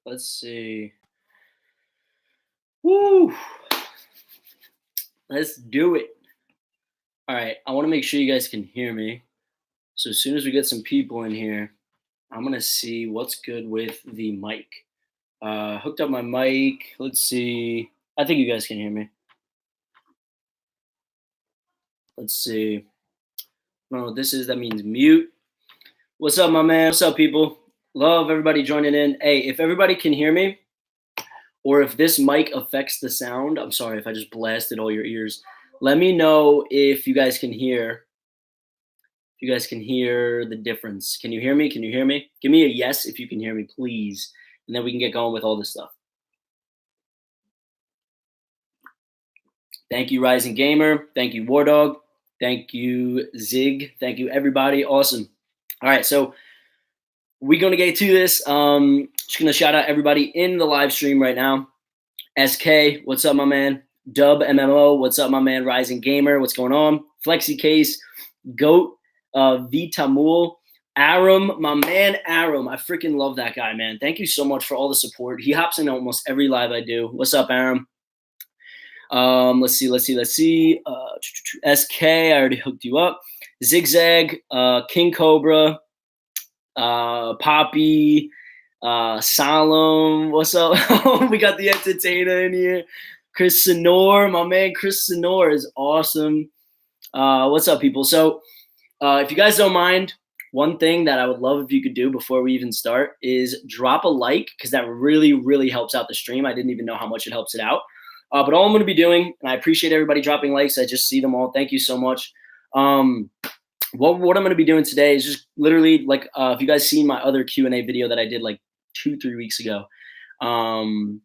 Let's see. Woo! Let's do it. All right. I want to make sure you guys can hear me. So as soon as we get some people in here, I'm gonna see what's good with the mic. Hooked up my mic. Let's see. I think you guys can hear me. Let's see. No, this is that means mute. What's up, my man? What's up, people? Love everybody joining in. Hey, if everybody can hear me, or if this mic affects the sound, I'm sorry if I just blasted all your ears. Let me know if you guys can hear. If you guys can hear the difference. Can you hear me? Can you hear me? Give me a yes if you can hear me, please. And then we can get going with all this stuff. Thank you, Rising Gamer. Thank you, War Dog. Thank you, Zig. Thank you, everybody. Awesome. All right, so we're going to get to this. Just going to shout out everybody in the live stream right now. SK, what's up, my man? Dub MMO, what's up, my man? Rising Gamer, what's going on? Flexi Case, Goat, Vitamul, Aram, my man Aram. I freaking love that guy, man. Thank you so much for all the support. He hops in almost every live I do. What's up, Aram? Let's see. SK, I already hooked you up. Zigzag, King Cobra, Poppy, Solemn, what's up? We got the entertainer in here. Chris Sonor, my man Chris Sonor is awesome. What's up, people? So if you guys don't mind, one thing that I would love if you could do before we even start is drop a like, because that really, really helps out the stream. I didn't even know how much it helps it out. But all I'm going to be doing, and I appreciate everybody dropping likes. I just see them all. Thank you so much. What I'm going to be doing today is just literally like if you guys seen my other Q&A video that I did like 2-3 weeks ago on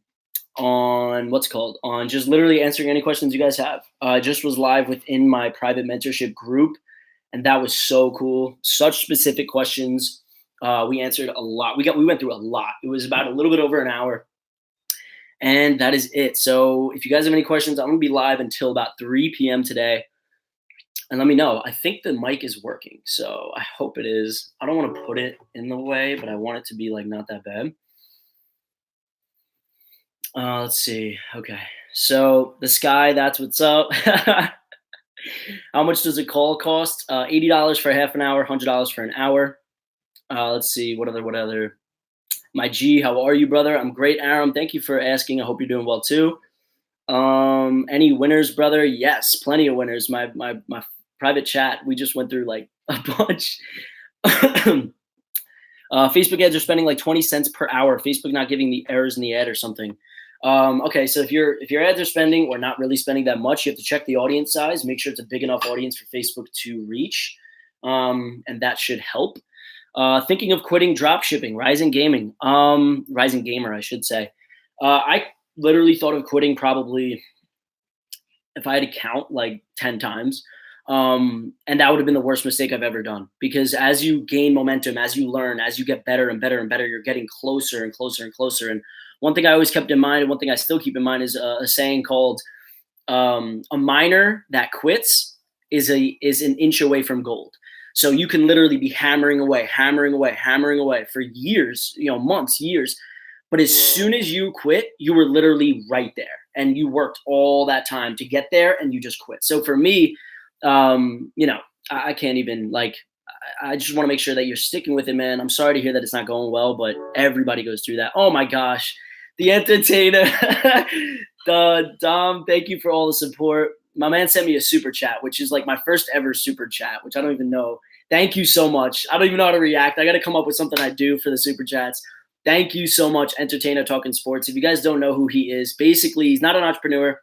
just literally answering any questions you guys have. I just was live within my private mentorship group, and that was so cool. Such specific questions. We answered a lot. We went through a lot. It was about a little bit over an hour. And that is it. So if you guys have any questions, I'm going to be live until about 3 p.m. today. And let me know. I think the mic is working, so I hope it is. I don't want to put it in the way, but I want it to be like not that bad. Let's see. Okay. So the Sky, that's what's up. How much does a call cost? $80 for half an hour, $100 for an hour. Let's see. What other? My G, how are you, brother? I'm great, Aram. Thank you for asking. I hope you're doing well too. Any winners, brother? Yes, plenty of winners. My private chat, we just went through like a bunch. Facebook ads are spending like 20 cents per hour. Facebook not giving the errors in the ad or something. Okay, so if your ads are spending or not really spending that much, you have to check the audience size. Make sure it's a big enough audience for Facebook to reach, and that should help. Thinking of quitting dropshipping, Rising Gamer, I should say. I literally thought of quitting probably, if I had to count, like 10 times. And that would have been the worst mistake I've ever done, because as you gain momentum, as you learn, as you get better and better and better, you're getting closer and closer and closer. And one thing I always kept in mind, and one thing I still keep in mind, is a saying called a miner that quits is an inch away from gold. So you can literally be hammering away for years, months, years. But as soon as you quit, you were literally right there, and you worked all that time to get there, and you just quit. So for me, I can't even I just want to make sure that you're sticking with it, man. I'm sorry to hear that it's not going well, but everybody goes through that. Oh my gosh, the entertainer, Dom. Thank you for all the support. My man sent me a super chat, which is like my first ever super chat, which I don't even know. Thank you so much. I don't even know how to react. I got to come up with something I do for the super chats. Thank you so much, Entertainer Talking Sports. If you guys don't know who he is, basically he's not an entrepreneur.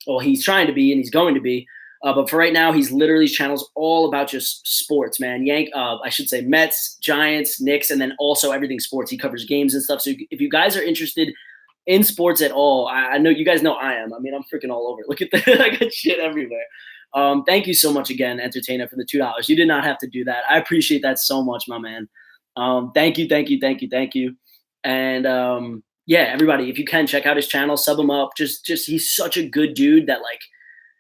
Well, he's trying to be, and he's going to be. But for right now, he's literally, his channel's all about just sports, man. I should say Mets, Giants, Knicks, and then also everything sports. He covers games and stuff. So if you guys are interested in sports at all, I know you guys know I am. I mean, I'm freaking all over. Look at that. I got shit everywhere. Thank you so much again, Entertainer, for the $2. You did not have to do that. I appreciate that so much, my man. Thank you. And yeah, everybody, if you can, check out his channel, sub him up. Just he's such a good dude that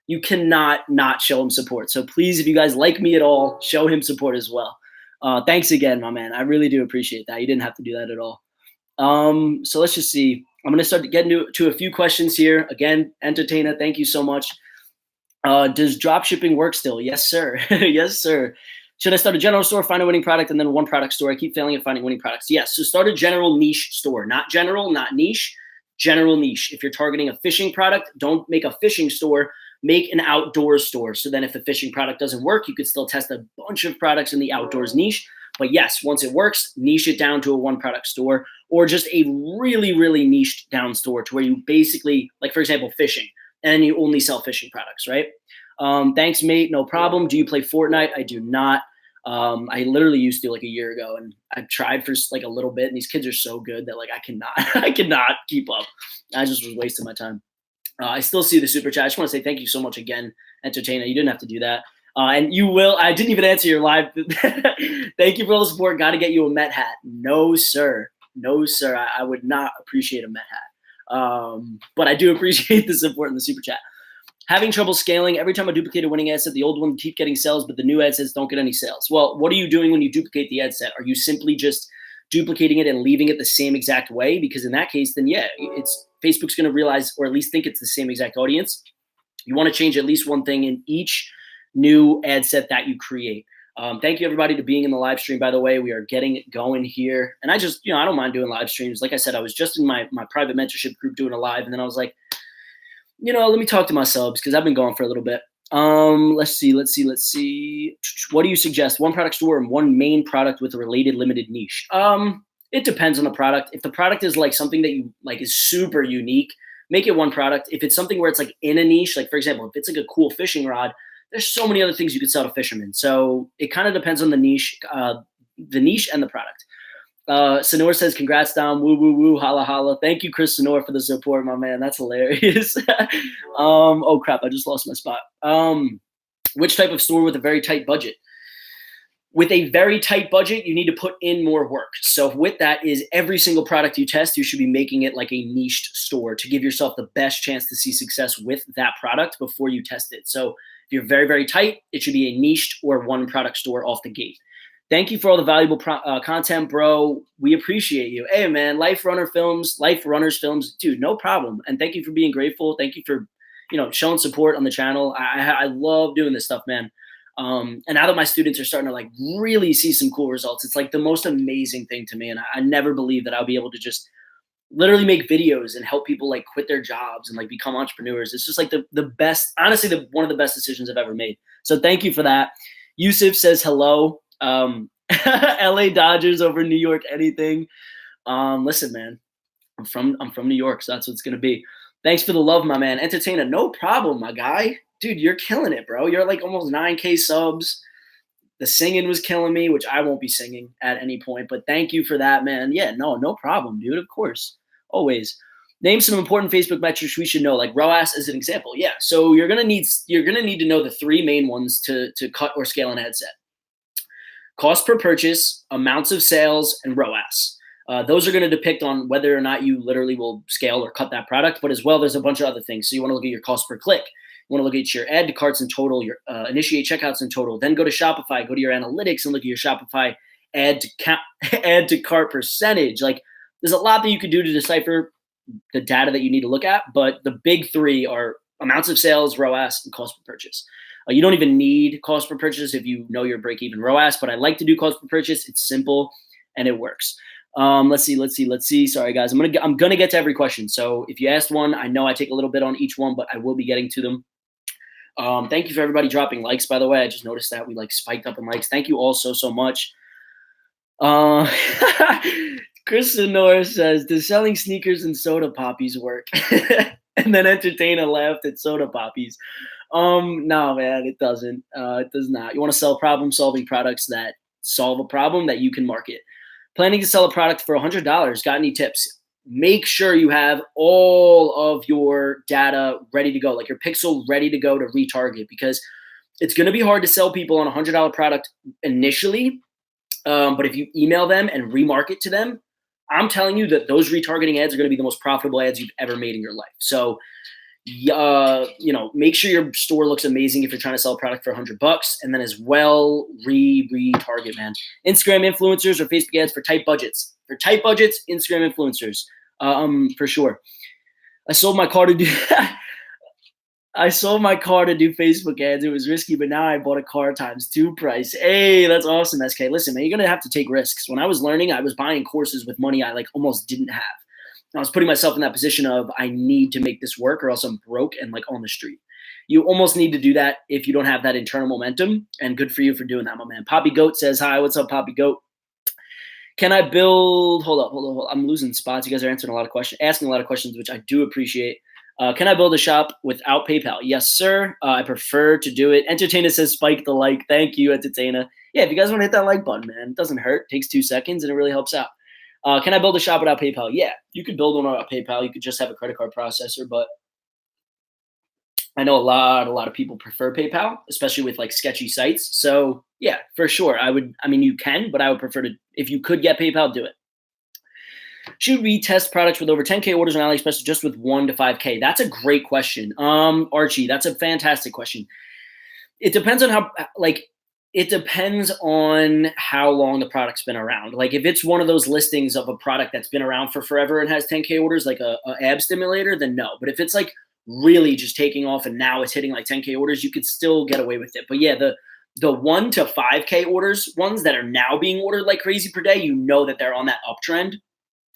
you cannot not show him support. So please, if you guys like me at all, show him support as well. Thanks again, my man. I really do appreciate that. You didn't have to do that at all. So let's just see. I'm going to start getting to a few questions here. Again, Entertainer, thank you so much. Does drop shipping work still? Yes, sir. Yes, sir. Should I start a general store, find a winning product, and then one product store? I keep failing at finding winning products. Yes. So start a general niche store, not general, not niche, general niche. If you're targeting a fishing product, don't make a fishing store, make an outdoors store. So then if the fishing product doesn't work, you could still test a bunch of products in the outdoors niche. But yes, once it works, niche it down to a one product store or just a really, really niched down store to where you basically, like for example, fishing, and you only sell fishing products, right? Thanks, mate. No problem. Do you play Fortnite? I do not. I literally used to like a year ago, and I tried for like a little bit. And these kids are so good that like I cannot, I cannot keep up. I just was wasting my time. I still see the super chat. I just want to say thank you so much again, Entertainer. You didn't have to do that. And you will. I didn't even answer your live. Thank you for all the support. Got to get you a Met hat. No, sir. No, sir. I would not appreciate a Met hat. But I do appreciate the support in the super chat. Having trouble scaling. Every time I duplicate a winning ad set, the old one keep getting sales, but the new ad sets don't get any sales. Well, what are you doing when you duplicate the ad set? Are you simply just duplicating it and leaving it the same exact way? Because in that case, then yeah, it's Facebook's going to realize, or at least think it's the same exact audience. You want to change at least one thing in each new ad set that you create. Thank you everybody to being in the live stream. By the way, we are getting it going here. And I just, I don't mind doing live streams. Like I said, I was just in my private mentorship group doing a live. And then I was like, let me talk to my subs because I've been going for a little bit. Let's see. What do you suggest? One product store and one main product with a related limited niche. It depends on the product. If the product is like something that you like is super unique, make it one product. If it's something where it's like in a niche, like for example, if it's like a cool fishing rod, there's so many other things you could sell to fishermen. So it kind of depends on the niche and the product. Sonor says, congrats, Dom. Woo, woo, woo. Holla, holla. Thank you, Chris Sonor, for the support, my man. That's hilarious. Oh, crap. I just lost my spot. Which type of store with a very tight budget? With a very tight budget, you need to put in more work. So with that is every single product you test, you should be making it like a niched store to give yourself the best chance to see success with that product before you test it. So if you're very, very tight, it should be a niched or one product store off the gate. Thank you for all the valuable content, bro. We appreciate you. Hey, man, Life Runners Films, dude, no problem. And thank you for being grateful. Thank you for, showing support on the channel. I love doing this stuff, man. And now that my students are starting to like really see some cool results, it's like the most amazing thing to me. And I never believed that I'll be able to just literally make videos and help people like quit their jobs and like become entrepreneurs. It's just like the best, honestly, one of the best decisions I've ever made. So thank you for that. Yusuf says hello. LA Dodgers over New York, anything. Listen, man, I'm from New York, so that's what it's gonna be. Thanks for the love, my man. Entertainer, no problem, my guy. Dude, you're killing it, bro. You're like almost 9K subs. The singing was killing me, which I won't be singing at any point, but thank you for that, man. Yeah, no problem, dude. Of course, always. Name some important Facebook metrics we should know, like ROAS as an example. Yeah, so you're gonna need to know the three main ones to cut or scale an ad set. Cost per purchase, amounts of sales, and ROAS. Those are going to depict on whether or not you literally will scale or cut that product, but as well, there's a bunch of other things. So you want to look at your cost per click. You want to look at your add to carts in total, your initiate checkouts in total. Then go to Shopify, go to your analytics, and look at your Shopify add to cart percentage. Like there's a lot that you could do to decipher the data that you need to look at, but the big three are amounts of sales, ROAS, and cost per purchase. You don't even need cost per purchase if you know your break-even ROAS, but I like to do cost per purchase. It's simple and it works. Let's see. Sorry, guys. I'm gonna get to every question. So if you asked one, I know I take a little bit on each one, but I will be getting to them. Thank you for everybody dropping likes, by the way. I just noticed that we like spiked up in likes. Thank you all so much. Chris Sonor says, does selling sneakers and soda poppies work? And then Entertainer laughed at soda poppies. No, man, it doesn't. It does not. You want to sell problem-solving products that solve a problem that you can market. Planning to sell a product for $100. Got any tips? Make sure you have all of your data ready to go, like your pixel ready to go to retarget, because it's going to be hard to sell people on a $100 product initially. But if you email them and remarket to them, I'm telling you that those retargeting ads are going to be the most profitable ads you've ever made in your life. So, make sure your store looks amazing if you're trying to sell a product for $100, and then as well retarget, man. Instagram influencers or Facebook ads for tight budgets. For tight budgets, Instagram influencers, for sure. I sold my car to do I sold my car to do Facebook ads. It was risky, but now I bought a car times 2 price. Hey, that's awesome, SK. Listen, man, you're gonna have to take risks. When I was learning, I was buying courses with money I like almost didn't have. I was putting myself in that position of I need to make this work or else I'm broke and like on the street. You almost need to do that if you don't have that internal momentum, and good for you for doing that, my man. Poppy Goat says, hi, what's up, Poppy Goat? Can I build, hold up. I'm losing spots. You guys are asking a lot of questions, which I do appreciate. Can I build a shop without PayPal? Yes, sir. I prefer to do it. Entertainer says spike the like. Thank you, Entertainer. Yeah, if you guys want to hit that like button, man, it doesn't hurt. It takes 2 seconds and it really helps out. Can I build a shop without PayPal? Yeah, you could build one without PayPal. You could just have a credit card processor, but I know a lot of people prefer PayPal, especially with like sketchy sites. So yeah, for sure. You can, but I would prefer to, if you could get PayPal, do it. Should we test products with over 10K orders on AliExpress just with 1 to 5K? That's a great question. Archie, that's a fantastic question. It depends on how long the product's been around. Like if it's one of those listings of a product that's been around for forever and has 10K orders, like a ab stimulator, then no. But if it's like really just taking off and now it's hitting like 10K orders, you could still get away with it. But yeah, the 1 to 5K orders, ones that are now being ordered like crazy per day, you know that they're on that uptrend.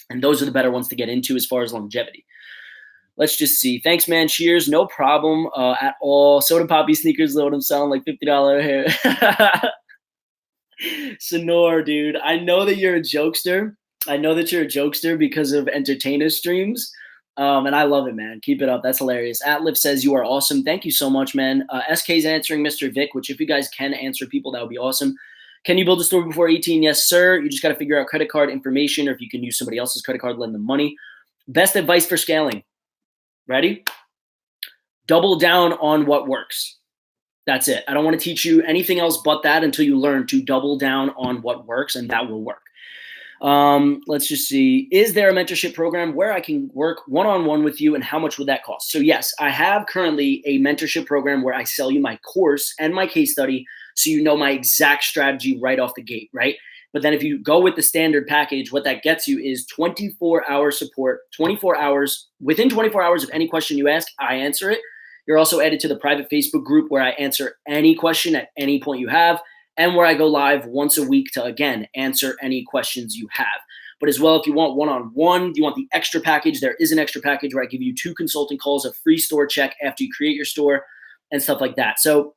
And those are the better ones to get into as far as longevity. Let's just see. Thanks, man. Cheers. No problem at all. Soda Poppy sneakers, load them selling like $50 hair. Sonor, dude. I know that you're a jokester. Because of entertainer streams. And I love it, man. Keep it up. That's hilarious. Atlip says you are awesome. Thank you so much, man. SK's answering Mr. Vic, which if you guys can answer people, that would be awesome. Can you build a store before 18? Yes, sir. You just got to figure out credit card information, or if you can use somebody else's credit card, lend them money. Best advice for scaling. Ready? Double down on what works. That's it. I don't want to teach you anything else but that until you learn to double down on what works, and that will work. Let's just see. Is there a mentorship program where I can work one-on-one with you, and how much would that cost? So yes, I have currently a mentorship program where I sell you my course and my case study, so you know my exact strategy right off the gate, right? But then if you go with the standard package, what that gets you is 24-hour support, 24 hours. Within 24 hours of any question you ask, I answer it. You're also added to the private Facebook group where I answer any question at any point you have, and where I go live once a week to, again, answer any questions you have. But as well, if you want one-on-one, you want the extra package, there is an extra package where I give you 2 consulting calls, a free store check after you create your store, and stuff like that. So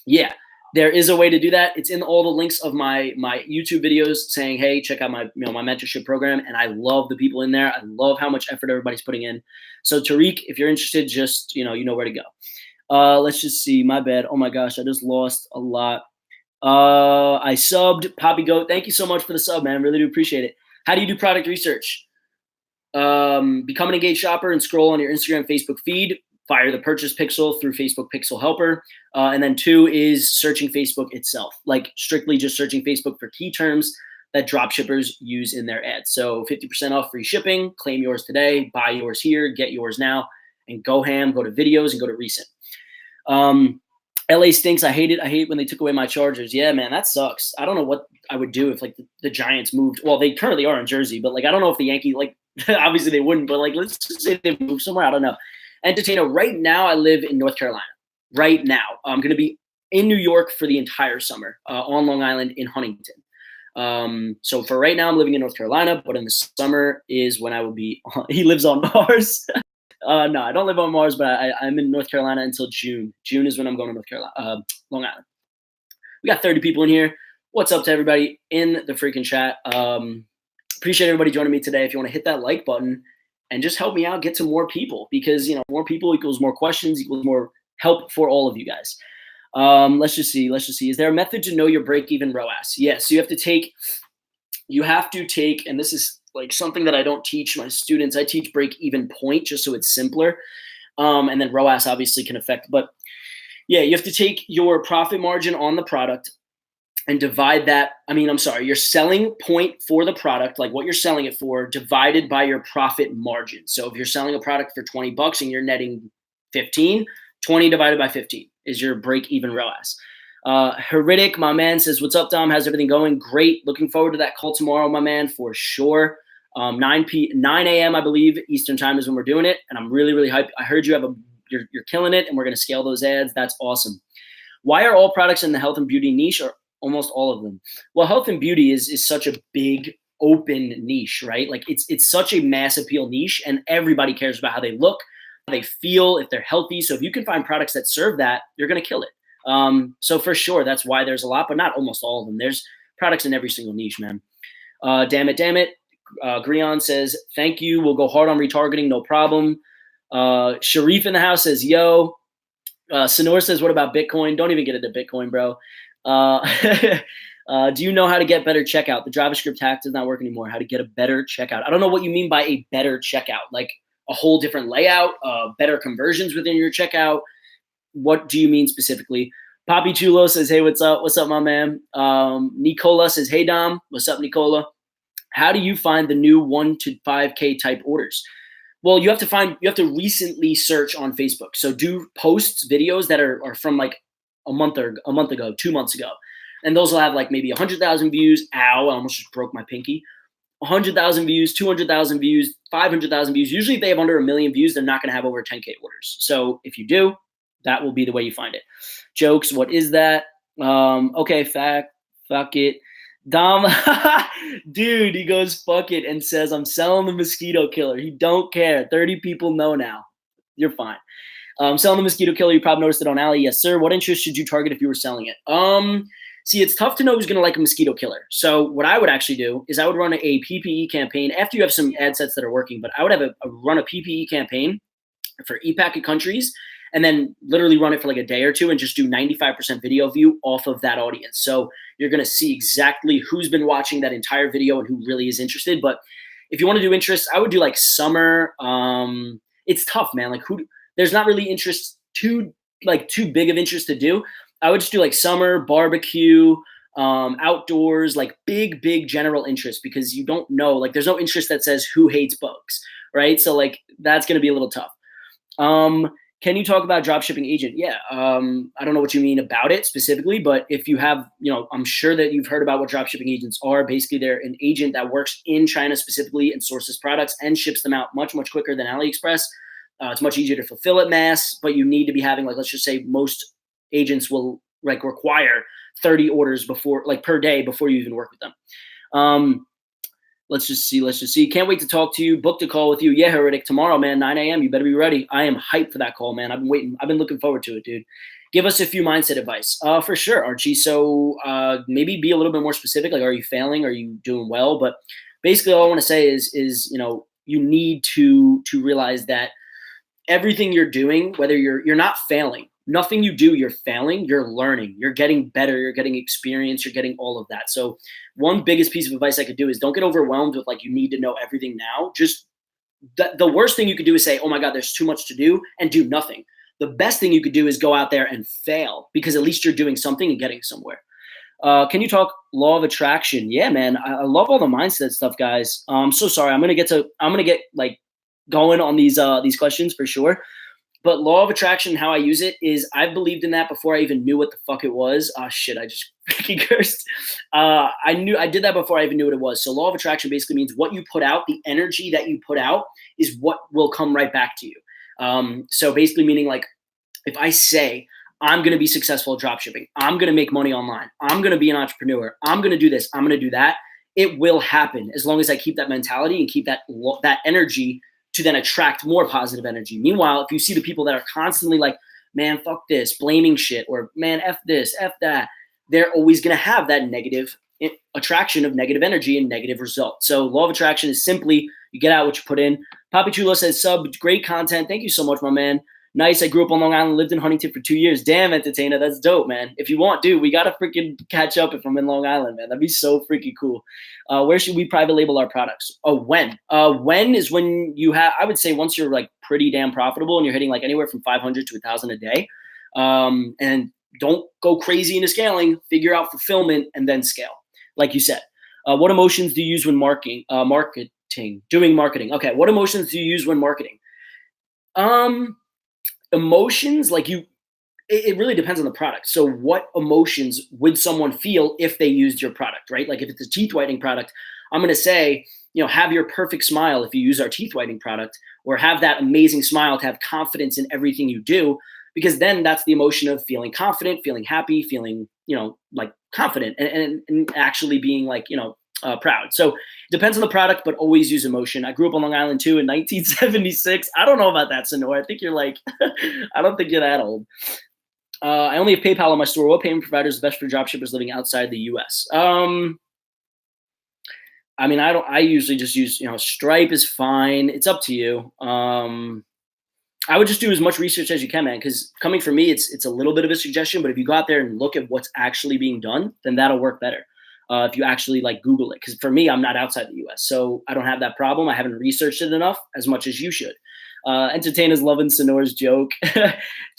yeah, there is a way to do that. It's in all the links of my YouTube videos saying, hey, check out my mentorship program. And I love the people in there. I love how much effort everybody's putting in. So Tariq, if you're interested, just, you know where to go. Let's just see. My bad. Oh my gosh, I just lost a lot. I subbed. Poppy Goat, thank you so much for the sub, man. Really do appreciate it. How do you do product research? Become an engaged shopper and scroll on your Instagram, Facebook feed. Fire the purchase pixel through Facebook Pixel Helper. And then 2 is searching Facebook itself, like strictly just searching Facebook for key terms that dropshippers use in their ads. So 50% off free shipping, claim yours today, buy yours here, get yours now, and go ham, go to videos and go to recent. LA stinks. I hate it. I hate when they took away my Chargers. Yeah, man, that sucks. I don't know what I would do if like the Giants moved. Well, they currently are in Jersey, but like I don't know if the Yankees, like obviously they wouldn't, but like let's just say they moved somewhere. I don't know. Entertainer, right now I live in North Carolina. Right now, I'm going to be in New York for the entire summer, on Long Island in Huntington. So for right now, I'm living in North Carolina, but in the summer is when I will be. He lives on Mars. No, I don't live on Mars, but I'm in North Carolina until June. June is when I'm going to North Carolina, Long Island. We got 30 people in here. What's up to everybody in the freaking chat? Appreciate everybody joining me today. If you want to hit that like button and just help me out, get to more people, because more people equals more questions equals more help for all of you guys. Let's just see. Is there a method to know your break-even ROAS? Yes, you have to take, and this is like something that I don't teach my students. I teach break-even point just so it's simpler. And then ROAS obviously can affect, but yeah, you have to take your profit margin on the product and divide that. Your selling point for the product, like what you're selling it for, divided by your profit margin. So if you're selling a product for $20 and you're netting 15, 20 divided by 15 is your break-even ROAS. Heritic, my man, says, what's up, Dom? How's everything going? Great. Looking forward to that call tomorrow, my man, for sure. 9 a.m., I believe, Eastern time is when we're doing it. And I'm really, really hyped. I heard you're killing it, and we're going to scale those ads. That's awesome. Why are all products in the health and beauty niche, or almost all of them? Well, health and beauty is such a big open niche, right? Like it's such a mass appeal niche, and everybody cares about how they look, how they feel, if they're healthy. So if you can find products that serve that, you're going to kill it. So for sure, that's why there's a lot, but not almost all of them. There's products in every single niche, man. Damn it. Grion says, thank you. We'll go hard on retargeting. No problem. Sharif in the house says, yo. Sonor says, what about Bitcoin? Don't even get into Bitcoin, bro. Do you know how to get better checkout? The JavaScript hack does not work anymore. How to get a better checkout? I don't know what you mean by a better checkout. Like a whole different layout, better conversions within your checkout. What do you mean specifically? Poppy Chulo says, hey, what's up? What's up, my man? Nicola says, hey, Dom. What's up, Nicola? How do you find the new 1 to 5K type orders? Well, you have to recently search on Facebook. So do posts, videos that are from like a month ago, 2 months ago. And those will have like maybe 100,000 views. Ow, I almost just broke my pinky. 100,000 views, 200,000 views, 500,000 views. Usually if they have under 1 million views, they're not going to have over 10K orders. So if you do, that will be the way you find it. Jokes, what is that? Okay, fuck it. Dom, dude, he goes, fuck it, and says, I'm selling the mosquito killer. He don't care. 30 people know now. You're fine. Selling the mosquito killer, you probably noticed it on Ali. Yes, sir. What interest should you target if you were selling it? See, it's tough to know who's going to like a mosquito killer. So what I would actually do is I would run a PPE campaign after you have some ad sets that are working, but I would have run a PPE campaign for e-packet countries and then literally run it for like a day or two and just do 95% video view off of that audience. So you're going to see exactly who's been watching that entire video and who really is interested. But if you want to do interest, I would do like summer. It's tough, man. Like there's not really interest too big of interest to do. I would just do like summer, barbecue, outdoors, like big general interest, because you don't know, like there's no interest that says who hates bugs, right? So like that's going to be a little tough. Can you talk about dropshipping agent? Yeah. I don't know what you mean about it specifically, but if you have, I'm sure that you've heard about what dropshipping agents are. Basically, they're an agent that works in China specifically and sources products and ships them out much quicker than AliExpress. It's much easier to fulfill at mass, but you need to be having, like, let's just say most agents will like require 30 orders per day before you even work with them. Let's just see. Can't wait to talk to you. Booked a call with you. Yeah, Heretic, tomorrow, man, 9 a.m. You better be ready. I am hyped for that call, man. I've been waiting. I've been looking forward to it, dude. Give us a few mindset advice. For sure, Archie. So maybe be a little bit more specific. Like, are you failing? Are you doing well? But basically, all I want to say is you need to realize that everything you're doing, whether you're not failing. Nothing you do, you're failing, you're learning, you're getting better, you're getting experience, you're getting all of that. So one biggest piece of advice I could do is don't get overwhelmed with like, you need to know everything now. Just the worst thing you could do is say, oh my God, there's too much to do, and do nothing. The best thing you could do is go out there and fail, because at least you're doing something and getting somewhere. Can you talk law of attraction? Yeah, man. I love all the mindset stuff, guys. I'm so sorry. I'm going to get like going on these questions for sure. But law of attraction, how I use it is I've believed in that before I even knew what the fuck it was. Oh shit, I just freaking cursed. I did that before I even knew what it was. So law of attraction basically means what you put out, the energy that you put out is what will come right back to you. So basically meaning like, if I say I'm going to be successful at dropshipping, I'm going to make money online, I'm going to be an entrepreneur, I'm going to do this, I'm going to do that, it will happen as long as I keep that mentality and keep that energy to then attract more positive energy. Meanwhile, if you see the people that are constantly like, man, fuck this, blaming shit, or man, F this, F that, they're always going to have that negative attraction of negative energy and negative results. So law of attraction is simply you get out what you put in. Papi Chulo says, sub, great content. Thank you so much, my man. Nice. I grew up on Long Island, lived in Huntington for 2 years. Damn, entertainer. That's dope, man. If you want, dude, we got to freaking catch up if I'm in Long Island, man. That'd be so freaking cool. Where should we private label our products? When? When is when you have, I would say once you're like pretty damn profitable and you're hitting like anywhere from 500 to 1,000 a day. And don't go crazy into scaling, figure out fulfillment and then scale. Like you said, what emotions do you use when doing marketing? Okay. What emotions do you use when marketing? Emotions, like it really depends on the product. So what emotions would someone feel if they used your product, right? Like if it's a teeth whitening product, I'm going to say, have your perfect smile if you use our teeth whitening product, or have that amazing smile to have confidence in everything you do, because then that's the emotion of feeling confident, feeling happy, feeling, like confident, and actually being like, proud. So it depends on the product, but always use emotion. I grew up on Long Island too in 1976. I don't know about that, Sonor. I think you're like, I don't think you're that old. I only have PayPal on my store. What payment provider is best for dropshippers living outside the US? I mean, I usually just use, Stripe is fine. It's up to you. I would just do as much research as you can, man, because coming from me, it's a little bit of a suggestion, but if you go out there and look at what's actually being done, then that'll work better. If you actually like Google it, because for me, I'm not outside the US, so I don't have that problem. I haven't researched it enough as much as you should. Entertainers loving Sonor's joke.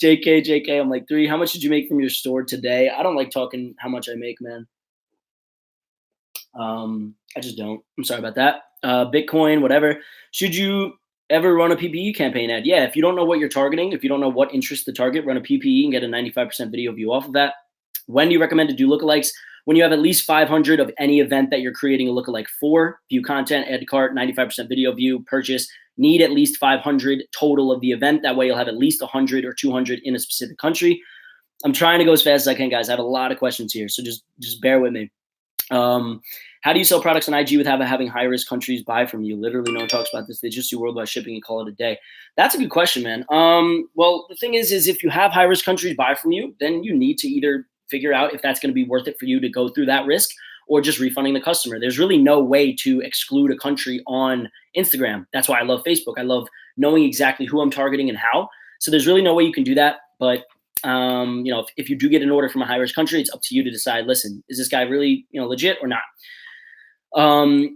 JK, I'm like 3. How much did you make from your store today? I don't like talking how much I make, man. I just don't. I'm sorry about that. Bitcoin, whatever. Should you ever run a PPE campaign ad? Yeah, if you don't know what you're targeting, if you don't know what interest to target, run a PPE and get a 95% video view off of that. When do you recommend to do lookalikes? When you have at least 500 of any event that you're creating a lookalike for, view content, add to cart, 95% video view, purchase, need at least 500 total of the event. That way you'll have at least 100 or 200 in a specific country. I'm trying to go as fast as I can, guys. I have a lot of questions here, so just bear with me. How do you sell products on IG without having high-risk countries buy from you? Literally, no one talks about this. They just do worldwide shipping and call it a day. That's a good question, man. Well, the thing is if you have high-risk countries buy from you, then you need to either figure out if that's going to be worth it for you to go through that risk, or just refunding the customer. There's really no way to exclude a country on Instagram. That's why I love Facebook. I love knowing exactly who I'm targeting and how. So there's really no way you can do that. But if you do get an order from a high-risk country, it's up to you to decide, listen, is this guy really, legit or not?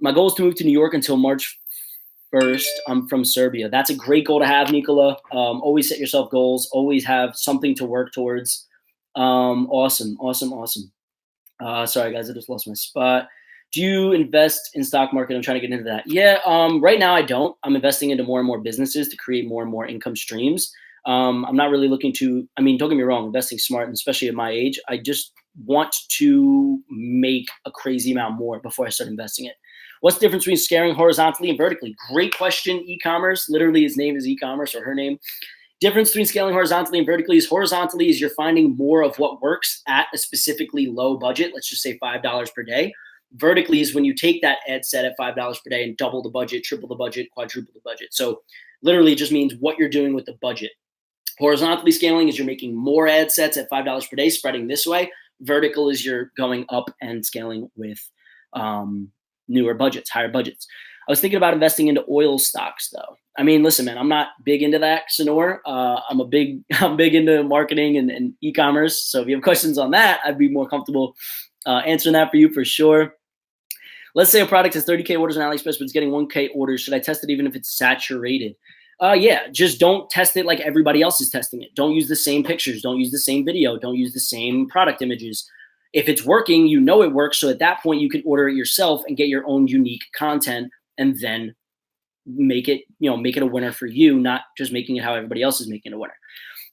My goal is to move to New York until March 1st. I'm from Serbia. That's a great goal to have, Nicola. Always set yourself goals. Always have something to work towards. Awesome. Sorry, guys, I just lost my spot. Do you invest in stock market? I'm trying to get into that. Yeah, right now I don't. I'm investing into more and more businesses to create more and more income streams. I'm not really looking to, don't get me wrong, investing smart, and especially at my age, I just want to make a crazy amount more before I start investing it. What's the difference between scaling horizontally and vertically? Great question, e-commerce. Literally, his name is e-commerce, or her name. Difference between scaling horizontally and vertically is you're finding more of what works at a specifically low budget. Let's just say $5 per day. Vertically is when you take that ad set at $5 per day and double the budget, triple the budget, quadruple the budget. So literally it just means what you're doing with the budget. Horizontally scaling is you're making more ad sets at $5 per day, spreading this way. Vertical is you're going up and scaling with newer budgets, higher budgets. I was thinking about investing into oil stocks, though. Listen, man, I'm not big into that, Sonor. I'm big into marketing and e-commerce. So if you have questions on that, I'd be more comfortable answering that for you for sure. Let's say a product has 30K orders on AliExpress, but it's getting 1K orders. Should I test it even if it's saturated? Yeah, just don't test it like everybody else is testing it. Don't use the same pictures. Don't use the same video. Don't use the same product images. If it's working, it works. So at that point, you can order it yourself and get your own unique content, and then make it a winner for you, not just making it how everybody else is making a winner.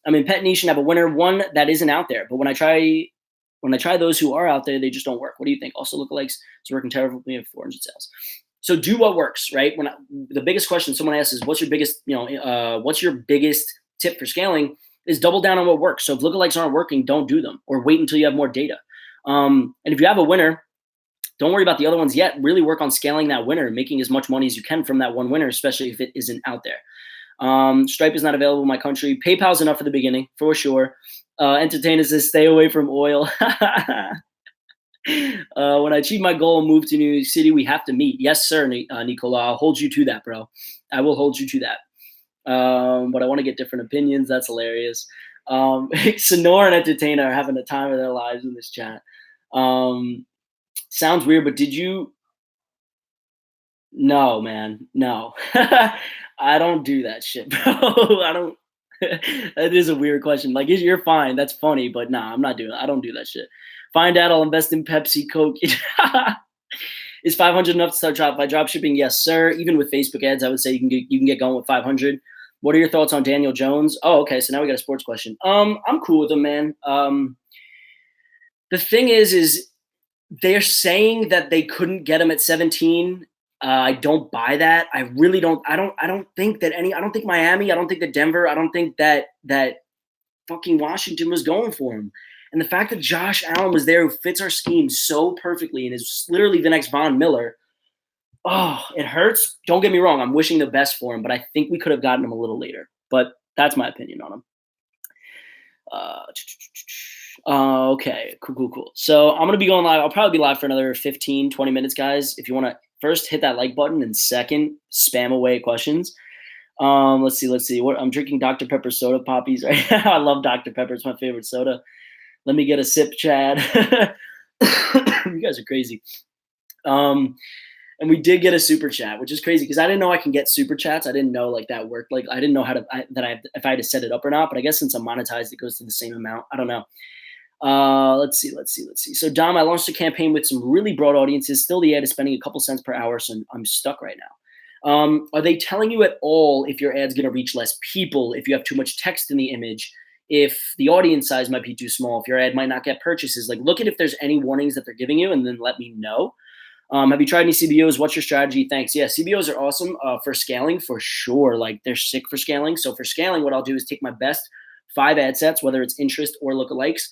Pet niche and have a winner, one that isn't out there. But when I try those who are out there, they just don't work. What do you think? Also, lookalikes is working terribly at 400 sales. So do what works, right? The biggest question someone asks is, what's your biggest tip for scaling? Is double down on what works. So if lookalikes aren't working, don't do them, or wait until you have more data. And if you have a winner, don't worry about the other ones yet. Really work on scaling that winner and making as much money as you can from that one winner, especially if it isn't out there. Stripe is not available in my country. PayPal's enough for the beginning, for sure. Entertainer says, stay away from oil. When I achieve my goal and move to New York City, we have to meet. Yes, sir, Nicola. I'll hold you to that, bro. I will hold you to that. But I want to get different opinions. That's hilarious. Sonor and Entertainer are having the time of their lives in this chat. Sounds weird, but did you? No, man. No. I don't do that shit, bro. I don't. That is a weird question. Like, you're fine. That's funny, but nah, I don't do that shit. Find out I'll invest in Pepsi, Coke. Is 500 enough to start by drop shipping? Yes, sir. Even with Facebook ads, I would say you can get going with 500. What are your thoughts on Daniel Jones? Oh, okay. So now we got a sports question. I'm cool with him, man. The thing is they're saying that they couldn't get him at 17. I don't buy that. I really don't. I don't think that any. I don't think Miami. I don't think that Denver. I don't think that fucking Washington was going for him. And the fact that Josh Allen was there, who fits our scheme so perfectly and is literally the next Von Miller. Oh, it hurts. Don't get me wrong. I'm wishing the best for him, but I think we could have gotten him a little later. But that's my opinion on him. Uh, okay, cool. So I'm going to be going live. I'll probably be live for another 15, 20 minutes, guys. If you want to first hit that like button and second, spam away questions. Let's see. What I'm drinking Dr. Pepper soda poppies right now. I love Dr. Pepper. It's my favorite soda. Let me get a sip, Chad. You guys are crazy. And we did get a super chat, which is crazy because I didn't know I can get super chats. I didn't know like that worked. Like I didn't know how to if I had to set it up or not. But I guess since I'm monetized, it goes to the same amount. I don't know. Let's see. So Dom, I launched a campaign with some really broad audiences. Still, the ad is spending a couple cents per hour, so I'm stuck right now. Are they telling you at all if your ad's going to reach less people, if you have too much text in the image, if the audience size might be too small, if your ad might not get purchases? Like, look at if there's any warnings that they're giving you, and then let me know. Have you tried any CBOs? What's your strategy? Thanks. Yeah, CBOs are awesome for scaling for sure. Like they're sick for scaling. So for scaling, what I'll do is take my best 5 ad sets, whether it's interest or lookalikes,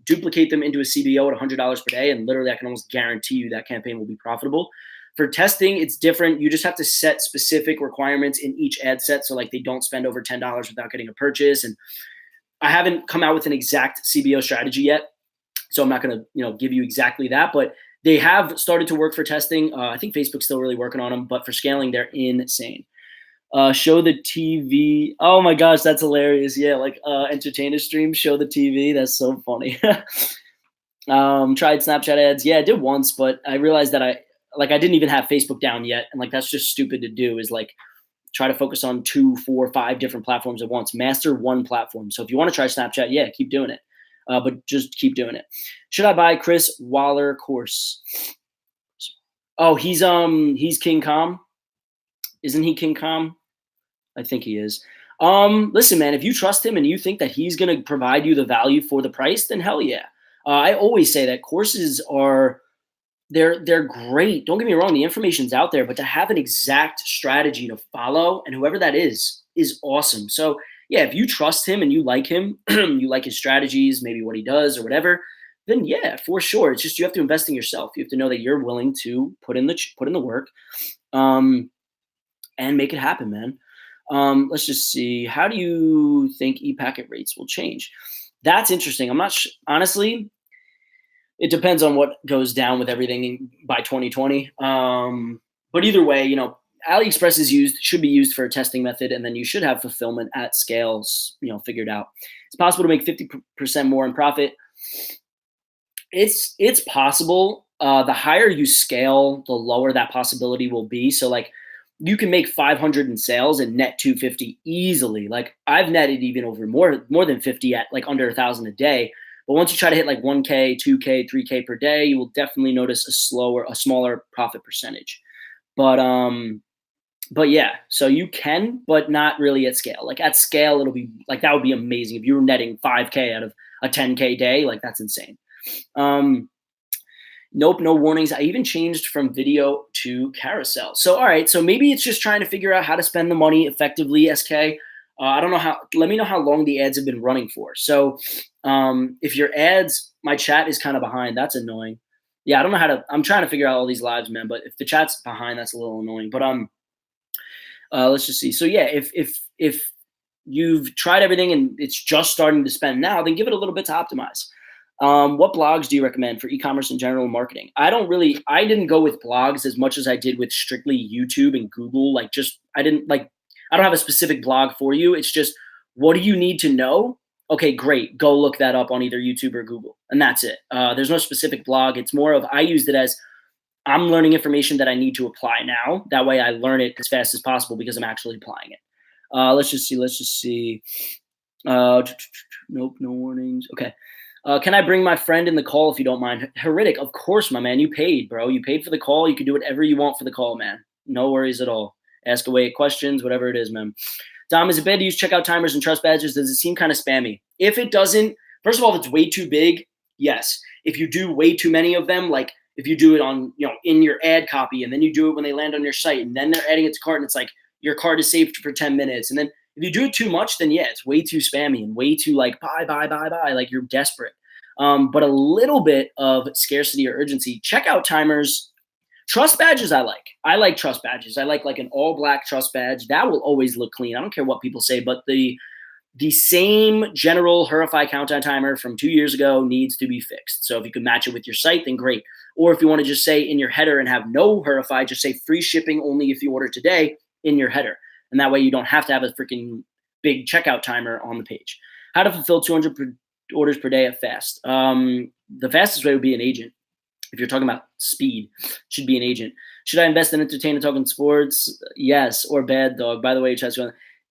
duplicate them into a CBO at $100 per day, and literally I can almost guarantee you that campaign will be profitable. For testing, it's different. You just have to set specific requirements in each ad set, so like they don't spend over $10 without getting a purchase. And I haven't come out with an exact CBO strategy yet, so I'm not going to give you exactly that, but they have started to work for testing. I think Facebook's still really working on them, but for scaling, they're insane. Show the TV. Oh my gosh, that's hilarious. Yeah, like entertainer stream, show the TV. That's so funny. Tried Snapchat ads. Yeah, I did once, but I realized that I didn't even have Facebook down yet. And like, that's just stupid to do, is like try to focus on 2, 4, 5 different platforms at once. Master one platform. So if you want to try Snapchat, yeah, keep doing it. But just keep doing it. Should I buy Chris Waller course? Oh, he's King Com. Isn't he King Com? I think he is. Listen, man, if you trust him and you think that he's going to provide you the value for the price, then hell yeah. I always say that courses they're great. Don't get me wrong, the information's out there, but to have an exact strategy to follow, and whoever that is awesome. So yeah, if you trust him and you like him, you like his strategies, maybe what he does or whatever, then yeah, for sure. It's just you have to invest in yourself. You have to know that you're willing to put in the work, and make it happen, man. Let's just see. How do you think e-packet rates will change? That's interesting. I'm not honestly. It depends on what goes down with everything by 2020. But either way, AliExpress should be used for a testing method, and then you should have fulfillment at scales, figured out. It's possible to make 50% more in profit. It's possible. The higher you scale, the lower that possibility will be. So like you can make 500 in sales and net 250 easily. Like I've netted even over more than 50 at like under 1,000 a day. But once you try to hit like 1K, 2K, 3K per day, you will definitely notice a smaller profit percentage. But yeah, so you can, but not really at scale. Like at scale, it'll be like, that would be amazing. If you were netting 5K out of a 10K day, like that's insane. Nope, no warnings. I even changed from video to carousel. So, all right. So maybe it's just trying to figure out how to spend the money effectively, SK. I don't know let me know how long the ads have been running for. So if your ads, my chat is kind of behind, that's annoying. Yeah, I don't know I'm trying to figure out all these lives, man, but if the chat's behind, that's a little annoying. But let's just see. So yeah, if you've tried everything and it's just starting to spend now, then give it a little bit to optimize. What blogs do you recommend for e-commerce and general marketing? I didn't go with blogs as much as I did with strictly YouTube and Google. I don't have a specific blog for you. It's just, what do you need to know? Okay, great. Go look that up on either YouTube or Google. And that's it. There's no specific blog. It's more of, I used it as, I'm learning information that I need to apply now. That way I learn it as fast as possible because I'm actually applying it. Let's just see. Nope, no warnings. Okay. Can I bring my friend in the call if you don't mind? Heritic, of course, my man. You paid, bro. You paid for the call. You can do whatever you want for the call, man. No worries at all. ask away questions, whatever it is, man. Dom, is it bad to use checkout timers and trust badges? Does it seem kind of spammy? If it doesn't, first of all, if it's way too big, yes. If you do way too many of them, like if you do it on, in your ad copy, and then you do it when they land on your site, and then they're adding it to cart, and it's like your cart is saved for 10 minutes. And then if you do it too much, then yeah, it's way too spammy and way too like buy, like you're desperate. But a little bit of scarcity or urgency. Checkout timers, trust badges I like. I like trust badges. I like an all black trust badge. That will always look clean. I don't care what people say, but the same general Hurify countdown timer from 2 years ago needs to be fixed. So if you can match it with your site, then great. Or if you want to just say in your header and have no Hurify, just say free shipping only if you order today in your header. And that way you don't have to have a freaking big checkout timer on the page. How to fulfill 200 orders per day at fast. The fastest way would be an agent. If you're talking about speed, should be an agent. Should I invest in entertainment talking sports? Yes. Or Bad Dog. By the way,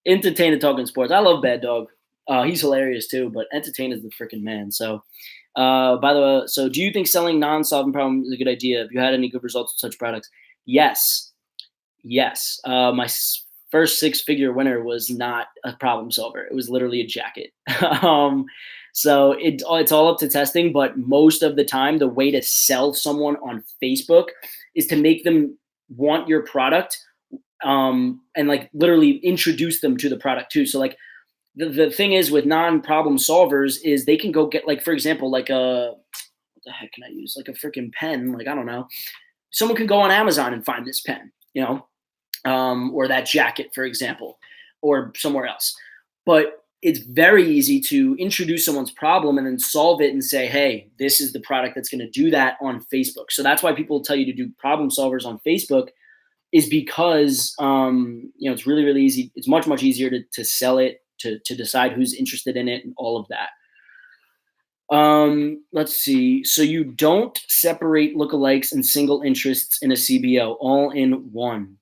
entertainment talking sports. I love Bad Dog. He's hilarious too, but entertain is the freaking man. So, by the way, so do you think selling non-solving problems is a good idea? Have you had any good results with such products? Yes. My first six-figure winner was not a problem solver. It was literally a jacket. So it's all up to testing, but most of the time, the way to sell someone on Facebook is to make them want your product, and like literally introduce them to the product too. So like the thing is with non-problem solvers is they can go get, like, for example, like what the heck can I use? Like a freaking pen. Like, I don't know. Someone can go on Amazon and find this pen, or that jacket, for example, or somewhere else. But it's very easy to introduce someone's problem and then solve it and say, hey, this is the product that's going to do that on Facebook. So that's why people tell you to do problem solvers on Facebook, is because, it's really, really easy. It's much, much easier to sell it, to decide who's interested in it and all of that. Let's see. So you don't separate lookalikes and single interests in a CBO, all in one.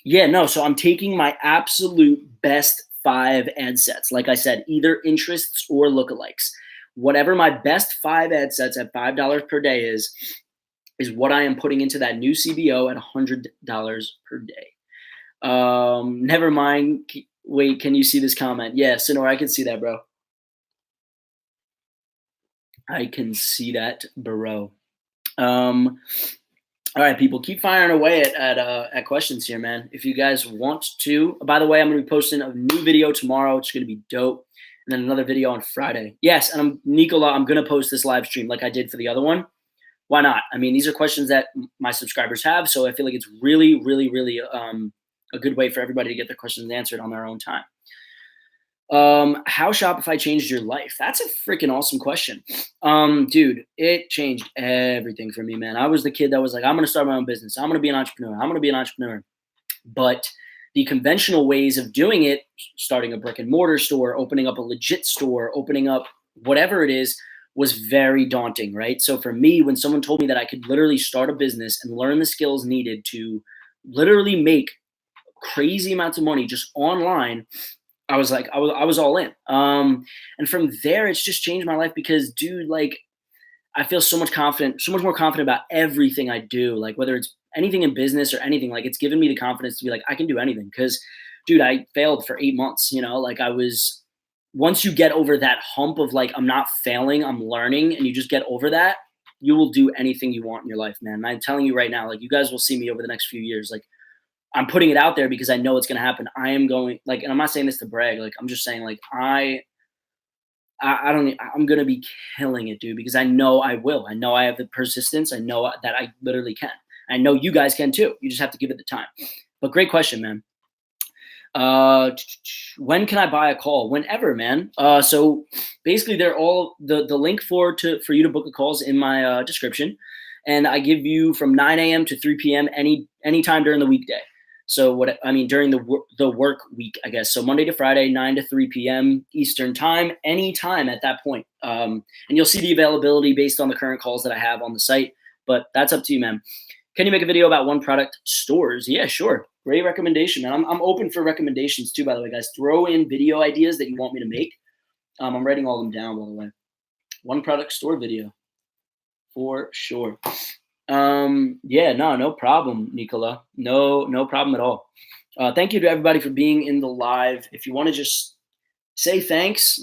Yeah, no. So I'm taking my absolute best 5 ad sets. Like I said, either interests or lookalikes. Whatever my best 5 ad sets at $5 per day is what I am putting into that new CBO at $100 per day. Never mind. Wait, can you see this comment? Yeah, Sonora, I can see that, bro. I can see that, bro. All right, people, keep firing away at questions here, man. If you guys want to, by the way, I'm going to be posting a new video tomorrow. It's going to be dope. And then another video on Friday. Yes, and Nicola, I'm going to post this live stream like I did for the other one. Why not? I mean, these are questions that my subscribers have, so I feel like it's really, really, really a good way for everybody to get their questions answered on their own time. How Shopify changed your life? That's a freaking awesome question. Dude, it changed everything for me, man. I was the kid that was like, I'm going to start my own business. I'm going to be an entrepreneur. But the conventional ways of doing it, starting a brick and mortar store, opening up a legit store, opening up whatever it is, was very daunting, right? So for me, when someone told me that I could literally start a business and learn the skills needed to literally make crazy amounts of money just online, I was like, I was all in. And from there, it's just changed my life because, dude, like, I feel so much more confident about everything I do. Like, whether it's anything in business or anything, like, it's given me the confidence to be like, I can do anything. Cause, dude, I failed for 8 months, like once you get over that hump of like, I'm not failing, I'm learning, and you just get over that, you will do anything you want in your life, man. And I'm telling you right now, like, you guys will see me over the next few years. Like, I'm putting it out there because I know it's going to happen. I am going, like, and I'm not saying this to brag. Like, I'm just saying, like, I'm going to be killing it, dude, because I know I will. I know I have the persistence. I know that I literally can. I know you guys can too. You just have to give it the time. But great question, man. When can I buy a call? Whenever, man. So basically they're all the link for you to book a call is in my description. And I give you from 9 a.m. to 3 p.m. anytime during the weekday. So during the work week, I guess. So Monday to Friday, 9 to 3 p.m. Eastern time, anytime at that point. And you'll see the availability based on the current calls that I have on the site, but that's up to you, man. Can you make a video about one product stores? Yeah, sure. Great recommendation, man. I'm open for recommendations too, by the way, guys. Throw in video ideas that you want me to make. I'm writing all of them down, by the way. One product store video for sure. Yeah, no problem, Nicola. No problem at all. Thank you to everybody for being in the live. If you want to just say thanks,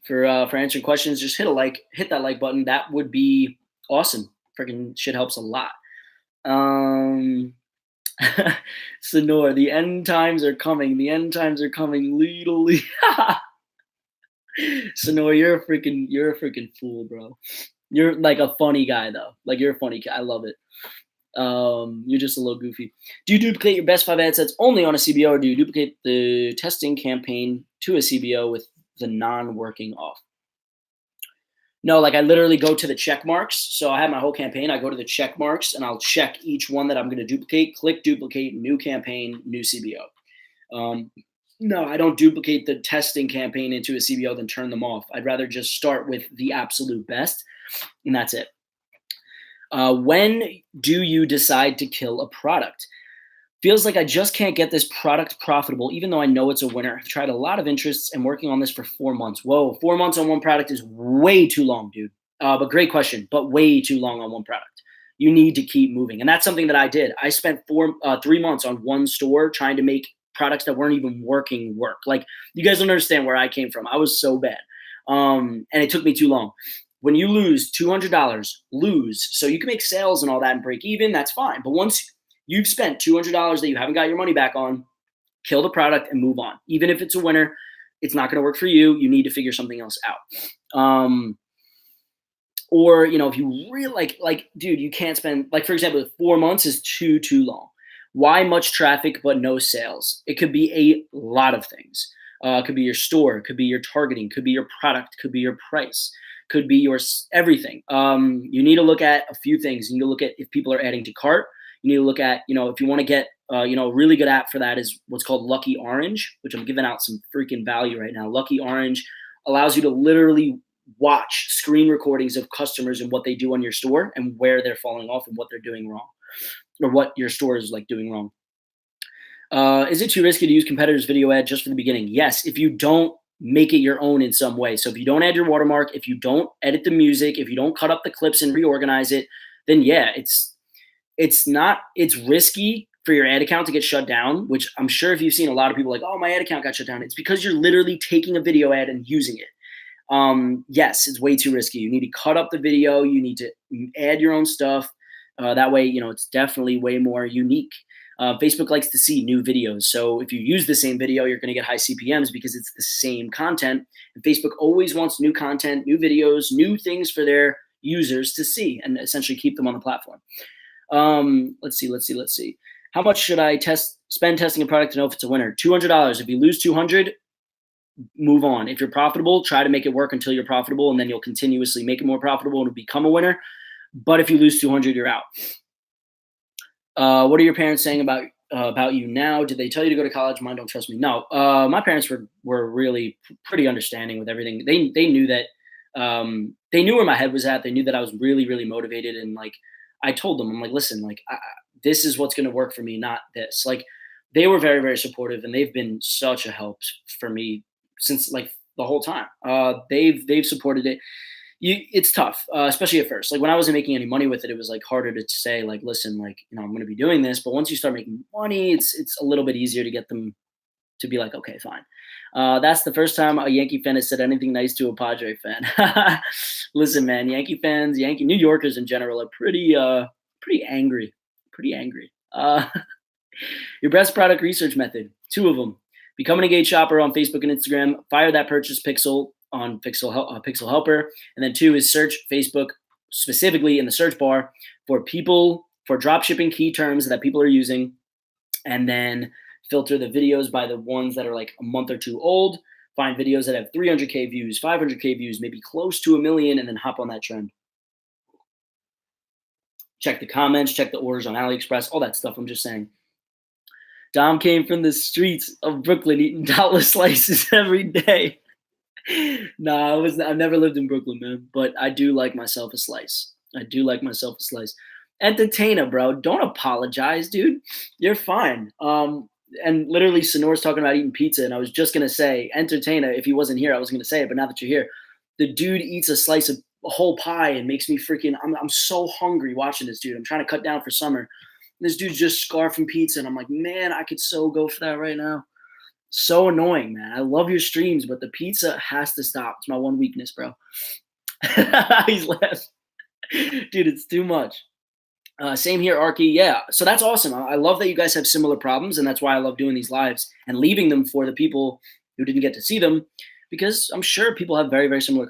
for answering questions, just hit that like button. That would be awesome. Freaking shit helps a lot. Um, Sonor, the end times are coming. The end times are coming. Legally. Sonor, you're a freaking fool, bro. You're like a funny guy though. Like you're a funny guy. I love it. You're just a little goofy. Do you duplicate your best 5 ad sets only on a CBO, or do you duplicate the testing campaign to a CBO with the non-working off? No, like I literally go to the check marks. So I have my whole campaign. I go to the check marks and I'll check each one that I'm going to duplicate. Click duplicate, new campaign, new CBO. No, I don't duplicate the testing campaign into a CBO then turn them off. I'd rather just start with the absolute best, and that's it. When do you decide to kill a product? Feels like I just can't get this product profitable, even though I know it's a winner. I've tried a lot of interests and working on this for 4 months. Whoa, 4 months on one product is way too long, dude. But great question, but way too long on one product. You need to keep moving. And that's something that I did. I spent 3 months on one store trying to make products that weren't even working work. Like, you guys don't understand where I came from. I was so bad. And it took me too long. When you lose $200, lose. So you can make sales and all that and break even, that's fine. But once you've spent $200 that you haven't got your money back on, kill the product and move on. Even if it's a winner, it's not going to work for you. You need to figure something else out. Or, if you really dude, you can't spend, like, for example, 4 months is too long. Why much traffic but no sales? It could be a lot of things. It could be your store, it could be your targeting, could be your product, could be your price, could be your everything. You need to look at a few things. You need to look at if people are adding to cart. You need to look at, if you want to get, a really good app for that is what's called Lucky Orange, which I'm giving out some freaking value right now. Lucky Orange allows you to literally watch screen recordings of customers and what they do on your store and where they're falling off and what they're doing wrong, or what your store is like doing wrong. Is it too risky to use competitors' video ad just for the beginning? Yes, if you don't make it your own in some way. So if you don't add your watermark, if you don't edit the music, if you don't cut up the clips and reorganize it, then yeah, it's risky for your ad account to get shut down, which I'm sure if you've seen a lot of people like, oh, my ad account got shut down. It's because you're literally taking a video ad and using it. Yes, it's way too risky. You need to cut up the video. You need to add your own stuff. That way, it's definitely way more unique. Facebook likes to see new videos. So if you use the same video, you're going to get high CPMs because it's the same content. And Facebook always wants new content, new videos, new things for their users to see and essentially keep them on the platform. Let's see. How much should I spend testing a product to know if it's a winner? $200. If you lose 200, move on. If you're profitable, try to make it work until you're profitable, and then you'll continuously make it more profitable and become a winner. But if you lose 200, you're out. What are your parents saying about you now? Did they tell you to go to college? Mine don't trust me. No, my parents were really pretty understanding with everything. They knew that they knew where my head was at. They knew that I was really, really motivated, and like I told them, I'm like, listen, like this is what's going to work for me, not this. Like they were very, very supportive, and they've been such a help for me since like the whole time. They've supported it. It's tough, especially at first. Like when I wasn't making any money with it, it was like harder to say like, listen, like, I'm going to be doing this. But once you start making money, it's a little bit easier to get them to be like, okay, fine. That's the first time a Yankee fan has said anything nice to a Padre fan. Listen, man, Yankee fans, New Yorkers in general are pretty angry, Your best product research method, 2 of them. Become an engaged shopper on Facebook and Instagram. Fire that purchase pixel on Pixel Helper. And then 2 is search Facebook specifically in the search bar for dropshipping key terms that people are using. And then filter the videos by the ones that are like a month or 2 old. Find videos that have 300K views, 500K views, maybe close to 1 million, and then hop on that trend. Check the comments, check the orders on AliExpress, all that stuff. I'm just saying. Dom came from the streets of Brooklyn eating dollar slices every day. No, I've never lived in Brooklyn, man. But I do like myself a slice. Entertainer, bro. Don't apologize, dude. You're fine. And literally, Sonor's talking about eating pizza, and I was just gonna say, entertainer. If he wasn't here, I was gonna say it. But now that you're here, the dude eats a slice of a whole pie and makes me freaking. I'm so hungry watching this dude. I'm trying to cut down for summer. This dude's just scarfing pizza, and I'm like, man, I could so go for that right now. So annoying, man. I love your streams, but the pizza has to stop. It's my one weakness, bro. He's left. Dude, it's too much. Same here, Arky. Yeah, so that's awesome. I love that you guys have similar problems, and that's why I love doing these lives and leaving them for the people who didn't get to see them, because I'm sure people have very, very similar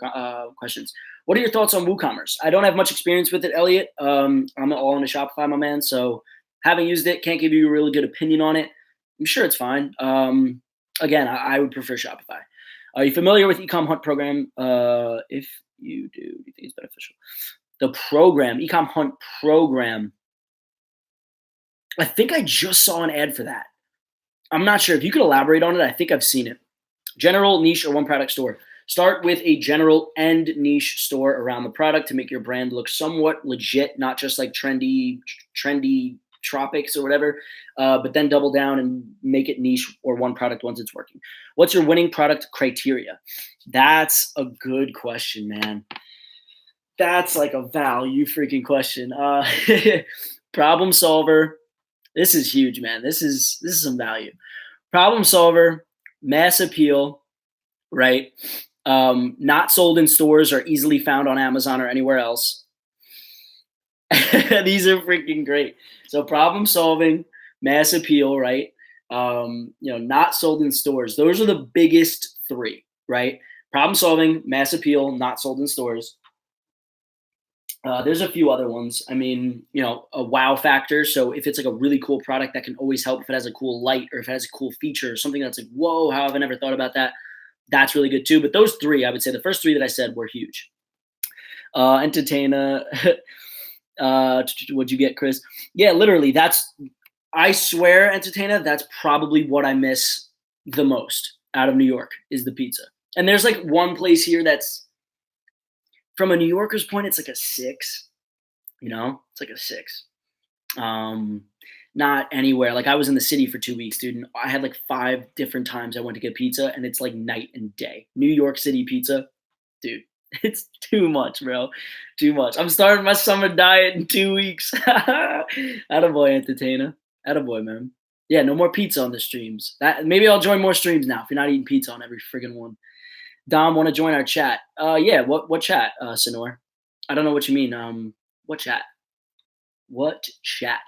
questions. What are your thoughts on WooCommerce? I don't have much experience with it, Elliot. I'm all into Shopify, my man. So having used it, can't give you a really good opinion on it. I'm sure it's fine. Again, I would prefer Shopify. Are you familiar with Ecom Hunt program? If you do you think it's beneficial? The program, Ecom Hunt program. I think I just saw an ad for that. I'm not sure. If you could elaborate on it, I think I've seen it. General, niche, or one product store. Start with a general and niche store around the product to make your brand look somewhat legit, not just like trendy tropics or whatever, but then double down and make it niche or one product once it's working. What's your winning product criteria? That's a good question, man. That's like a value freaking question. Problem solver. This is huge, man. This is some value. Problem solver, mass appeal, right? Not sold in stores or easily found on Amazon or anywhere else. These are freaking great. So problem solving, mass appeal, right? Not sold in stores. Those are the biggest three, right? Problem solving, mass appeal, not sold in stores. There's a few other ones. I mean, a wow factor. So if it's like a really cool product that can always help, if it has a cool light or if it has a cool feature or something that's like, whoa, how have I never thought about that? That's really good too. But those three, I would say the first three that I said were huge. Entertainer. What'd you get, Chris? Yeah, literally. I swear, entertainer, that's probably what I miss the most out of New York is the pizza. And there's like one place here that's, from a New Yorker's point, it's like a 6. It's like a 6. Not anywhere. Like I was in the city for 2 weeks, dude, and I had like 5 different times I went to get pizza, and it's like night and day. New York City pizza, dude, it's too much, bro. Too much. I'm starting my summer diet in 2 weeks. Attaboy, entertainer. Attaboy, man. Yeah, no more pizza on the streams. Maybe I'll join more streams now if you're not eating pizza on every friggin' one. Dom, want to join our chat? Yeah. What chat, Sonor? I don't know what you mean. What chat? What chat?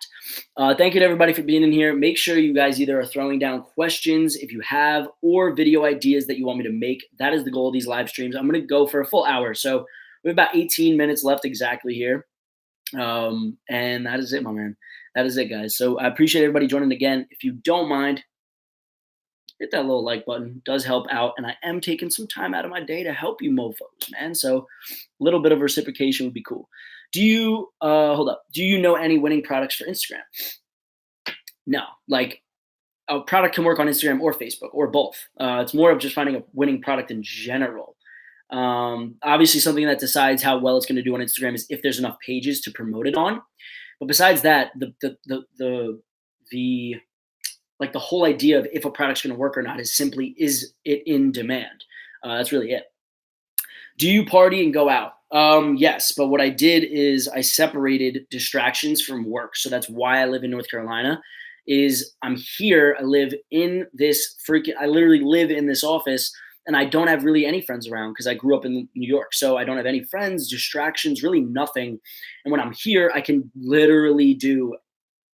Thank you to everybody for being in here. Make sure you guys either are throwing down questions if you have, or video ideas that you want me to make. That is the goal of these live streams. I'm going to go for a full hour. So we have about 18 minutes left exactly here. And that is it, my man. That is it, guys. So I appreciate everybody joining again. If you don't mind, hit that little like button. It does help out. And I am taking some time out of my day to help you mofos, man. So a little bit of reciprocation would be cool. Do you know any winning products for Instagram? No. Like a product can work on Instagram or Facebook or both. It's more of just finding a winning product in general. Obviously something that decides how well it's going to do on Instagram is if there's enough pages to promote it on. But besides that, the whole idea of if a product's going to work or not is simply, is it in demand? That's really it. Do you party and go out? Yes, but what I did is I separated distractions from work. So that's why I live in North Carolina. Is I'm here. I literally live in this office, and I don't have really any friends around because I grew up in New York. So I don't have any friends, distractions, really nothing. And when I'm here, I can literally do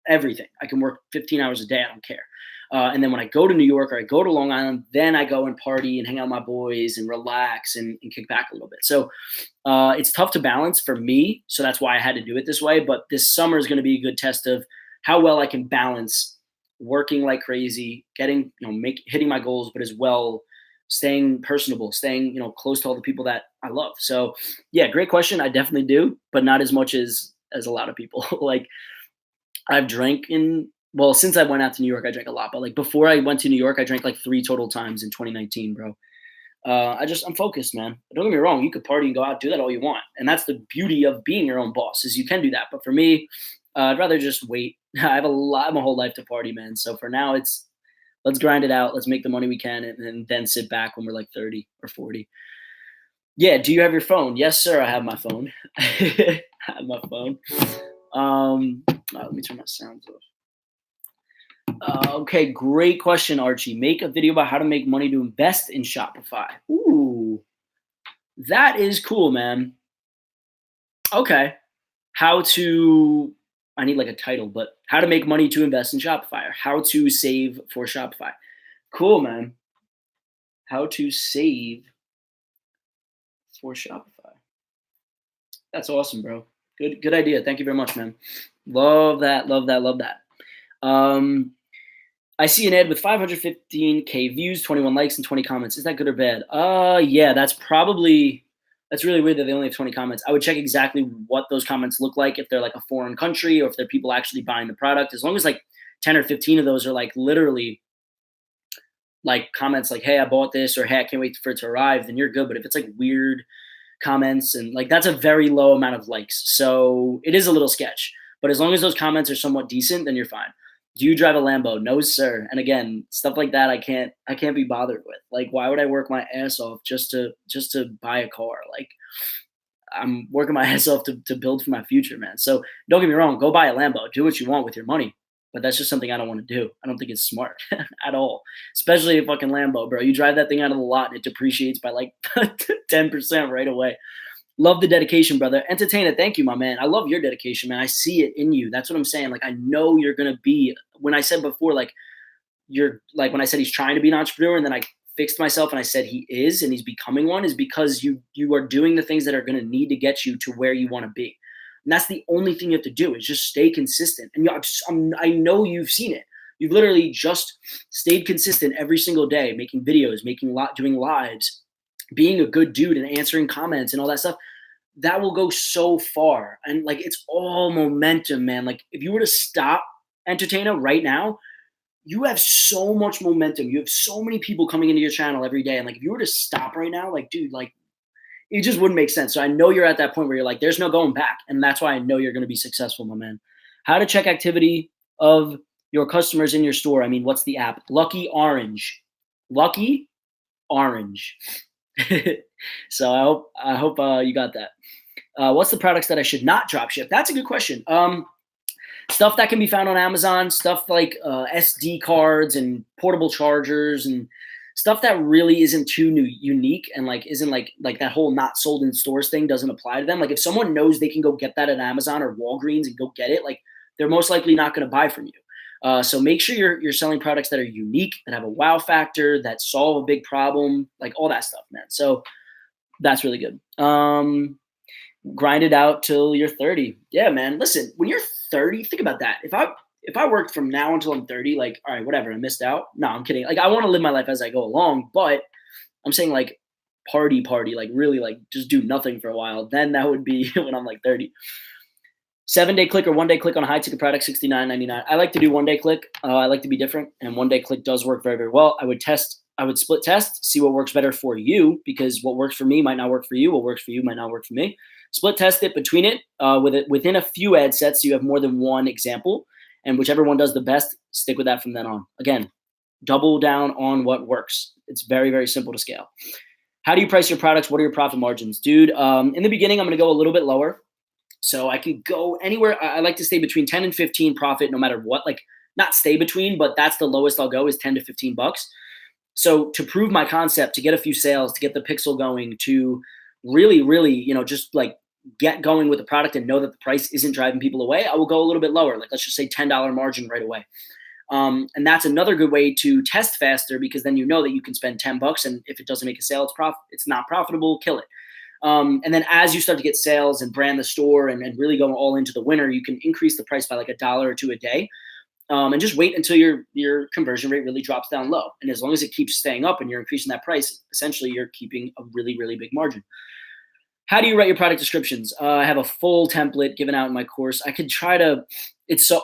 everything. I can work 15 hours a day. I don't care. And then when I go to New York or I go to Long Island, then I go and party and hang out with my boys and relax and kick back a little bit. So it's tough to balance for me. So that's why I had to do it this way. But this summer is going to be a good test of how well I can balance working like crazy, hitting my goals, but as well staying personable, staying, close to all the people that I love. So yeah, great question. I definitely do, but not as much as a lot of people. Like I've drank since I went out to New York, I drank a lot, but like before I went to New York, I drank like 3 total times in 2019, bro. I'm focused, man. Don't get me wrong. You could party and go out, do that all you want. And that's the beauty of being your own boss, is you can do that. But for me, I'd rather just wait. I have my whole life to party, man. So for now, let's grind it out. Let's make the money we can and then sit back when we're like 30 or 40. Yeah. Do you have your phone? Yes, sir. I have my phone. I have my phone. Let me turn my sounds off. Okay, great question, Archie. Make a video about how to make money to invest in Shopify. Ooh, that is cool, man. Okay. How to, I need like a title, but how to make money to invest in Shopify or how to save for Shopify. Cool, man. How to save for Shopify. That's awesome, bro. Good idea. Thank you very much, man. Love that, love that, love that. Um, I see an ad with 515K views, 21 likes, and 20 comments. Is that good or bad? Yeah, that's really weird that they only have 20 comments. I would check exactly what those comments look like if they're like a foreign country or if they're people actually buying the product. As long as like 10 or 15 of those are like literally like comments like, "Hey, I bought this," or "Hey, I can't wait for it to arrive," then you're good. But if it's like weird comments and like that's a very low amount of likes, so it is a little sketch. But as long as those comments are somewhat decent, then you're fine. Do you drive a Lambo? No, sir. And again, stuff like that I can't be bothered with. Like, why would I work my ass off just to buy a car? Like, I'm working my ass off to build for my future, man. So don't get me wrong, go buy a Lambo, do what you want with your money. But that's just something I don't want to do. I don't think it's smart at all. Especially a fucking Lambo, bro. You drive that thing out of the lot and it depreciates by like 10% right away. Love the dedication, brother. Entertainer, thank you, my man. I love your dedication, man. I see it in you. That's what I'm saying. Like, I know you're gonna be. When I said before, like you're like when I said he's trying to be an entrepreneur, and then I fixed myself and I said he is, and he's becoming one, is because you are doing the things that are gonna need to get you to where you want to be. And that's the only thing you have to do is just stay consistent. And I know you've seen it. You've literally just stayed consistent every single day, making videos, doing lives, being a good dude and answering comments and all that stuff. That will go so far. And like it's all momentum, man. Like if you were to stop Entertainer right now, you have so much momentum. You have so many people coming into your channel every day. And like if you were to stop right now, like dude, like it just wouldn't make sense. So I know you're at that point where you're like, there's no going back. And that's why I know you're gonna be successful, my man. How to check activity of your customers in your store. I mean, what's the app? Lucky Orange. Lucky Orange. So I hope you got that. What's the products that I should not drop ship? That's a good question. Stuff that can be found on Amazon, stuff like SD cards and portable chargers and stuff that really isn't too unique and like isn't like that whole not sold in stores thing doesn't apply to them. Like if someone knows they can go get that at Amazon or Walgreens and go get it, like they're most likely not going to buy from you. So make sure you're selling products that are unique, that have a wow factor, that solve a big problem, like all that stuff, man. So that's really good. Grind it out till you're 30. Yeah, man. Listen, when you're 30, think about that. If I worked from now until I'm 30, like, all right, whatever, I missed out. No, I'm kidding. Like, I want to live my life as I go along, but I'm saying like party, like really like just do nothing for a while. Then that would be when I'm like 30. 7-day click or 1-day click on a high ticket product, $69.99. I like to do 1-day click. I like to be different, and 1-day click does work very, very well. I would split test, see what works better for you, because what works for me might not work for you. What works for you might not work for me. Split test it between it, within a few ad sets, so you have more than one example, and whichever one does the best, stick with that from then on. Again, double down on what works. It's very, very simple to scale. How do you price your products? What are your profit margins? Dude, in the beginning, I'm going to go a little bit lower. So I can go anywhere. I like to stay between 10 and 15 profit no matter what. Like not stay between, but that's the lowest I'll go is 10 to 15 bucks. So to prove my concept, to get a few sales, to get the pixel going, to really, really, just like get going with the product and know that the price isn't driving people away, I will go a little bit lower. Like let's just say $10 margin right away. And that's another good way to test faster because then you know that you can spend 10 bucks and if it doesn't make a sale, it's not profitable, kill it. And then as you start to get sales and brand the store and really go all into the winter, you can increase the price by like $1 or $2 a day. And just wait until your conversion rate really drops down low. And as long as it keeps staying up and you're increasing that price, essentially you're keeping a really, really big margin. How do you write your product descriptions? I have a full template given out in my course. I could try to,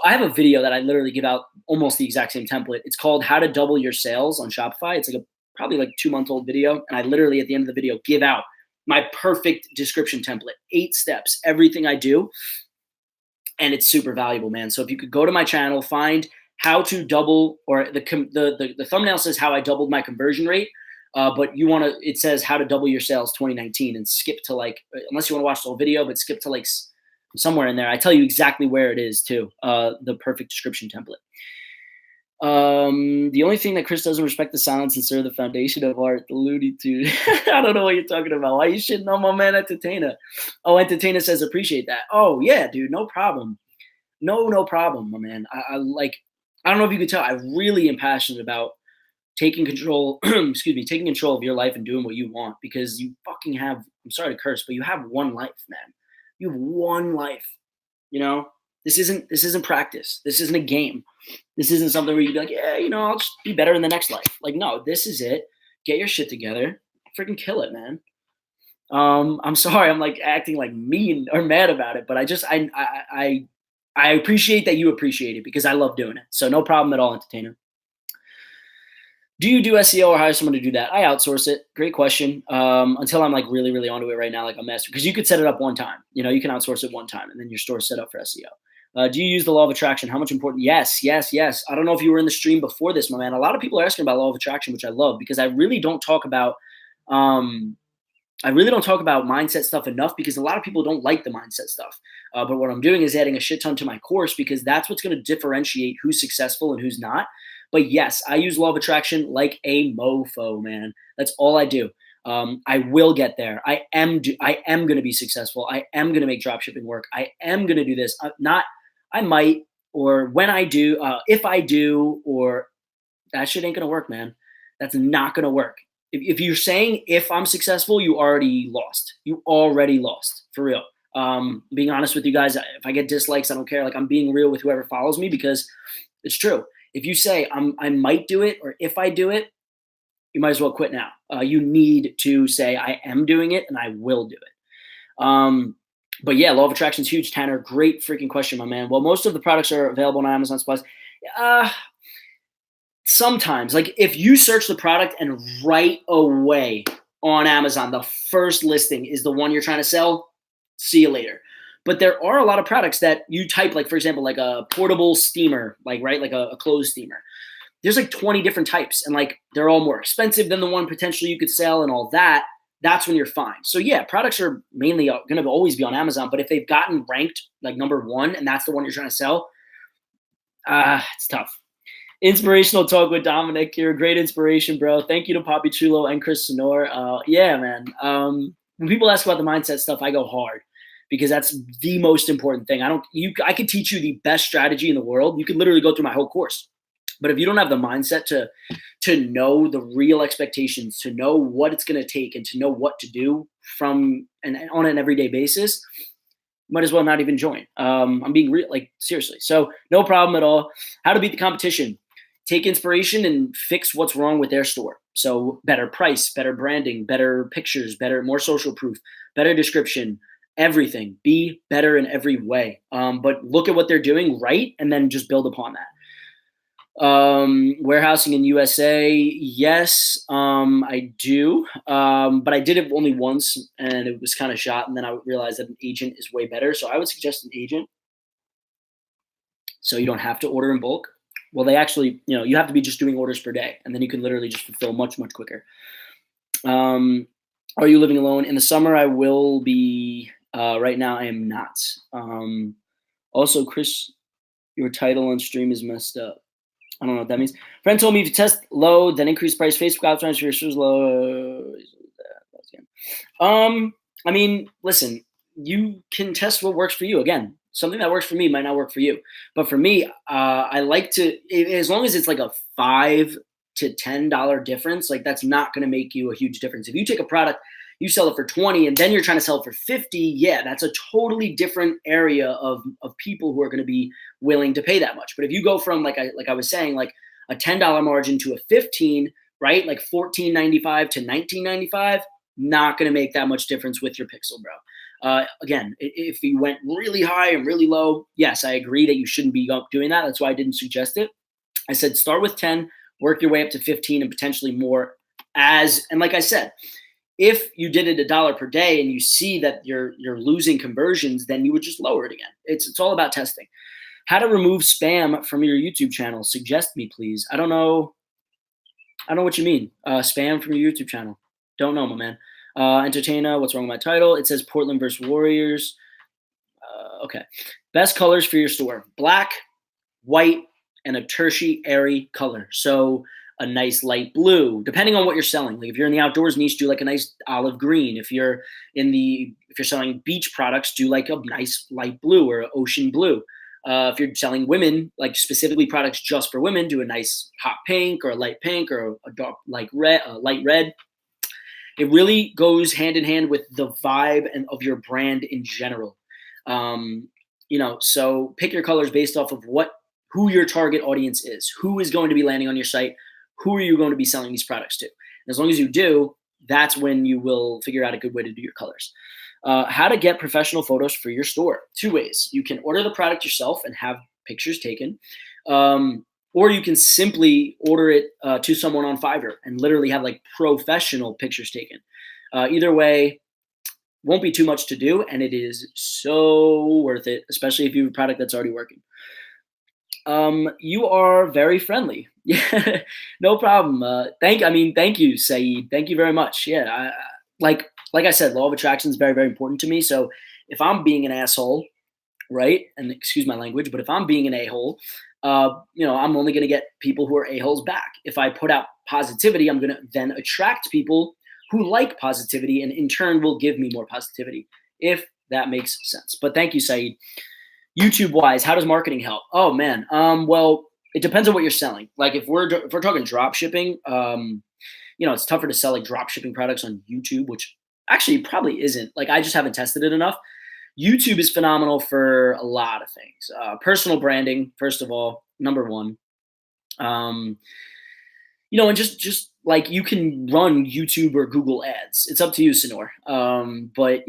I have a video that I literally give out almost the exact same template. It's called How to Double Your Sales on Shopify. It's like probably like 2-month-old video. And I literally at the end of the video give out my perfect description template, 8 steps, everything I do. And it's super valuable, man. So if you could go to my channel, find how to double, or the thumbnail says how I doubled my conversion rate. but you want to, it says how to double your sales 2019 and skip to like, unless you want to watch the whole video, but skip to like somewhere in there. I tell you exactly where it is too. The perfect description template. The only thing that Chris doesn't respect the silence and serve the foundation of art, the Looney Tune. I don't know what you're talking about. Why you shitting on my man Entertainer? Oh, Entertainer says appreciate that. Oh yeah, dude, no problem. No problem, my man. I like, I don't know if you could tell, I really am passionate about taking control, excuse me, taking control of your life and doing what you want, because you fucking have, I'm sorry to curse, but you have one life, man. You have one life. You know, this isn't practice. This isn't a game. This isn't something where you be like, yeah, you know, I'll just be better in the next life. Like, no, this is it. Get your shit together. Freaking kill it, man. I'm sorry, I'm like acting like mean or mad about it, but I appreciate that you appreciate it, because I love doing it. So no problem at all, Entertainer. Do you do SEO or hire someone to do that? I outsource it. Great question. Until I'm like really, really onto it right now, like a master, because you could set it up one time. You know, you can outsource it one time and then your store's set up for SEO. Do you use the law of attraction? How much important? Yes. I don't know if you were in the stream before this, my man. A lot of people are asking about law of attraction, which I love, because I really don't talk about mindset stuff enough, because a lot of people don't like the mindset stuff. But what I'm doing is adding a shit ton to my course, because that's what's going to differentiate who's successful and who's not. But yes, I use law of attraction like a mofo, man. That's all I do. I will get there. I am going to be successful. I am going to make dropshipping work. I am going to do this. I might, or when I do, if I do, or that shit ain't going to work, man. That's not going to work. If you're saying if I'm successful, you already lost. You already lost, for real. Being honest with you guys, if I get dislikes, I don't care. Like, I'm being real with whoever follows me, because it's true. If you say I might do it, or if I do it, you might as well quit now. You need to say I am doing it and I will do it. But yeah, law of attraction is huge, Tanner. Great freaking question, my man. Well, most of the products are available on Amazon supplies. Sometimes, like if you search the product and right away on Amazon, the first listing is the one you're trying to sell, see you later. But there are a lot of products that you type, like, for example, like a portable steamer, like, right, like a clothes steamer. There's like 20 different types, and like they're all more expensive than the one potentially you could sell and all that. That's when you're fine. So yeah, products are mainly going to always be on Amazon, but if they've gotten ranked like number one and that's the one you're trying to sell, it's tough. Inspirational talk with Dominic. You're a great inspiration, bro. Thank you to Poppy Chulo and Chris Sonor. Yeah, man. When people ask about the mindset stuff, I go hard, because that's the most important thing. I could teach you the best strategy in the world. You could literally go through my whole course. But if you don't have the mindset to know the real expectations, to know what it's going to take, and to know what to do from and on an everyday basis, you might as well not even join. I'm being real, like, seriously. So no problem at all. How to beat the competition. Take inspiration and fix what's wrong with their store. So better price, better branding, better pictures, more social proof, better description, everything. Be better in every way. But look at what they're doing right, and then just build upon that. Warehousing in USA, yes, I do. But I did it only once, and it was kind of shot, and then I realized that an agent is way better. So I would suggest an agent, so you don't have to order in bulk. Well, they actually, you have to be just doing orders per day, and then you can literally just fulfill much, much quicker. Are you living alone? In the summer, I will be. Right now, I am not. Also, Chris, your title on stream is messed up. I don't know what that means. Friend told me if you test low, then increase price. Facebook optimize for your stores low. I mean, listen, you can test what works for you. Again, something that works for me might not work for you. But for me, I like to, as long as it's like a $5 to $10 difference, like that's not going to make you a huge difference. If you take a product, you sell it for 20 and then you're trying to sell it for 50, yeah, that's a totally different area of people who are going to be willing to pay that much. But if you go from, like I was saying, like a $10 margin to a 15, right? Like $14.95 to $19.95, not going to make that much difference with your pixel, bro. Again, if you went really high and really low, yes, I agree that you shouldn't be doing that. That's why I didn't suggest it. I said start with 10, work your way up to 15 and potentially more. And like I said, if you did it $1 per day and you see that you're losing conversions, then you would just lower it again. It's all about testing. How to remove spam from your YouTube channel? Suggest me, please. I don't know I don't know what you mean. Spam from your YouTube channel. Don't know, my man. Entertainer, what's wrong with my title? It says Portland versus Warriors. Okay. Best colors for your store: black, white, and a tertiary color. So a nice light blue, depending on what you're selling. Like if you're in the outdoors niche, do like a nice olive green. If you're selling beach products, do like a nice light blue or ocean blue. If you're selling women, like specifically products just for women, do a nice hot pink or a light pink or a dark like red, light red. It really goes hand in hand with the vibe and of your brand in general. Um, so pick your colors based off of who your target audience is, who is going to be landing on your site, who are you going to be selling these products to. And as long as you do, that's when you will figure out a good way to do your colors. How to get professional photos for your store. Two ways. You can order the product yourself and have pictures taken. Or you can simply order it to someone on Fiverr and literally have like professional pictures taken. Either way, won't be too much to do, and it is so worth it, especially if you have a product that's already working. You are very friendly. Yeah, no problem. Thank you, Saeed. Thank you very much. Yeah, like I said, law of attraction is very, very important to me. So if I'm being an asshole, right? And excuse my language, but if I'm being an a-hole, I'm only going to get people who are a-holes back. If I put out positivity, I'm going to then attract people who like positivity and in turn will give me more positivity, if that makes sense. But thank you, Saeed. YouTube wise, how does marketing help? Oh man. Well, it depends on what you're selling. Like if we're talking drop shipping, it's tougher to sell like drop shipping products on YouTube, which actually probably isn't. Like I just haven't tested it enough. YouTube is phenomenal for a lot of things. Personal branding, first of all, number one. Um, and just like you can run YouTube or Google ads. It's up to you, Sonor. But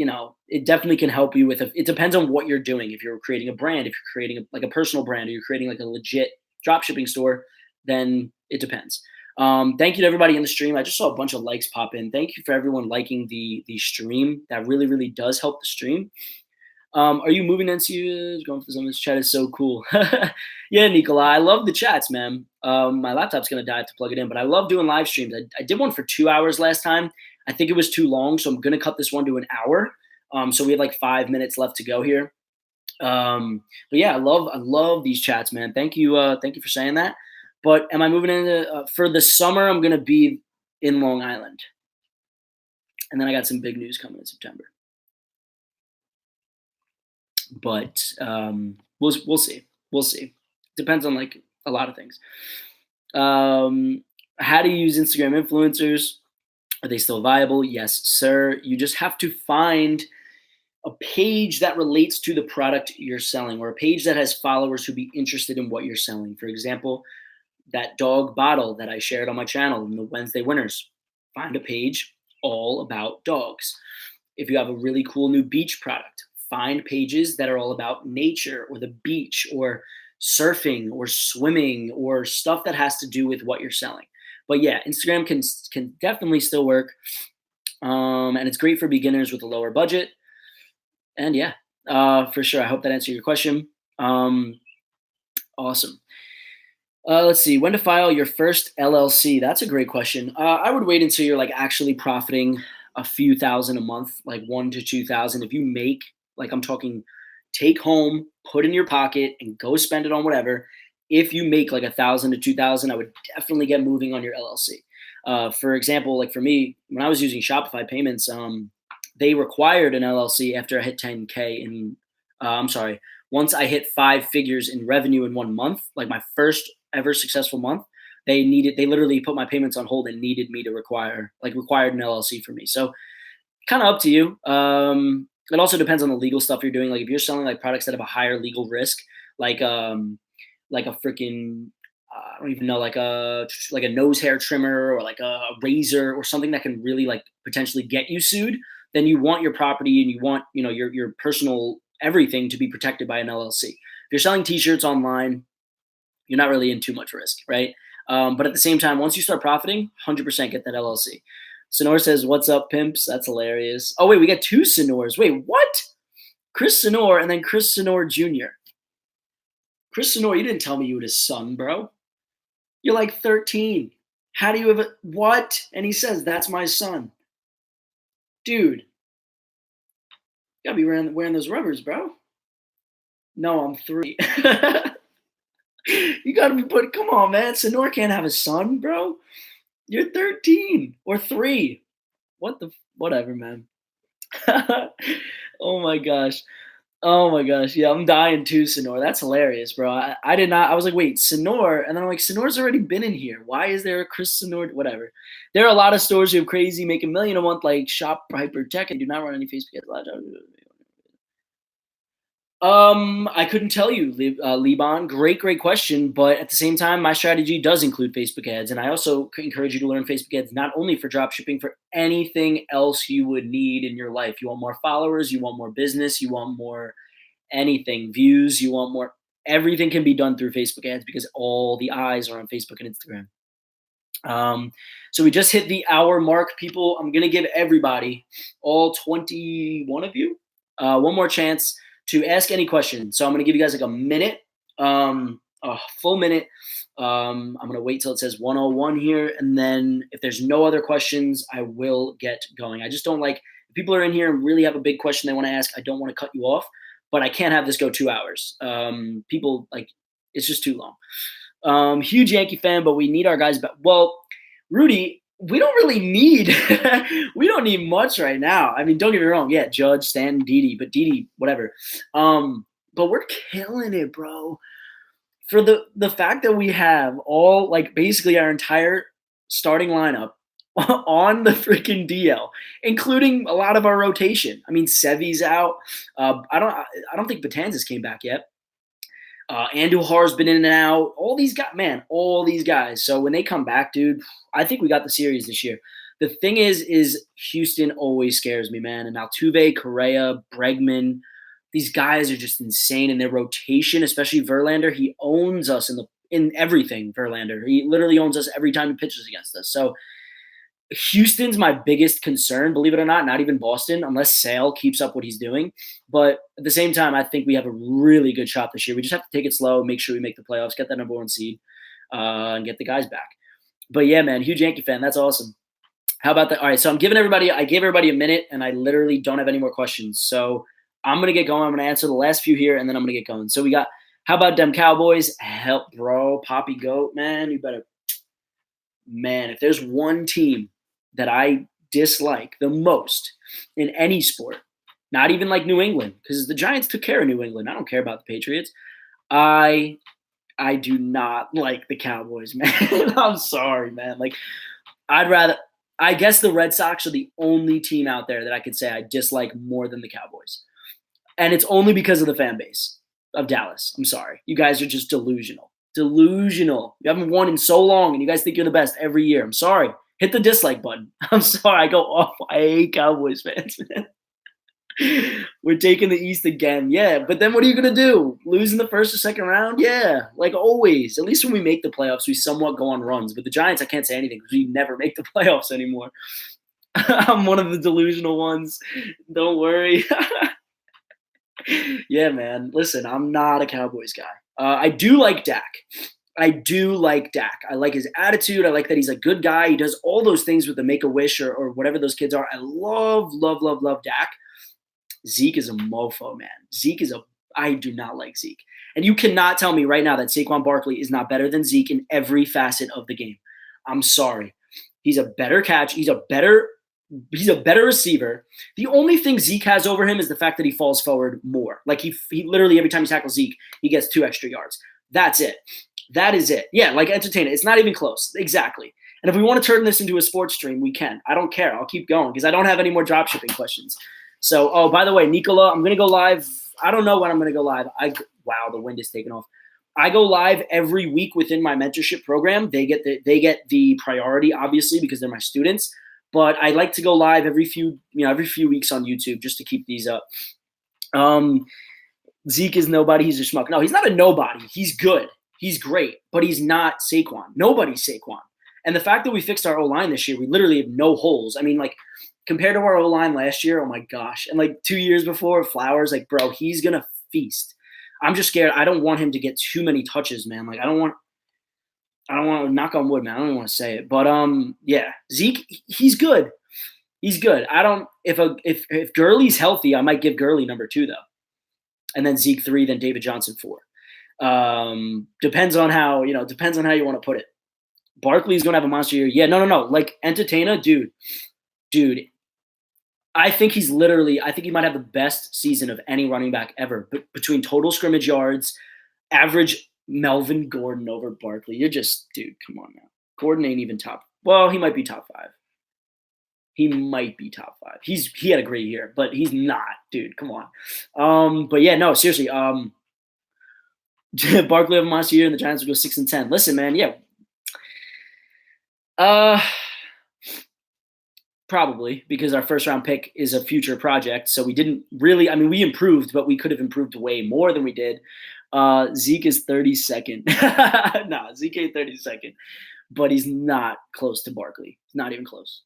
it definitely can help you with. It depends on what you're doing. If you're creating a brand, if you're creating like a personal brand, or you're creating like a legit drop shipping store, then it depends. Thank you to everybody in the stream. I just saw a bunch of likes pop in. Thank you for everyone liking the stream. That really, really does help the stream. Are you moving into going for some of this chat is so cool. Yeah, Nicola, I love the chats, man. My laptop's gonna die to plug it in, but I love doing live streams. I did one for 2 hours last time. I think it was too long, so I'm gonna cut this one to an hour. So we have like 5 minutes left to go here. But yeah, I love these chats, man. Thank you for saying that. But am I moving into for the summer? I'm gonna be in Long Island, and then I got some big news coming in September. But we'll see. We'll see. Depends on like a lot of things. How to use Instagram influencers? Are they still viable? Yes, sir. You just have to find a page that relates to the product you're selling, or a page that has followers who be interested in what you're selling. For example, that dog bottle that I shared on my channel in the Wednesday winners. Find a page all about dogs. If you have a really cool new beach product, find pages that are all about nature or the beach or surfing or swimming or stuff that has to do with what you're selling. But yeah, Instagram can definitely still work, and it's great for beginners with a lower budget. And yeah, for sure. I hope that answered your question. Awesome. Let's see. When to file your first LLC? That's a great question. I would wait until you're like actually profiting a few thousand a month, like 1,000 to 2,000. If you make, like I'm talking, take home, put in your pocket, and go spend it on whatever. If you make like 1,000 to 2,000, I would definitely get moving on your LLC. For example, like for me, when I was using Shopify payments, they required an LLC after I hit 10K in. I'm sorry. Once I hit 5 figures in revenue in 1 month, like my first ever successful month, they literally put my payments on hold and needed me to required an LLC for me. So kind of up to you. It also depends on the legal stuff you're doing. Like if you're selling like products that have a higher legal risk, like a freaking I don't even know, like a nose hair trimmer or like a razor or something that can really like potentially get you sued, then you want your property and you want your personal everything to be protected by an LLC. If you're selling t-shirts online, you're not really in too much risk, right? But at the same time, once you start profiting, 100% get that LLC. Sonor says, "What's up, pimps?" That's hilarious. Oh wait, we got 2 Sonors. Wait, what? Chris Sonor and then Chris Sonor Jr. Chris Sonor, you didn't tell me you had a son, bro. You're like 13. How do you have a what? And he says, that's my son. Dude, you gotta be wearing those rubbers, bro. No, I'm 3. You gotta be putting, come on, man. Sonor can't have a son, bro. You're 13 or 3. Whatever, man. Oh my gosh. Oh my gosh. Yeah, I'm dying too, Sonor. That's hilarious, bro. I did not. I was like, wait, Sonor. And then I'm like, Sonor's already been in here. Why is there a Chris Sonor? Whatever. There are a lot of stores who have crazy, make $1 million a month, like Shop Hyper Tech, and do not run any Facebook ads. I couldn't tell you, Liban. Great question. But at the same time, my strategy does include Facebook ads, and I also encourage you to learn Facebook ads not only for drop shipping, for anything else you would need in your life. You want more followers, you want more business, you want more anything, views, you want more. Everything can be done through Facebook ads because all the eyes are on Facebook and Instagram. So we just hit the hour mark, people. I'm gonna give everybody, all 21 of you, one more chance to ask any question. So I'm gonna give you guys like a minute, a full minute. I'm gonna wait till it says 101 here, and then if there's no other questions, I will get going. I just don't like, if people are in here and really have a big question they want to ask, I don't want to cut you off, but I can't have this go 2 hours. People like, it's just too long. Huge Yankee fan, but we need our guys back. Well, Rudy, we don't really need we don't need much right now. I mean, don't get me wrong. Yeah, Judge, Stan, Didi, but Didi, whatever. But we're killing it, bro. For the fact that we have all, like, basically our entire starting lineup on the freaking DL, including a lot of our rotation. I mean, Sevy's out. I don't think Batanzas came back yet. Andujar's been in and out. All these guys. So when they come back, dude, I think we got the series this year. The thing is Houston always scares me, man. And Altuve, Correa, Bregman, these guys are just insane in their rotation, especially Verlander. He owns us in everything, Verlander. He literally owns us every time he pitches against us. So Houston's my biggest concern, believe it or not even Boston, unless Sale keeps up what he's doing. But at the same time, I think we have a really good shot this year. We just have to take it slow, make sure we make the playoffs, get that number 1 seed, and get the guys back. But yeah, man, huge Yankee fan. That's awesome. How about that? All right, so I gave everybody a minute, and I literally don't have any more questions. So I'm going to get going. I'm going to answer the last few here, and then I'm going to get going. So we got, how about them Cowboys? Help, bro. Poppy Goat, man. You better. Man, if there's one team that I dislike the most in any sport, not even like New England, because the Giants took care of New England. I don't care about the Patriots. I do not like the Cowboys, man. I'm sorry, man. Like, I guess the Red Sox are the only team out there that I could say I dislike more than the Cowboys. And it's only because of the fan base of Dallas. I'm sorry. You guys are just delusional. Delusional. You haven't won in so long, and you guys think you're the best every year. I'm sorry. Hit the dislike button. I'm sorry. I go off. I hate Cowboys fans, man. We're taking the East again. Yeah, but then what are you going to do? Lose in the first or second round? Yeah, like always. At least when we make the playoffs, we somewhat go on runs. But the Giants, I can't say anything because we never make the playoffs anymore. I'm one of the delusional ones. Don't worry. Yeah, man. Listen, I'm not a Cowboys guy. I do like Dak. I like his attitude. I like that he's a good guy. He does all those things with the Make-A-Wish or whatever those kids are. I love Dak. Zeke is a mofo, man. I do not like Zeke. And you cannot tell me right now that Saquon Barkley is not better than Zeke in every facet of the game. I'm sorry. He's a better catch. He's a better receiver. The only thing Zeke has over him is the fact that he falls forward more. Like he literally, every time he tackles Zeke, he gets 2 extra yards. That's it. That is it. Yeah, like, entertain it. It's not even close. Exactly. And if we want to turn this into a sports stream, we can. I don't care. I'll keep going because I don't have any more dropshipping questions. So, oh, by the way, Nicola, I'm going to go live. I don't know when I'm going to go live. Wow, the wind is taking off. I go live every week within my mentorship program. They get the priority, obviously, because they're my students. But I like to go live every few weeks on YouTube just to keep these up. Zeke is nobody. He's a schmuck. No, he's not a nobody. He's good. He's great. But he's not Saquon. Nobody's Saquon. And the fact that we fixed our O-line this year, we literally have no holes. I mean, like, compared to our O-line last year, oh my gosh. And like 2 years before, Flowers, like, bro, he's going to feast. I'm just scared. I don't want him to get too many touches, man. Like, I don't want I don't want to knock on wood, man. I don't even want to say it, but yeah, Zeke, he's good. He's good. I don't if Gurley's healthy, I might give Gurley number 2 though, and then Zeke 3, then David Johnson 4. Depends on how you want to put it. Barkley's gonna have a monster year. Yeah, no. Like Entertainer, dude. I think he might have the best season of any running back ever. But between total scrimmage yards, average Melvin Gordon over Barkley. You're just, dude, come on now. Gordon ain't even top. Well, he might be top 5. He might be top 5. He had a great year, but he's not, dude. Come on. But yeah, no, seriously. Barkley have a monster year, and the Giants will go 6-10. Listen, man, yeah. Probably because our first round pick is a future project. So we didn't really, we improved, but we could have improved way more than we did. Zeke is 32nd. Nah, Zeke ain't 32nd, but he's not close to Barkley. He's not even close.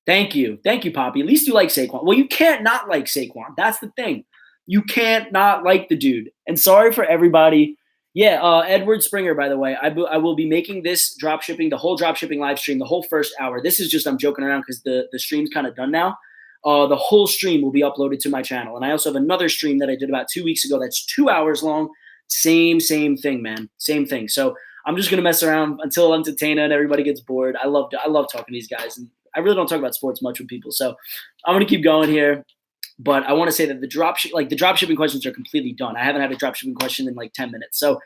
Thank you, Poppy. At least you like Saquon. Well, you can't not like Saquon. That's the thing. You can't not like the dude. And sorry for everybody. Yeah, Edward Springer, by the way, I will be making this the whole dropshipping live stream, the whole first hour. This is just, I'm joking around because the stream's kind of done now. The whole stream will be uploaded to my channel. And I also have another stream that I did about 2 weeks ago that's 2 hours long. Same thing, man. Same thing. So I'm just going to mess around until Entertainer and everybody gets bored. I love talking to these guys. And I really don't talk about sports much with people. So I'm going to keep going here. But I want to say that the dropshipping questions are completely done. I haven't had a dropshipping question in like 10 minutes. So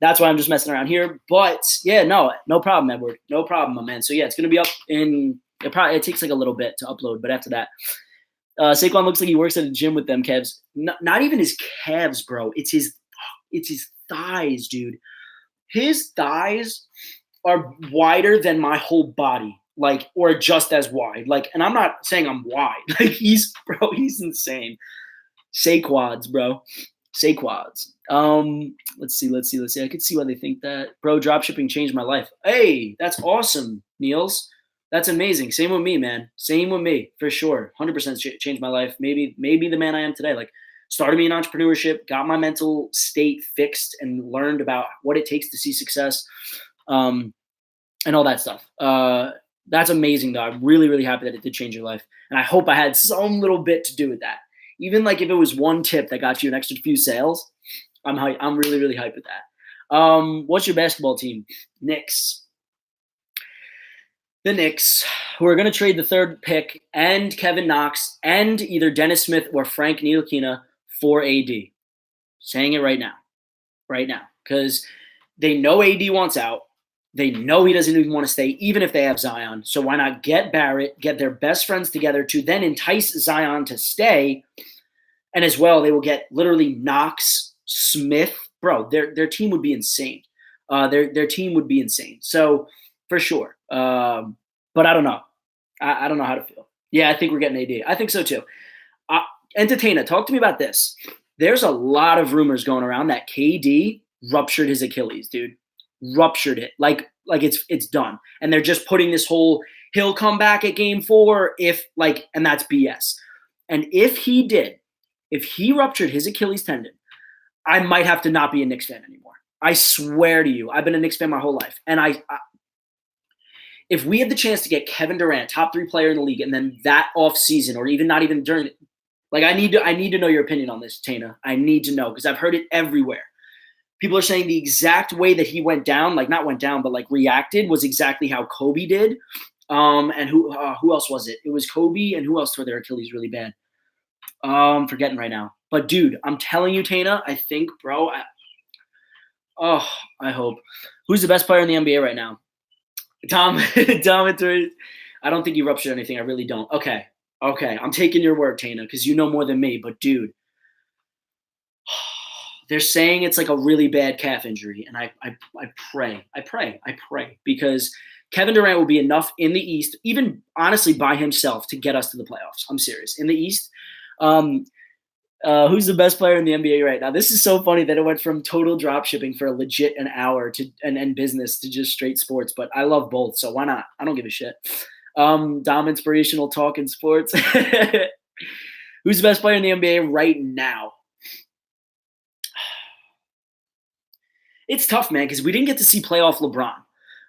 that's why I'm just messing around here. But yeah, no problem, Edward. No problem, my man. So yeah, it's going to be up it takes like a little bit to upload. But after that, Saquon looks like he works at a gym with them calves. Not even his calves, bro. It's his thighs, dude. His thighs are wider than my whole body. Like, or just as wide. Like, and I'm not saying I'm wide. Like, he's insane. Saquads, bro. Saquads. Let's see. I could see why they think that. Bro, dropshipping changed my life. Hey, that's awesome, Niels. That's amazing. Same with me, man. Same with me, for sure. 100% changed my life. Maybe the man I am today. Like, started me in entrepreneurship, got my mental state fixed, and learned about what it takes to see success, and all that stuff. That's amazing, though. I'm really, really happy that it did change your life. And I hope I had some little bit to do with that. Even like if it was one tip that got you an extra few sales, I'm really, really hyped with that. What's your basketball team? Knicks. The Knicks, who are going to trade the third pick and Kevin Knox and either Dennis Smith or Frank Ntilikina for AD. Saying it right now. Because they know AD wants out. They know he doesn't even want to stay, even if they have Zion. So why not get Barrett, get their best friends together to then entice Zion to stay? And as well, they will get literally Knox, Smith. Bro, their team would be insane. Their team would be insane. So for sure. But I don't know. I don't know how to feel. Yeah, I think we're getting AD. I think so too. Entertainer, talk to me about this. There's a lot of rumors going around that KD ruptured his Achilles, dude. Ruptured it. Like it's done. And they're just putting this whole he'll come back at game 4 and that's BS. And if he ruptured his Achilles tendon, I might have to not be a Knicks fan anymore. I swear to you, I've been a Knicks fan my whole life. And if we had the chance to get Kevin Durant, top 3 player in the league, and then that off season, or even not even during it, like I need to know your opinion on this, Tana. I need to know because I've heard it everywhere. People are saying the exact way that he went down, like not went down, but like reacted was exactly how Kobe did. And who else was it? It was Kobe, and who else tore their Achilles really bad? I'm forgetting right now. But dude, I'm telling you, Tana, I think, bro. I hope. Who's the best player in the NBA right now? Tom. I don't think he ruptured anything. I really don't. Okay. I'm taking your word, Tana, because you know more than me. But dude, they're saying it's like a really bad calf injury, and I pray because Kevin Durant will be enough in the East, even honestly by himself, to get us to the playoffs. I'm serious. In the East, who's the best player in the NBA right now? This is so funny that it went from total drop shipping for a legit an hour to and business to just straight sports, but I love both, so why not? I don't give a shit. Dom inspirational talk in sports. Who's the best player in the NBA right now? It's tough, man, because we didn't get to see playoff LeBron.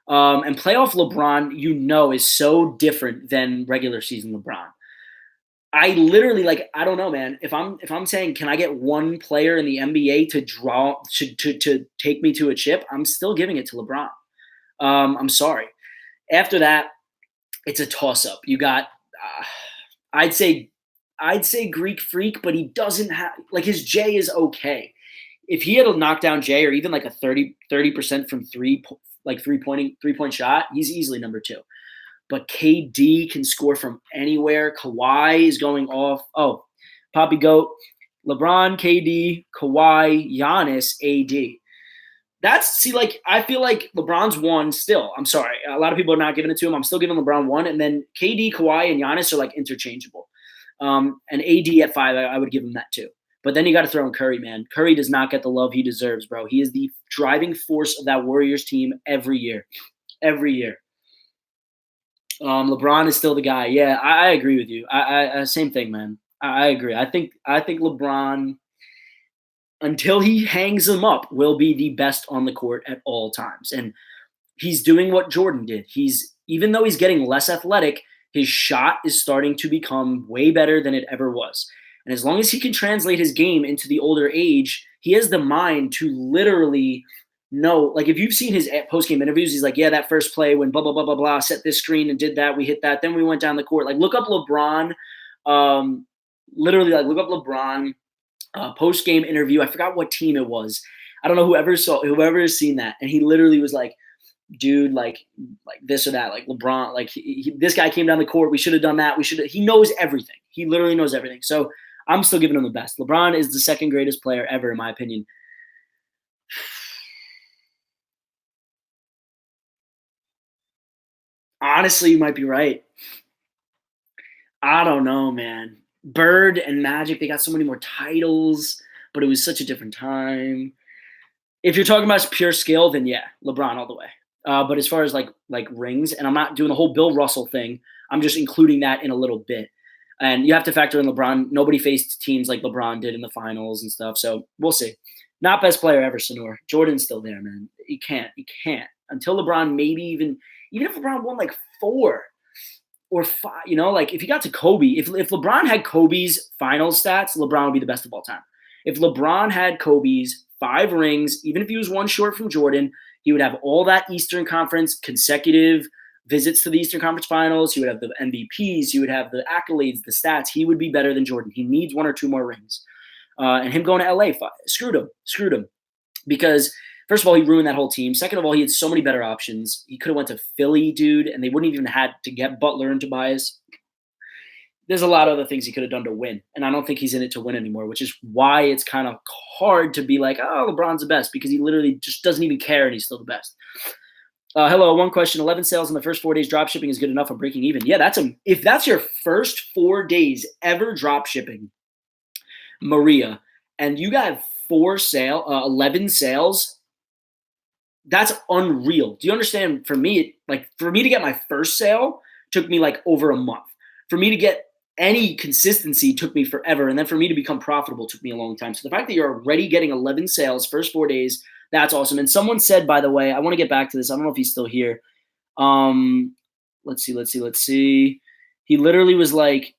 And playoff LeBron, is so different than regular season LeBron. I literally I don't know, man. If I'm saying, can I get one player in the NBA to take me to a chip? I'm still giving it to LeBron. I'm sorry. After that, it's a toss up. You got, I'd say Greek Freak, but he doesn't have his J is okay. If he had a knockdown J or even a 30% from three point shot, he's easily number 2. But KD can score from anywhere. Kawhi is going off. Oh, Poppy Goat, LeBron, KD, Kawhi, Giannis, AD. I feel like LeBron's 1 still. I'm sorry. A lot of people are not giving it to him. I'm still giving LeBron 1. And then KD, Kawhi, and Giannis are interchangeable. And AD at 5, I would give him that too. But then you got to throw in Curry, man. Curry does not get the love he deserves, bro. He is the driving force of that Warriors team every year. Every year. LeBron is still the guy. Yeah, I agree with you. I same thing, man. I agree. I think LeBron, until he hangs them up, will be the best on the court at all times. And he's doing what Jordan did. Even though he's getting less athletic, his shot is starting to become way better than it ever was. And as long as he can translate his game into the older age, he has the mind to literally know. If you've seen his post-game interviews, he's like, yeah, that first play when blah, blah, blah, blah, blah, set this screen and did that, we hit that, then we went down the court. Look up LeBron, look up LeBron post-game interview. I forgot what team it was. I don't know whoever has seen that. And he literally was like, dude, like this or that, LeBron, this guy came down the court. We should have done that. He knows everything. He literally knows everything. So I'm still giving him the best. LeBron is the second greatest player ever, in my opinion. Honestly, you might be right. I don't know, man. Bird and Magic, they got so many more titles, but it was such a different time. If you're talking about pure skill, then yeah, LeBron all the way. But as far as rings, and I'm not doing the whole Bill Russell thing, I'm just including that in a little bit. And you have to factor in LeBron. Nobody faced teams like LeBron did in the finals and stuff. So we'll see. Not best player ever, Sanur. Jordan's still there, man. You can't. Until LeBron, maybe even if LeBron won 4 or 5, if he got to Kobe, if LeBron had Kobe's final stats, LeBron would be the best of all time. If LeBron had Kobe's 5 rings, even if he was 1 short from Jordan, he would have all that Eastern Conference consecutive visits to the Eastern Conference Finals. He would have the MVPs. He would have the accolades, the stats. He would be better than Jordan. He needs 1 or 2 more rings. And him going to LA, screwed him. Because first of all, he ruined that whole team. Second of all, he had so many better options. He could have went to Philly, dude, and they wouldn't even had to get Butler and Tobias. There's a lot of other things he could have done to win, and I don't think he's in it to win anymore, which is why it's kind of hard to be like, oh, LeBron's the best, because he literally just doesn't even care, and he's still the best. Hello, one question. 11 sales in the first 4 days. Drop shipping is good enough. I'm breaking even. Yeah, if that's your first 4 days ever drop shipping, Maria, and you got 11 sales, that's unreal. Do you understand? For me, to get my first sale took me over a month. For me to get any consistency took me forever. And then for me to become profitable took me a long time. So the fact that you're already getting 11 sales first 4 days, that's awesome. And someone said, by the way, I want to get back to this. I don't know if he's still here. Let's see. He literally was like,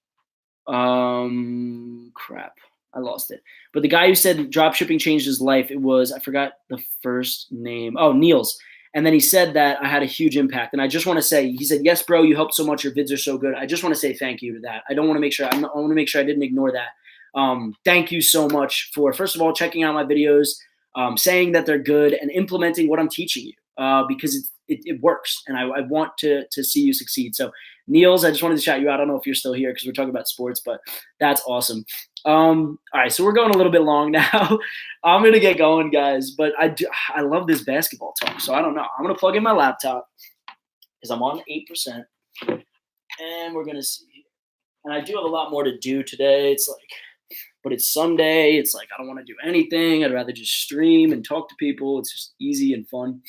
crap. I lost it. But the guy who said drop shipping changed his life, I forgot the first name. Oh, Niels. And then he said that I had a huge impact. And I just want to say, he said, yes, bro, you helped so much. Your vids are so good. I just want to say thank you to that. I want to make sure I didn't ignore that. Thank you so much for, first of all, checking out my videos, saying that they're good, and implementing what I'm teaching you, because it works. And I want to see you succeed. So Niels, I just wanted to shout you out. I don't know if you're still here because we're talking about sports, but that's awesome. All right, so we're going a little bit long now. I'm going to get going, guys, but I love this basketball talk, so I don't know. I'm going to plug in my laptop because I'm on 8%, and we're going to see. And I do have a lot more to do today. But it's Sunday. It's I don't want to do anything. I'd rather just stream and talk to people. It's just easy and fun.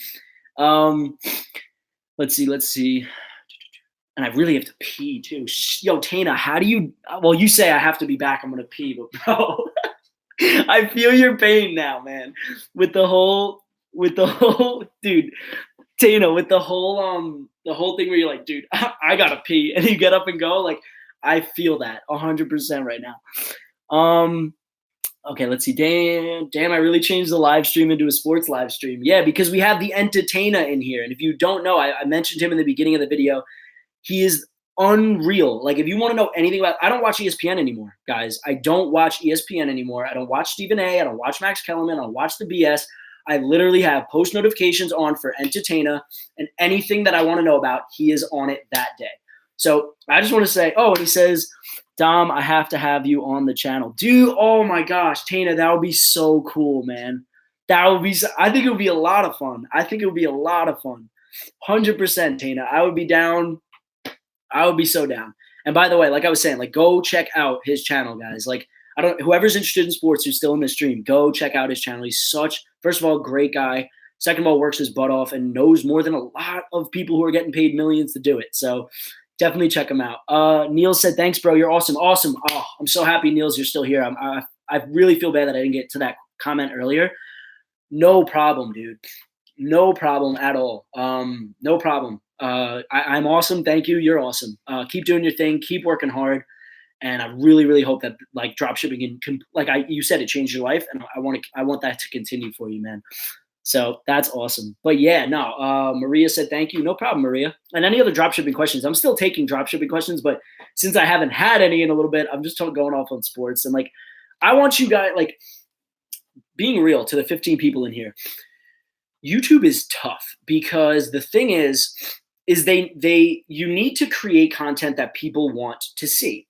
Let's see. And I really have to pee too. Yo, Tana, how do you? Well, you say I have to be back. I'm gonna pee, but bro, I feel your pain now, man. With the whole, dude. Tana, with the whole thing where you're like, dude, I gotta pee, and you get up and go. Like, I feel that 100% right now. Okay, let's see. Damn, I really changed the live stream into a sports live stream. Yeah, because we have the entertainer in here, and if you don't know, I mentioned him in the beginning of the video. He is unreal. Like, if you want to know anything about, I don't watch ESPN anymore, guys. I don't watch ESPN anymore. I don't watch Stephen A. I don't watch Max Kellerman. I don't watch the BS. I literally have post notifications on for entertainer, and anything that I want to know about, he is on it that day. So I just want to say, oh, and he says, Dom, I have to have you on the channel. Dude, oh my gosh, Tana, that would be so cool, man. That would be, I think it would be a lot of fun. 100%, Tana. I would be down. I would be so down. And by the way, like I was saying, like, go check out his channel, guys. Like, whoever's interested in sports who's still in the stream, go check out his channel. He's such, first of all, great guy. Second of all, works his butt off and knows more than a lot of people who are getting paid millions to do it. So definitely check him out. Neil said, thanks, bro. You're awesome. Awesome. Oh, I'm so happy, Niels, you're still here. I really feel bad that I didn't get to that comment earlier. No problem, dude. No problem at all. No problem. I'm awesome. Thank you. You're awesome. Keep doing your thing. Keep working hard. And I really, really hope that, like, dropshipping and you said, it changed your life, and I want that to continue for you, man. So that's awesome. But yeah, no. Maria said thank you. No problem, Maria. And any other dropshipping questions? I'm still taking dropshipping questions, but since I haven't had any in a little bit, I'm just going off on sports. And like, I want you guys, like, being real to the 15 people in here. YouTube is tough because the thing is you need to create content that people want to see.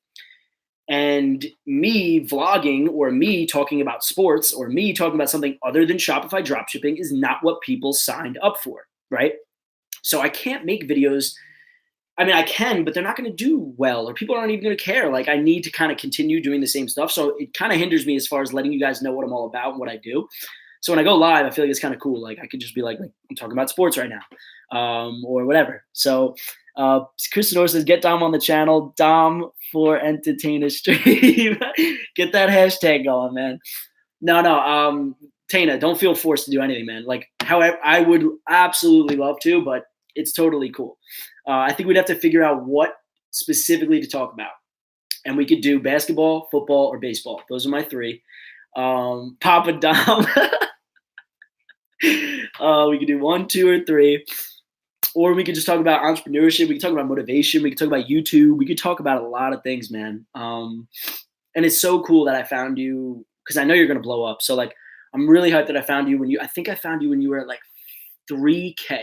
And me vlogging or me talking about sports or me talking about something other than Shopify dropshipping is not what people signed up for, right? So I can't make videos. I mean, I can, but they're not going to do well, or people aren't even going to care. Like, I need to kind of continue doing the same stuff. So it kind of hinders me as far as letting you guys know what I'm all about and what I do. So when I go live, I feel like it's kind of cool. Like, I could just be like I'm talking about sports right now, or whatever. So Chris Sonora says, get Dom on the channel. Dom for entertainer stream. Get that hashtag going, man. No. Tana, don't feel forced to do anything, man. Like, however, I would absolutely love to, but it's totally cool. I think we'd have to figure out what specifically to talk about. And we could do basketball, football, or baseball. Those are my three. Papa Dom. We could do 1, 2, or 3. Or we could just talk about entrepreneurship. We could talk about motivation. We could talk about YouTube. We could talk about a lot of things, man. And it's so cool that I found you, because I know you're going to blow up. So, like, I'm really hyped that I found you I think I found you when you were at like 3K,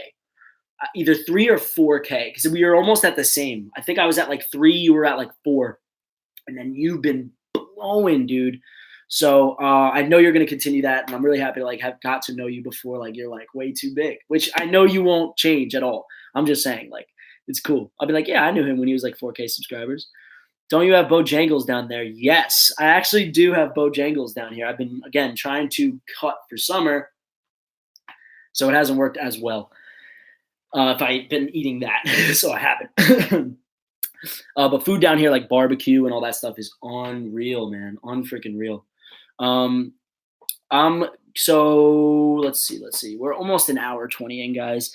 either 3 or 4K, because we were almost at the same. I think I was at like 3, you were at like 4. And then you've been blowing, dude. So I know you're going to continue that, and I'm really happy to like have got to know you before like you're like way too big, which I know you won't change at all. I'm just saying, like, it's cool. I'll be like, yeah, I knew him when he was like 4K subscribers. Don't you have Bojangles down there? Yes, I actually do have Bojangles down here. I've been, again, trying to cut for summer, so it hasn't worked as well. If I've been eating that, so I haven't. But food down here, like barbecue and all that stuff, is unreal, man. Unfreaking real. So let's see. We're almost an hour 20 in, guys.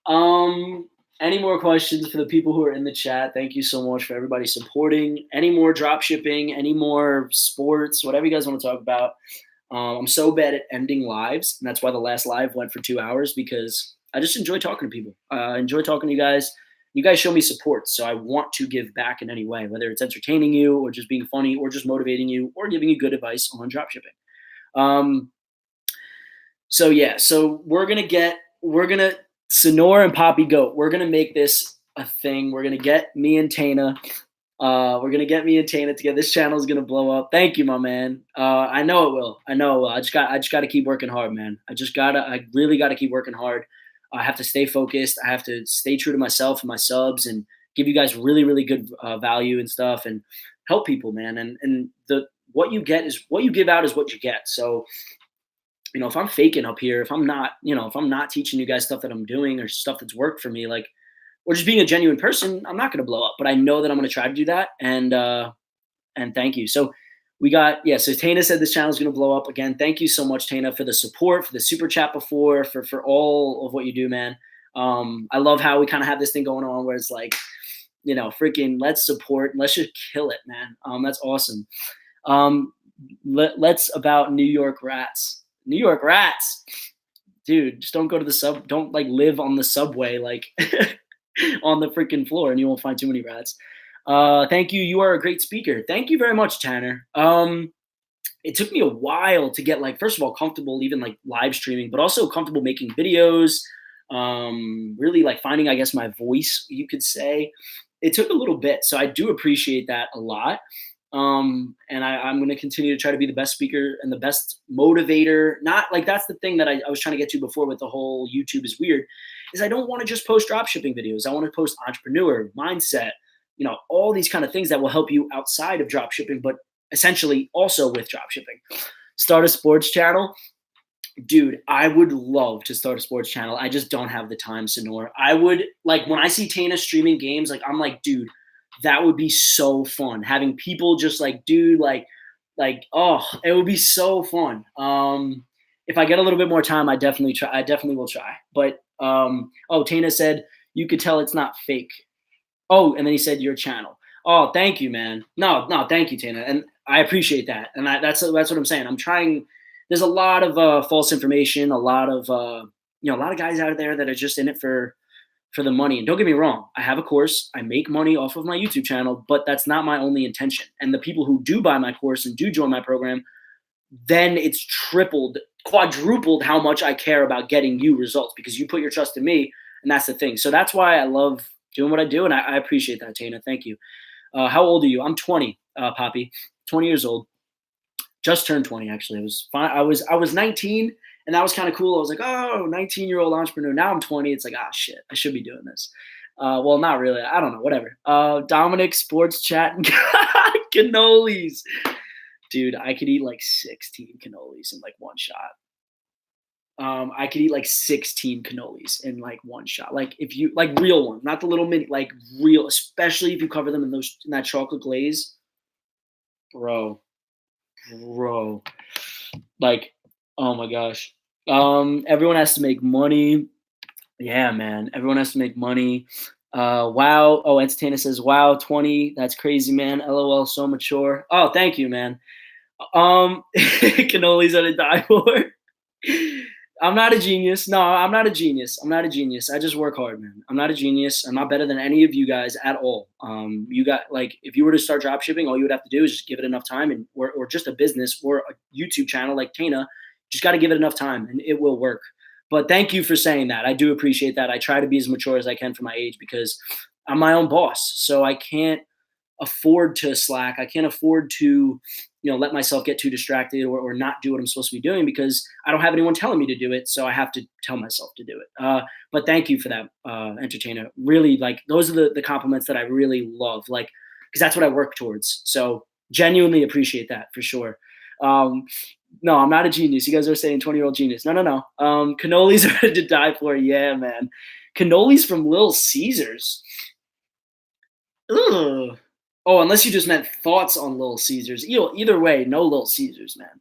Any more questions for the people who are in the chat? Thank you so much for everybody supporting. Any more drop shipping, any more sports, whatever you guys want to talk about. I'm so bad at ending lives, and that's why the last live went for 2 hours, because I just enjoy talking to people. I enjoy talking to you guys. You guys show me support, so I want to give back in any way, whether it's entertaining you or just being funny or just motivating you or giving you good advice on dropshipping. So yeah, so we're gonna Sonora and Poppy Goat. We're gonna make this a thing. We're gonna get me and Tana. Together. This channel is gonna blow up. Thank you, my man. I know it will. I just got to keep working hard, man. I really gotta keep working hard. I have to stay focused. I have to stay true to myself and my subs, and give you guys really, really good value and stuff, and help people, man. And what you get is what you give out is what you get. So, if I'm faking up here, if I'm not teaching you guys stuff that I'm doing or stuff that's worked for me, like, or just being a genuine person, I'm not going to blow up. But I know that I'm going to try to do that. And thank you. So so Tana said this channel is going to blow up again. Thank you so much, Tana, for the support, for the super chat before, for all of what you do, man. I love how we kind of have this thing going on where it's like, freaking let's support, let's just kill it, man. That's awesome. Um, let's about New York rats. New York rats, dude. Just don't go to the sub. Don't like live on the subway like on the freaking floor, and you won't find too many rats. Thank you. You are a great speaker. Thank you very much, Tanner. It took me a while to get like, first of all, comfortable even like live streaming, but also comfortable making videos. Really like finding, I guess, my voice, you could say. It took a little bit, so I do appreciate that a lot. And I'm going to continue to try to be the best speaker and the best motivator. Not like that's the thing that I was trying to get to before with the whole YouTube is weird, is I don't want to just post dropshipping videos. I want to post entrepreneur, mindset, all these kind of things that will help you outside of dropshipping, but essentially also with dropshipping. Start a sports channel. Dude, I would love to start a sports channel. I just don't have the time, Sonor. I would like when I see Tana streaming games, like I'm like, dude, that would be so fun. Having people just like, dude, oh, it would be so fun. If I get a little bit more time, I definitely try. I definitely will try. But oh, Tana said you could tell it's not fake. Oh, and then he said your channel. Oh, thank you, man. No, thank you, Tana, and I appreciate that. And that's what I'm saying. I'm trying. There's a lot of false information, a lot of a lot of guys out there that are just in it for the money. And don't get me wrong, I have a course. I make money off of my YouTube channel, but that's not my only intention. And the people who do buy my course and do join my program, then it's tripled, quadrupled how much I care about getting you results because you put your trust in me, and that's the thing. So that's why I love doing what I do, and I appreciate that, Tana. Thank you. How old are you? I'm 20, Poppy, 20 years old. Just turned 20, actually. It was fine. I was 19, and that was kind of cool. I was like, oh, 19-year-old entrepreneur. Now I'm 20. It's like, ah, shit, I should be doing this. Well, not really. I don't know. Whatever. Dominic, sports chat, and cannolis. Dude, I could eat like 16 cannolis in like one shot. I could eat like 16 cannolis in like one shot. Like if you like real one, not the little mini, like real, especially if you cover them in that chocolate glaze, bro. Like, oh my gosh. Everyone has to make money. Yeah, man. Everyone has to make money. Wow. Oh, Entertainer says, wow, 20. That's crazy, man. LOL, so mature. Oh, thank you, man. Cannolis are to die for. I'm not a genius. No, I'm not a genius. I just work hard, man. I'm not a genius. I'm not better than any of you guys at all. You got like, if you were to start drop shipping, all you would have to do is just give it enough time, and or just a business or a YouTube channel like Tana, just got to give it enough time, and it will work. But thank you for saying that. I do appreciate that. I try to be as mature as I can for my age because I'm my own boss, so I can't afford to slack. I can't afford to, let myself get too distracted or not do what I'm supposed to be doing because I don't have anyone telling me to do it. So I have to tell myself to do it. But thank you for that, Entertainer. Really, like, those are the compliments that I really love, like, because that's what I work towards. So genuinely appreciate that for sure. No, I'm not a genius. You guys are saying 20-year-old genius. No. Cannolis are to die for. Yeah, man. Cannolis from Little Caesars. Ugh. Oh, unless you just meant thoughts on Little Caesars. Either way, no Little Caesars, man.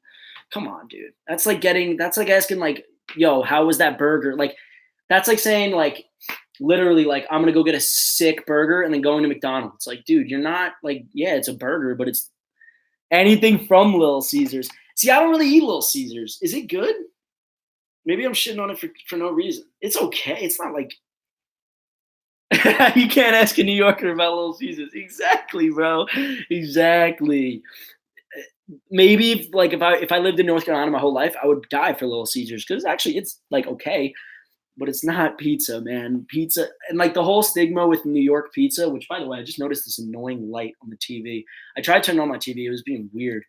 Come on, dude. That's like asking like, yo, how was that burger? Like, that's like saying like, literally like, I'm going to go get a sick burger and then going to McDonald's. Like, dude, you're not like, yeah, it's a burger, but it's anything from Little Caesars. See, I don't really eat Little Caesars. Is it good? Maybe I'm shitting on it for no reason. It's okay. It's not like, you can't ask a New Yorker about Little Caesars. Exactly, bro. Exactly. Maybe if I lived in North Carolina my whole life, I would die for Little Caesars because actually it's like okay, but it's not pizza, man. Pizza and like the whole stigma with New York pizza, which by the way, I just noticed this annoying light on the TV. I tried turning on my TV; it was being weird.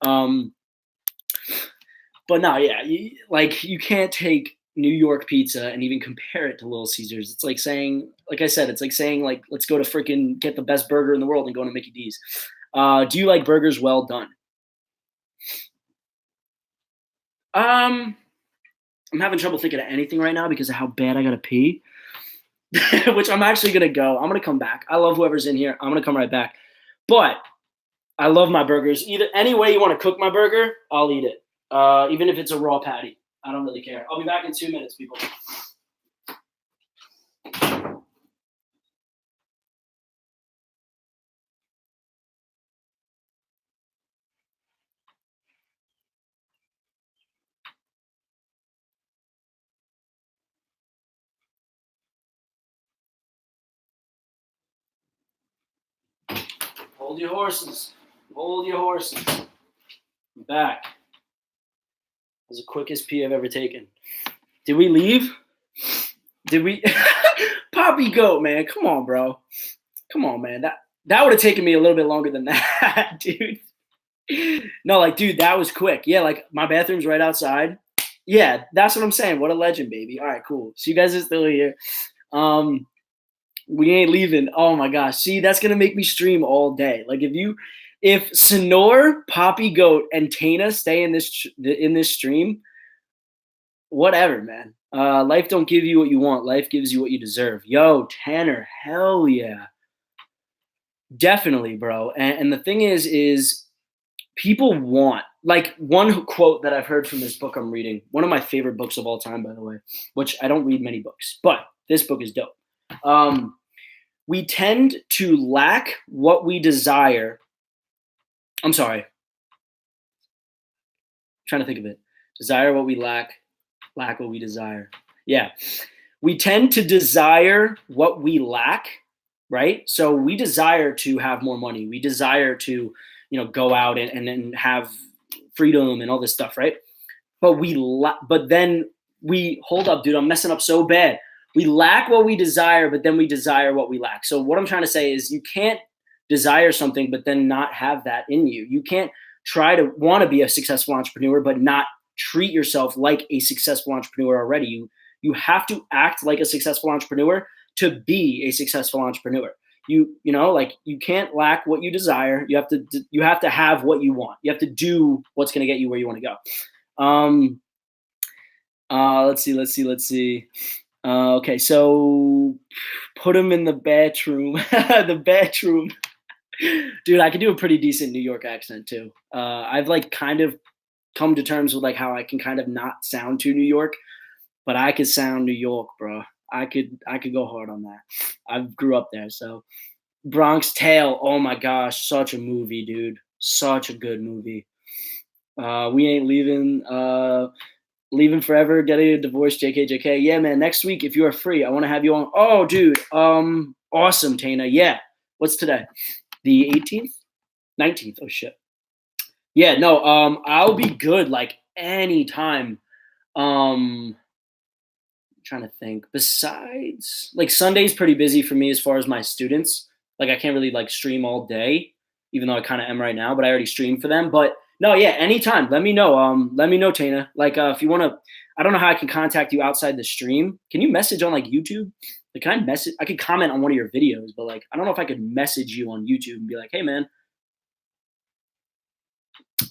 But no, yeah, you can't take New York pizza and even compare it to Little Caesars. It's like saying, like I said, it's like saying like let's go to freaking get the best burger in the world and go to Mickey D's. Do you like burgers well done? I'm having trouble thinking of anything right now because of how bad I gotta pee. Which I'm actually gonna go. I'm gonna come back. I love whoever's in here. I'm gonna come right back. But I love my burgers. Either any way you want to cook my burger, I'll eat it. Even if it's a raw patty. I don't really care. I'll be back in 2 minutes, people. Hold your horses. Hold your horses. I'm back. That was the quickest pee I've ever taken. Did we leave? Did we? Poppy goat, man. Come on, bro. Come on, man. That would have taken me a little bit longer than that, dude. No, like, dude, that was quick. Yeah, like my bathroom's right outside. Yeah, that's what I'm saying. What a legend, baby. All right, cool. So you guys are still here. We ain't leaving. Oh my gosh. See, that's gonna make me stream all day. Like if Sonor, Poppy Goat, and Tana stay in this stream, whatever, man. Life don't give you what you want. Life gives you what you deserve. Yo, Tanner, hell yeah. Definitely, bro. And the thing is people want, like, one quote that I've heard from this book I'm reading, one of my favorite books of all time, by the way, which I don't read many books, but this book is dope. We tend to lack what we desire. I'm sorry. I'm trying to think of it. Desire what we lack what we desire. Yeah. We tend to desire what we lack, right? So we desire to have more money. We desire to, go out and have freedom and all this stuff, right? But then we hold up, dude. I'm messing up so bad. We lack what we desire, but then we desire what we lack. So what I'm trying to say is you can't desire something, but then not have that in you. You can't try to want to be a successful entrepreneur, but not treat yourself like a successful entrepreneur already. You have to act like a successful entrepreneur to be a successful entrepreneur. You can't lack what you desire. You have to have what you want. You have to do what's going to get you where you want to go. Let's see. Okay, so put him in the bathroom. The bathroom. Dude, I can do a pretty decent New York accent too. I've like kind of come to terms with like how I can kind of not sound too New York, but I could sound New York, bro. I could go hard on that. I grew up there, so Bronx Tale. Oh my gosh, such a movie, dude. Such a good movie. We ain't leaving. Leaving forever, getting a divorce, JK. Yeah, man. Next week, if you are free, I want to have you on. Oh, dude. Awesome, Tana. Yeah. What's today? The 18th? 19th. Oh shit. Yeah, no, I'll be good like anytime. Trying to think. Besides, like Sunday's pretty busy for me as far as my students. Like I can't really like stream all day, even though I kind of am right now, but I already streamed for them. But no, yeah, anytime. Let me know. Let me know, Tana. Like if you want to, I don't know how I can contact you outside the stream. Can you message on like YouTube? Like, can I message? I could comment on one of your videos, but like I don't know if I could message you on YouTube and be like, hey man.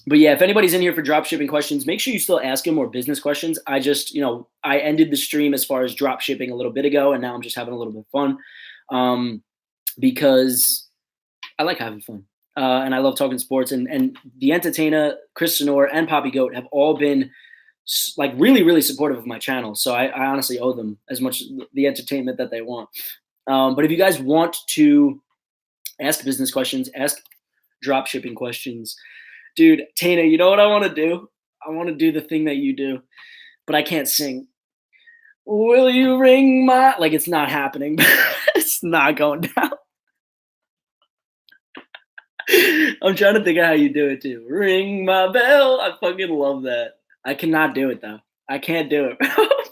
But yeah, if anybody's in here for dropshipping questions, make sure you still ask them more business questions. I just, I ended the stream as far as dropshipping a little bit ago, and now I'm just having a little bit of fun because I like having fun. And I love talking sports, and the entertainer, Chris Sonor, and Poppy Goat have all been like really, really supportive of my channel. So I honestly owe them as much the entertainment that they want. But if you guys want to ask business questions, ask dropshipping questions, dude, Tana, you know what I want to do? I want to do the thing that you do, but I can't sing. Will you ring my, like, it's not happening. It's not going down. I'm trying to think of how you do it too. Ring my bell. I fucking love that. I cannot do it though. I can't do it.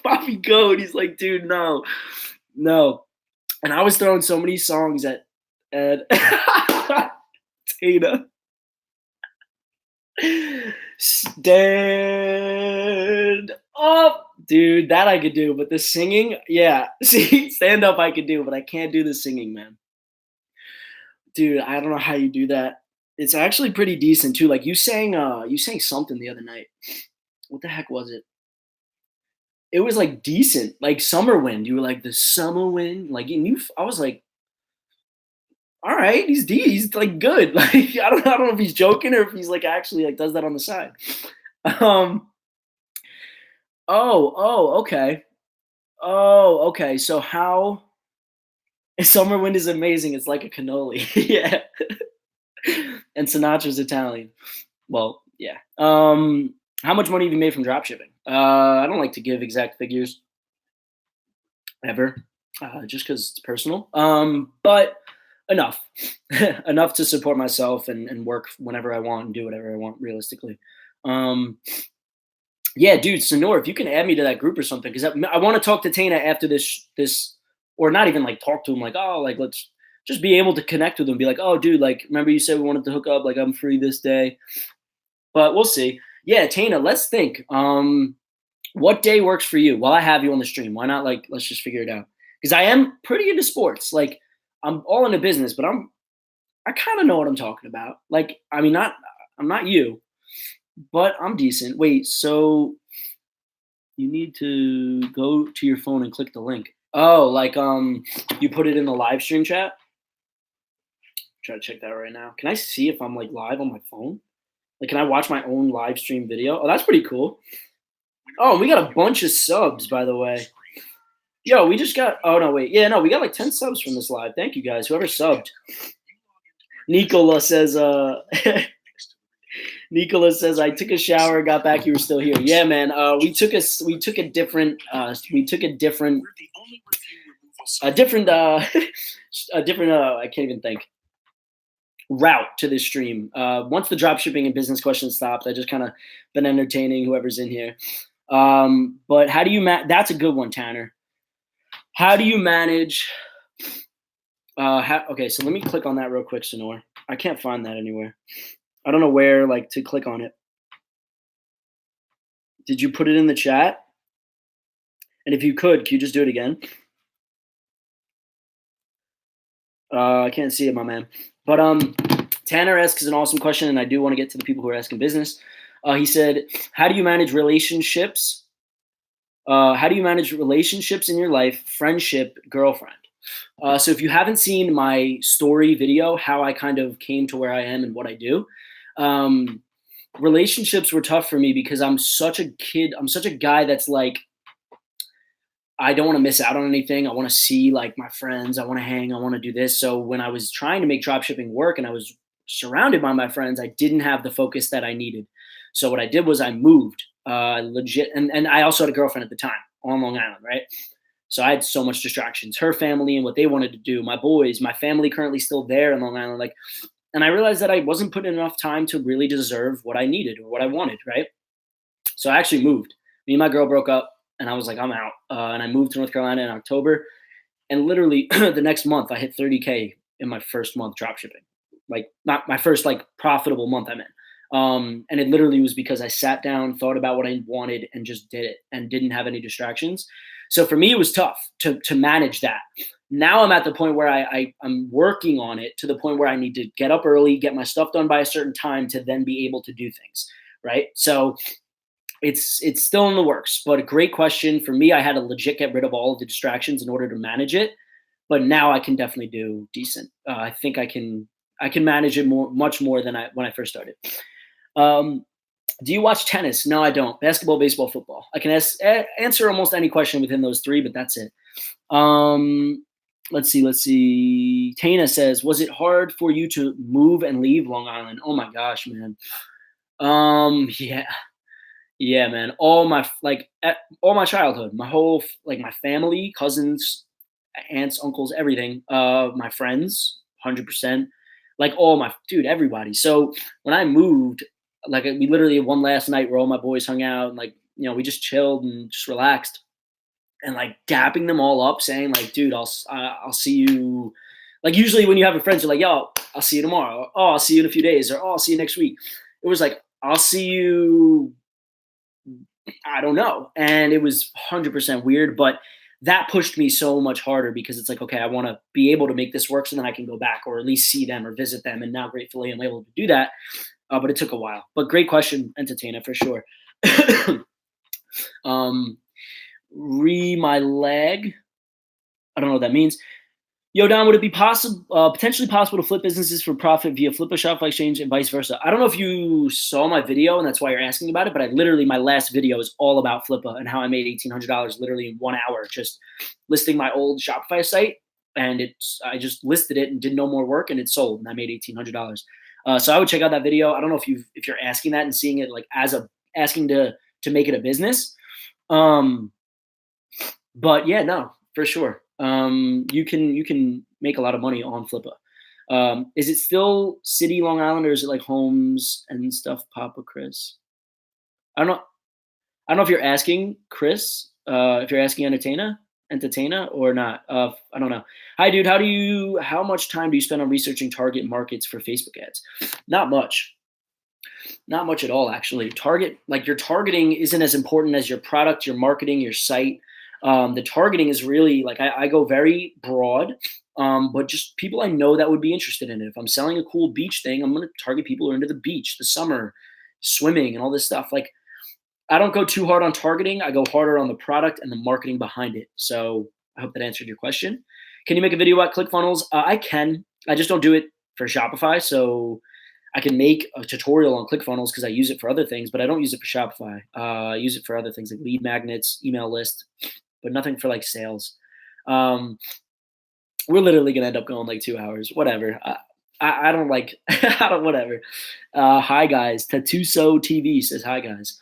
Poppy Goat. He's like, dude, no. And I was throwing so many songs at Tina. Stand up, dude. That I could do, but the singing, yeah. See, stand up I could do, but I can't do the singing, man. Dude, I don't know how you do that. It's actually pretty decent too. Like you sang something the other night. What the heck was it? It was like decent, like Summer Wind. You were like the summer wind, like I was like, all right, he's like good. Like I don't know if he's joking or if he's like actually like does that on the side. Okay. Oh, okay. So how Summer Wind is amazing. It's like a cannoli. Yeah. And Sinatra's Italian. Well, yeah. How much money have you made from dropshipping? I don't like to give exact figures ever, just because it's personal. But enough, enough to support myself and work whenever I want and do whatever I want realistically. Um, yeah, dude, Sonor, if you can add me to that group or something, because I want to talk to Tana after this, or not even like talk to him, like, oh, like let's just be able to connect with him, be like, oh, dude, like remember you said we wanted to hook up, like I'm free this day, but we'll see. Yeah, Tana, let's think. What day works for you? While I have you on the stream, why not like let's just figure it out? Because I am pretty into sports. Like I'm all into business, but I kind of know what I'm talking about. Like I mean, not I'm not you, but I'm decent. Wait, so you need to go to your phone and click the link. Oh, like you put it in the live stream chat? Try to check that right now. Can I see if I'm like live on my phone? Like can I watch my own live stream video? Oh, that's pretty cool. Oh, we got a bunch of subs, by the way. Yo, we just got. Oh no, wait. Yeah, no, we got like 10 subs from this live. Thank you guys. Whoever subbed. Nicola says. Nicola says I took a shower, got back. You were still here. Yeah, man. We took a different. We took a different. A different. A different. I can't even think. Route to this stream. Once the drop shipping and business questions stopped, I just kind of been entertaining whoever's in here. But how do you that's a good one, Tanner. How do you manage okay, so let me click on that real quick, Sonor. I can't find that anywhere. I don't know where like to click on it. Did you put it in the chat? And if you could you just do it again? I can't see it, my man. But Tanner asks an awesome question, and I do want to get to the people who are asking business. He said, how do you manage relationships? How do you manage relationships in your life, friendship, girlfriend? So if you haven't seen my story video, how I kind of came to where I am and what I do, relationships were tough for me because I'm such a kid. I'm such a guy that's like, I don't want to miss out on anything. I want to see like my friends. I want to hang. I want to do this. So when I was trying to make dropshipping work and I was surrounded by my friends, I didn't have the focus that I needed. So what I did was I moved legit. And I also had a girlfriend at the time on Long Island, right? So I had so much distractions, her family and what they wanted to do, my boys, my family currently still there in Long Island. Like, and I realized that I wasn't putting enough time to really deserve what I needed or what I wanted, right? So I actually moved. Me and my girl broke up and I was like, I'm out. And I moved to North Carolina in October. And literally the next month I hit 30K in my first month drop shipping. Like not my first like profitable month I'm in. And it literally was because I sat down, thought about what I wanted and just did it and didn't have any distractions. So for me, it was tough to manage that. Now I'm at the point where I'm working on it to the point where I need to get up early, get my stuff done by a certain time to then be able to do things. Right. So it's still in the works, but a great question for me. I had to legit get rid of all of the distractions in order to manage it, but now I can definitely do decent. I think I can manage it much more than when I first started. Do you watch tennis? No, I don't. Basketball, baseball, football. I can answer almost any question within those three, but that's it. Let's see. Tana says, was it hard for you to move and leave Long Island? Oh my gosh, man. Yeah, man. All my childhood, my whole like my family, cousins, aunts, uncles, everything. My friends, 100%. Like all my dude, everybody. So when I moved, like we literally had one last night where all my boys hung out and like we just chilled and just relaxed, and like dapping them all up, saying like, dude, I'll see you. Like usually when you have a friend, you're like, yo, I'll see you tomorrow. Or, oh, I'll see you in a few days, or oh, I'll see you next week. It was like, I'll see you. I don't know. And it was 100% weird, but that pushed me so much harder because it's like, okay, I want to be able to make this work so then I can go back or at least see them or visit them. And now gratefully I'm able to do that. But it took a while. But great question, Entertainer, for sure. My leg. I don't know what that means. Yo, Don, would it be potentially possible to flip businesses for profit via Flippa, Shopify Exchange, and vice versa? I don't know if you saw my video, and that's why you're asking about it, but my last video is all about Flippa and how I made $1,800 literally in 1 hour, just listing my old Shopify site, and I just listed it and did no more work, and it sold, and I made $1,800. So I would check out that video. I don't know if you're asking that and seeing it like asking to make it a business, but yeah, no, for sure. You can make a lot of money on Flippa. Is it still City, Long Island, or is it like Homes and stuff, Papa Chris? I don't know. I don't know if you're asking Chris, if you're asking entertainer or not. I don't know. Hi, dude. How much time do you spend on researching target markets for Facebook ads? Not much. Not much at all, actually. Like your targeting isn't as important as your product, your marketing, your site. The targeting is really like I go very broad, but just people I know that would be interested in it. If I'm selling a cool beach thing, I'm going to target people who are into the beach, the summer, swimming, and all this stuff. Like I don't go too hard on targeting. I go harder on the product and the marketing behind it. So I hope that answered your question. Can you make a video about ClickFunnels? I can. I just don't do it for Shopify. So I can make a tutorial on ClickFunnels because I use it for other things, but I don't use it for Shopify. I use it for other things like lead magnets, email list, but nothing for like sales. We're literally gonna end up going like 2 hours. Whatever. I don't like. I don't. Whatever. Hi guys. Tatuso TV says hi guys.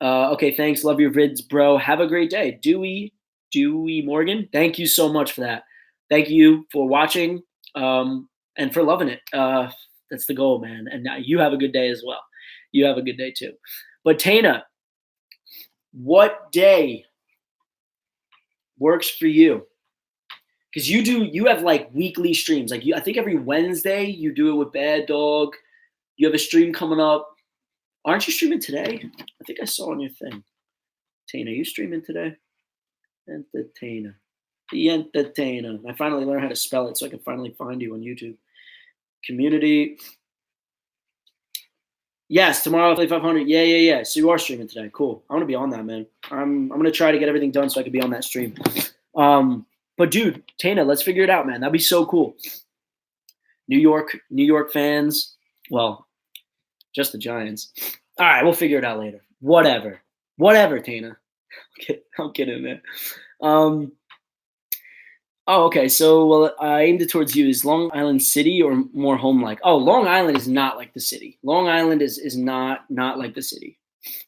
Okay, thanks. Love your vids, bro. Have a great day. Dewey Morgan. Thank you so much for that. Thank you for watching and for loving it. That's the goal, man. And you have a good day as well. You have a good day too. But Tana, what day works for you? Because you have like weekly streams. Like I think every Wednesday you do it with Bad Dog. You have a stream coming up. Aren't you streaming today? I think I saw on your thing. Tana, are you streaming today? Entertainer. The Entertainer. I finally learned how to spell it so I can finally find you on YouTube. Community. Yes, tomorrow 500. Yeah. So you are streaming today. Cool. I want to be on that, man. I'm gonna try to get everything done so I can be on that stream. But dude, Tana, let's figure it out, man. That'd be so cool. New York fans. Well, just the Giants. All right, we'll figure it out later. Whatever, Tana. I'm kidding, man. Oh, okay. So, well, I aimed it towards you. Is Long Island city or more home-like? Oh, Long Island is not like the city. Long Island is not like the city.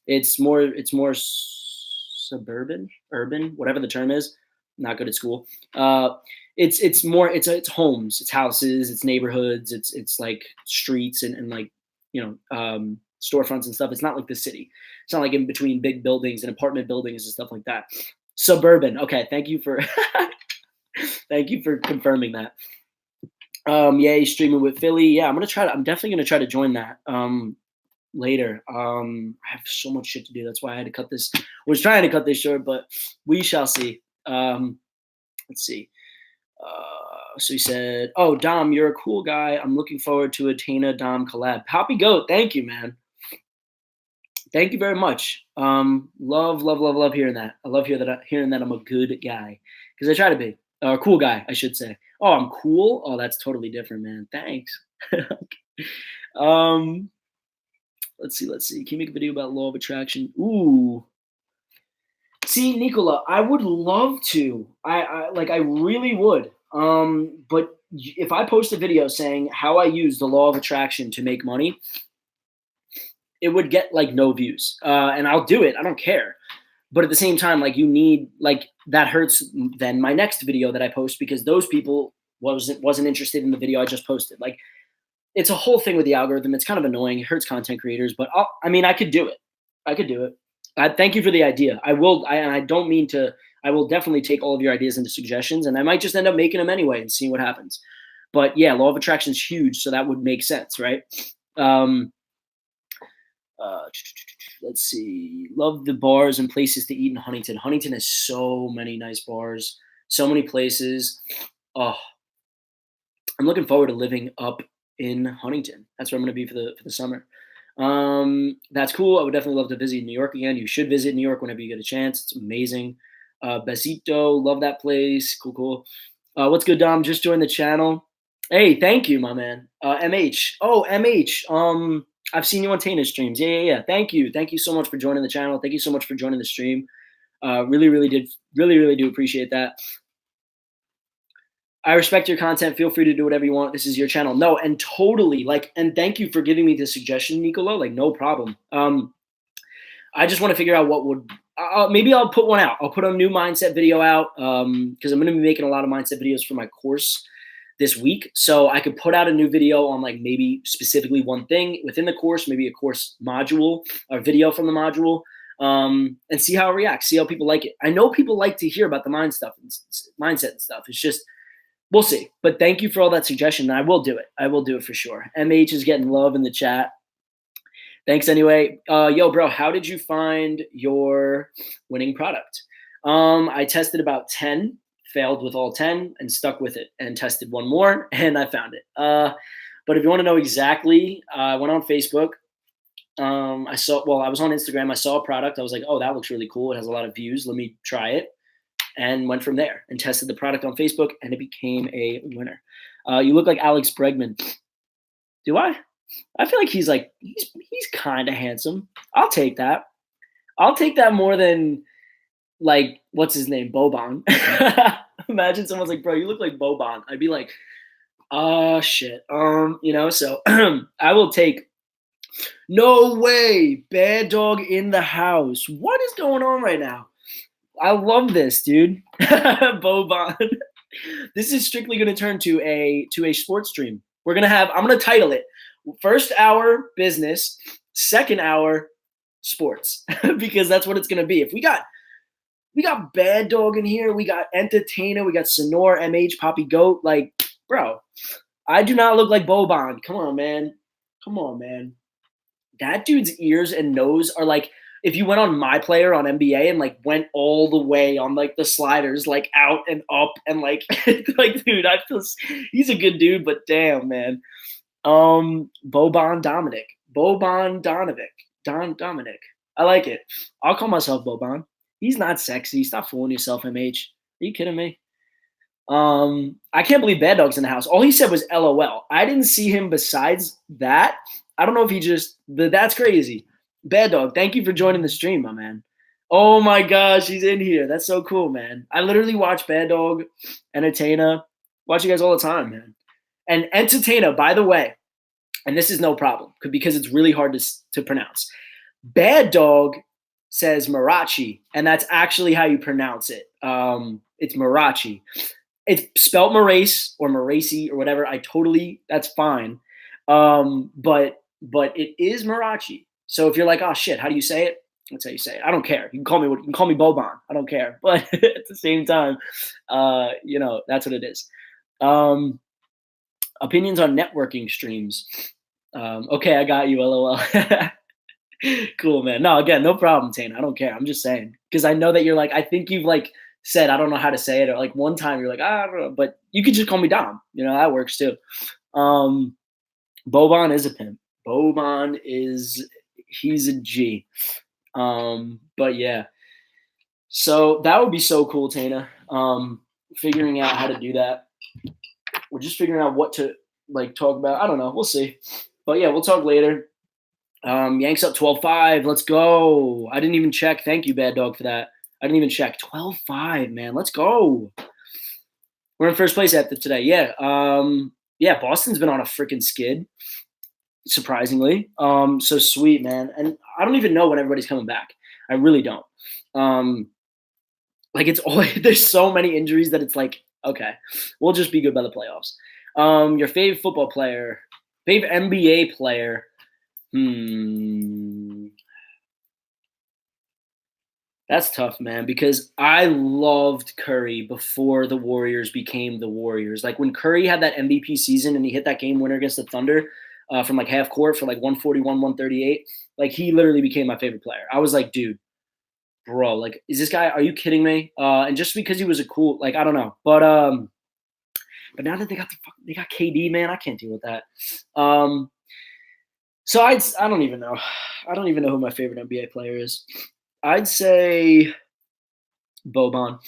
It's more suburban, urban, whatever the term is. Not good at school. It's homes, it's houses, it's neighborhoods, it's like streets and like storefronts and stuff. It's not like the city. It's not like in between big buildings and apartment buildings and stuff like that. Suburban. Okay, thank you for thank you for confirming that. Yay, streaming with Philly. Yeah, I'm definitely gonna try to join that later. I have so much shit to do. That's why I had to cut this. Was trying to cut this short, but we shall see. Let's see. So he said, "Oh, Dom, you're a cool guy. I'm looking forward to a Tana Dom collab." Poppy Goat, thank you, man. Thank you very much. Love hearing that. I love hearing that I'm a good guy because I try to be a cool guy, I should say. Oh, I'm cool. Oh, that's totally different, man. Thanks. Let's see. Can you make a video about law of attraction? Ooh. See, Nicola, I would love to. I really would. But if I post a video saying how I use the law of attraction to make money, it would get like no views. And I'll do it. I don't care. But at the same time, like that hurts then my next video that I post because those people wasn't interested in the video I just posted. Like it's a whole thing with the algorithm. It's kind of annoying. It hurts content creators, but I could do it. Thank you for the idea. I will. I don't mean to. I will definitely take all of your ideas into suggestions, and I might just end up making them anyway and seeing what happens. But yeah, law of attraction is huge, so that would make sense, right? Let's see. Love the bars and places to eat in Huntington. Huntington has so many nice bars, so many places. Oh, I'm looking forward to living up in Huntington. That's where I'm going to be for the summer. That's cool. I would definitely love to visit New York again. You should visit New York whenever you get a chance. It's amazing. Besito, love that place. Cool. What's good, Dom? Just joined the channel. Hey, thank you, my man. MH. Oh, MH. I've seen you on Tana's streams. Yeah. Thank you so much for joining the channel. Thank you so much for joining the stream. Really do appreciate that. I respect your content. Feel free to do whatever you want. This is your channel. No, and totally and thank you for giving me the suggestion, Nicolo. Like, no problem. I just want to figure out what would, maybe I'll put one out. I'll put a new mindset video out because I'm going to be making a lot of mindset videos for my course this week, so I could put out a new video on like maybe specifically one thing within the course, maybe a course module or video from the module, and see how it reacts, see how people like it. I know people like to hear about the mindset and stuff. It's just, we'll see. But thank you for all that suggestion. I will do it. I will do it for sure. MH is getting love in the chat. Thanks anyway. Yo, bro, how did you find your winning product? I tested about 10, failed with all 10, and stuck with it, and tested one more, and I found it. But if you want to know exactly, I went on Facebook. I was on Instagram. I saw a product. I was like, oh, that looks really cool. It has a lot of views. Let me try it. And went from there and tested the product on Facebook, and it became a winner. You look like Alex Bregman. Do I? I feel like he's kind of handsome. I'll take that. I'll take that more than like, what's his name? Boban. Imagine someone's like, bro, you look like Boban. I'd be like, oh shit. So I will take. No way. Bad dog in the house. What is going on right now? I love this, dude. Boban. This is strictly going to turn to a sports stream. I'm going to title it first hour business, second hour sports, because that's what it's going to be. If we got Bad Dog in here, we got Entertainer, we got Sonor, MH, Poppy Goat. Like, bro, I do not look like Boban. Come on, man. That dude's ears and nose are like, if you went on My Player on NBA and like went all the way on like the sliders, like out and up and like, like, dude, he's a good dude, but damn, man. Boban Dominic. I like it. I'll call myself Boban. He's not sexy. Stop fooling yourself, MH. Are you kidding me? I can't believe Bad Dog's in the house. All he said was LOL. I didn't see him besides that. I don't know if that's crazy. Bad Dog, thank you for joining the stream, my man. Oh my gosh, he's in here. That's so cool, man. I literally watch Bad Dog, Entertainer. Watch you guys all the time, man. And Entertainer, by the way, and this is no problem because it's really hard to pronounce. Bad Dog says Marachi, and that's actually how you pronounce it. It's Marachi. It's spelled Marace or Maraci or whatever. That's fine. But it is Marachi. So if you're like, oh shit, how do you say it? That's how you say it. I don't care. You can call me Boban. I don't care. But at the same time, that's what it is. Opinions on networking streams. Okay, I got you. LOL. Cool, man. No, again, no problem, Tane. I don't care. I'm just saying because I know that you're like, I think you've like said, I don't know how to say it, or like one time you're like, I don't know, but you could just call me Dom. That works too. Boban is a pimp. He's a G. But yeah. So that would be so cool, Tana. Figuring out how to do that. We're just figuring out what to like talk about. I don't know. We'll see. But yeah, we'll talk later. Yanks up 12-5. Let's go. I didn't even check. Thank you, Bad Dog, for that. I didn't even check. 12-5, man. Let's go. We're in first place after today. Yeah. Yeah, Boston's been on a freaking skid. Surprisingly. So sweet, man. And I don't even know when everybody's coming back. I really don't. Like it's always, there's so many injuries that it's like, okay, we'll just be good by the playoffs. Your favorite football player, favorite NBA player. That's tough, man, because I loved Curry before the Warriors became the Warriors. Like when Curry had that MVP season and he hit that game winner against the Thunder from like half court for like 141, 138, like he literally became my favorite player. I was like, dude, bro, like, is this guy, are you kidding me? And just because he was a cool, like, I don't know. But now that they got KD, man, I can't deal with that. So I don't even know. I don't even know who my favorite NBA player is. I'd say Boban.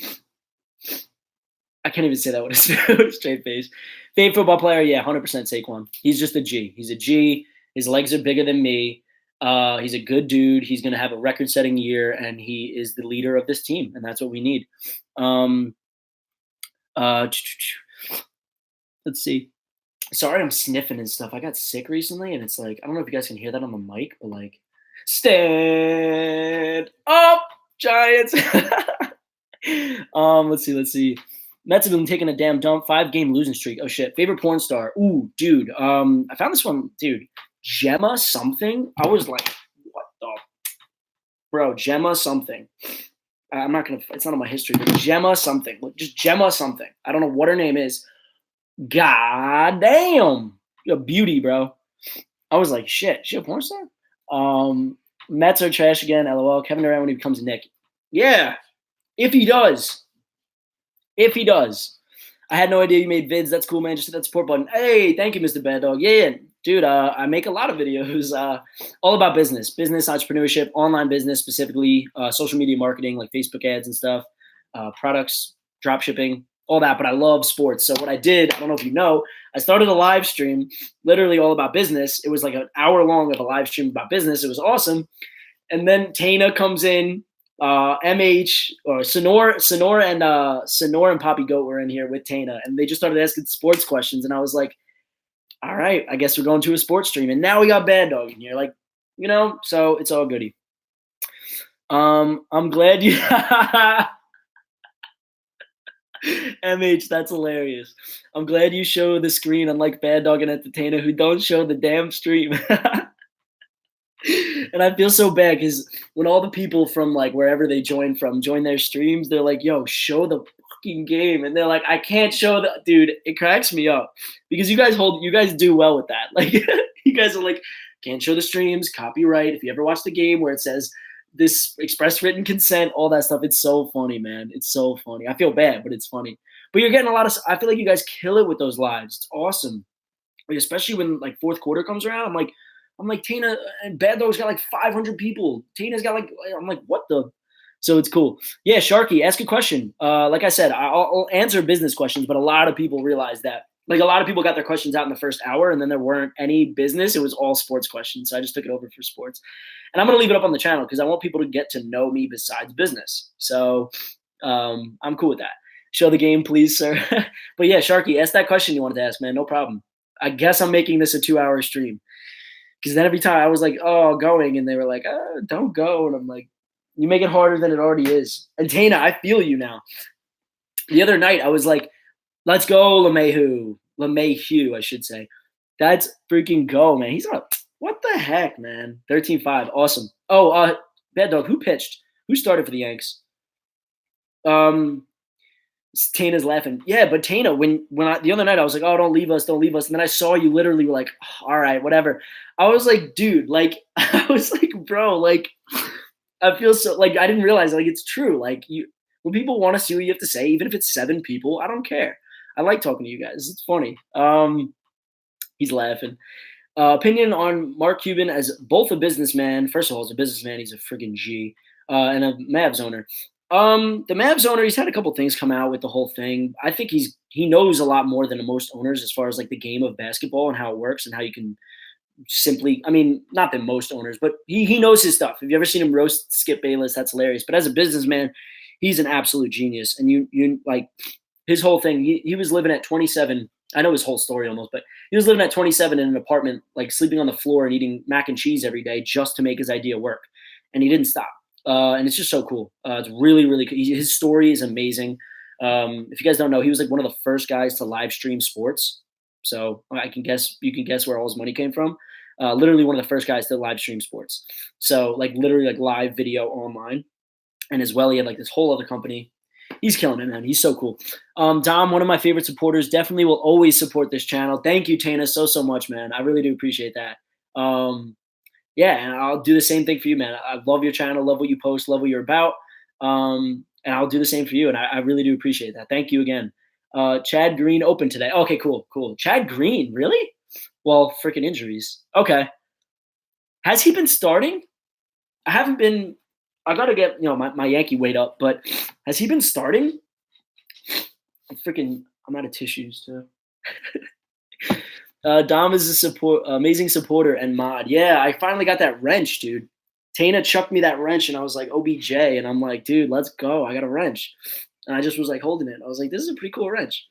I can't even say that with a straight face. Favorite football player, yeah, 100% Saquon. He's just a G. He's a G. His legs are bigger than me. He's a good dude. He's going to have a record-setting year, and he is the leader of this team, and that's what we need. Let's see. Sorry, I'm sniffing and stuff. I got sick recently, and it's like, I don't know if you guys can hear that on the mic, but like, stand up, Giants. Let's see. Mets have been taking a damn dump. 5-game losing streak. Oh shit. Favorite porn star. Ooh, dude. I found this one, dude. Gemma something. I was like, what the bro? Gemma something. I'm not gonna. It's not on my history, but Gemma something. Just Gemma something. I don't know what her name is. God damn, a beauty, bro. I was like, shit. She a porn star? Mets are trash again. LOL. Kevin Durant when he becomes Nick. Yeah, if he does. If he does. I had no idea you made vids. That's cool, man. Just hit that support button. Hey, thank you, Mr. Bad Dog. Yeah, dude, I make a lot of videos all about business, entrepreneurship, online business, specifically social media marketing, like Facebook ads and stuff, products, drop shipping, all that. But I love sports. So what I did, I don't know if you know, I started a live stream literally all about business. It was like an hour long of a live stream about business. It was awesome. And then Tana comes in. MH or Sonor and Poppy Goat were in here with Tana, and they just started asking sports questions, and I was like, all right, I guess we're going to a sports stream. And now we got Bad Dog in here, like, so it's all goody. I'm glad you MH, that's hilarious. I'm glad you show the screen, unlike Bad Dog and Entertainer who don't show the damn stream. And I feel so bad because when all the people from like wherever they join their streams, they're like, yo, show the fucking game. And they're like, I can't show the dude. It cracks me up because you guys do well with that. Like you guys are like, can't show the streams, copyright. If you ever watch the game where it says this express written consent, all that stuff, it's so funny, man. It's so funny. I feel bad, but it's funny. But you're getting I feel like you guys kill it with those lives. It's awesome. Like, especially when like fourth quarter comes around, I'm like, Tana and Bad Dog's got like 500 people. Tana's got like, I'm like, what the? So it's cool. Yeah, Sharky, ask a question. Like I said, I'll answer business questions, but a lot of people realize that. Like a lot of people got their questions out in the first hour, and then there weren't any business. It was all sports questions. So I just took it over for sports. And I'm going to leave it up on the channel because I want people to get to know me besides business. So I'm cool with that. Show the game, please, sir. But yeah, Sharky, ask that question you wanted to ask, man. No problem. I guess I'm making this a 2-hour stream. Because then every time I was like, oh, going. And they were like, oh, don't go. And I'm like, you make it harder than it already is. And Tana, I feel you now. The other night, I was like, let's go, LeMahieu, I should say. That's freaking go, man. He's up. What the heck, man? 13-5. Awesome. Oh, Bad Dog, who pitched? Who started for the Yanks? Tana's laughing. Yeah, but Tana, when the other night I was like, oh, don't leave us. And then I saw you literally were like, oh, all right, whatever. I was like, dude, like, I was like, bro, like, I feel so, like, I didn't realize, like, it's true. Like, when people want to see what you have to say, even if it's 7 people, I don't care. I like talking to you guys. It's funny. He's laughing. Opinion on Mark Cuban as both a businessman. First of all, as a businessman, he's a friggin' G, and a Mavs owner. The Mavs owner, he's had a couple things come out with the whole thing. I think he knows a lot more than most owners as far as like the game of basketball and how it works and how you can simply, I mean, not than most owners, but he knows his stuff. Have you ever seen him roast Skip Bayless? That's hilarious. But as a businessman, he's an absolute genius. And you like his whole thing. He was living at 27. I know his whole story almost, but he was living at 27 in an apartment, like sleeping on the floor and eating mac and cheese every day just to make his idea work. And he didn't stop. And it's just so cool. It's really, really cool. His story is amazing. If you guys don't know, he was like one of the first guys to live stream sports. So you can guess where all his money came from. Literally one of the first guys to live stream sports. So like literally like live video online. And as well, he had like this whole other company. He's killing it, man. He's so cool. Dom, one of my favorite supporters, definitely will always support this channel. Thank you, Tana, so much, man. I really do appreciate that. Yeah, and I'll do the same thing for you, man. I love your channel, love what you post, love what you're about. And I'll do the same for you. And I really do appreciate that. Thank you again. Chad Green open today. Okay, cool. Chad Green, really? Well, freaking injuries. Okay. Has he been starting? I got to get, my Yankee weight up, but has he been starting? I'm out of tissues too. Dom is amazing supporter and mod. Yeah, I finally got that wrench, dude. Tana chucked me that wrench, and I was like, OBJ, and I'm like, dude, let's go. I got a wrench. And I just was like holding it. I was like, this is a pretty cool wrench.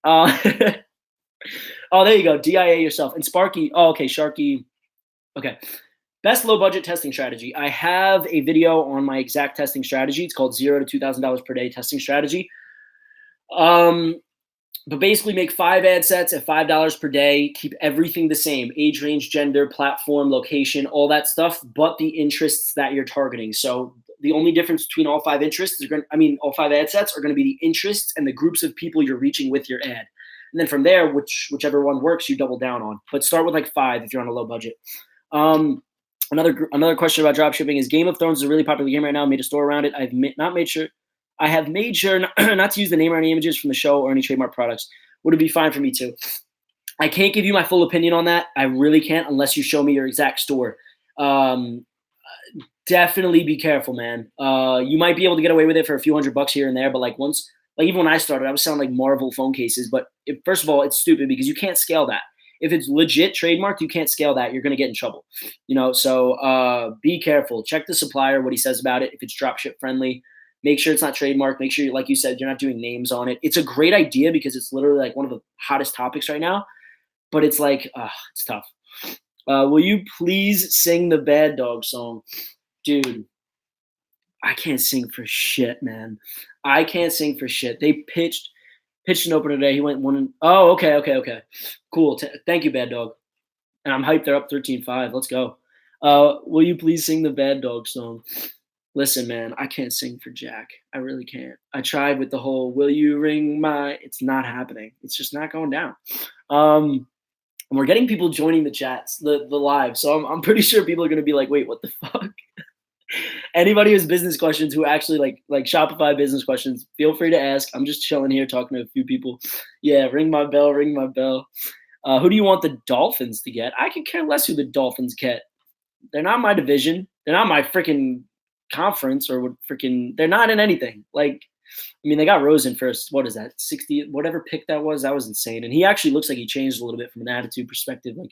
Oh, there you go. DIA yourself. And Sparky. Oh, okay, Sharky. Okay. Best low budget testing strategy. I have a video on my exact testing strategy. It's called $0 to $2,000 per day testing strategy. Um, but basically make 5 ad sets at $5 per day. Keep everything the same: age range, gender, platform, location, all that stuff, but the interests that you're targeting. So the only difference between all 5 interests is all 5 ad sets are going to be the interests and the groups of people you're reaching with your ad. And then from there, whichever one works, you double down on. But start with like 5 if you're on a low budget. Um, another question about dropshipping is Game of Thrones is a really popular game right now. Made a store around it. I have made sure not to use the name or any images from the show or any trademark products. Would it be fine for me to? I can't give you my full opinion on that. I really can't unless you show me your exact store. Um, Definitely be careful, man. You might be able to get away with it for a few $100 here and there, but even when I started, I was selling like Marvel phone cases. But first of all, it's stupid because you can't scale that. If it's legit trademarked, you can't scale that. You're going to get in trouble, So be careful. Check the supplier, what he says about it. If it's dropship friendly, make sure it's not trademarked. Make sure, like you said, you're not doing names on it. It's a great idea because it's literally like one of the hottest topics right now. But it's like, it's tough. Will you please sing the Bad Dog song? Dude, I can't sing for shit, man. I can't sing for shit. They pitched an opener today. He went one. Oh, okay. Cool. Thank you, Bad Dog. And I'm hyped. They're up 13-5. Let's go. Will you please sing the Bad Dog song? Listen, man, I can't sing for Jack. I really can't. I tried with the whole "Will you ring my?" It's not happening. It's just not going down. And we're getting people joining the chats, the live. So I'm pretty sure people are gonna be like, "Wait, what the fuck?" Anybody who has business questions, who actually like Shopify business questions, feel free to ask. I'm just chilling here talking to a few people. Yeah, ring my bell, ring my bell. Who do you want the Dolphins to get? I could care less who the Dolphins get. They're not my division. They're not my freaking conference or what freaking. They're not in anything. Like, I mean, they got Rosen first. What is that? 60, whatever pick that was. That was insane. And he actually looks like he changed a little bit from an attitude perspective. Like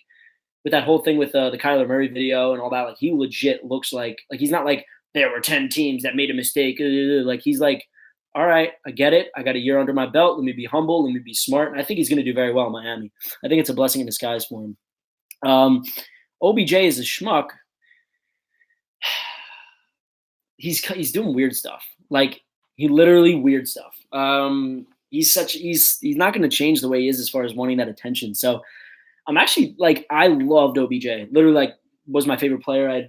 with that whole thing with the Kyler Murray video and all that. Like he legit looks like he's not like there were 10 teams that made a mistake. Like he's like, all right, I get it. I got a year under my belt. Let me be humble. Let me be smart. And I think he's going to do very well in Miami. I think it's a blessing in disguise for him. OBJ is a schmuck. He's doing weird stuff. Like he literally weird stuff. He's not going to change the way he is as far as wanting that attention. So I'm actually like, I loved OBJ. Literally, like, was my favorite player. I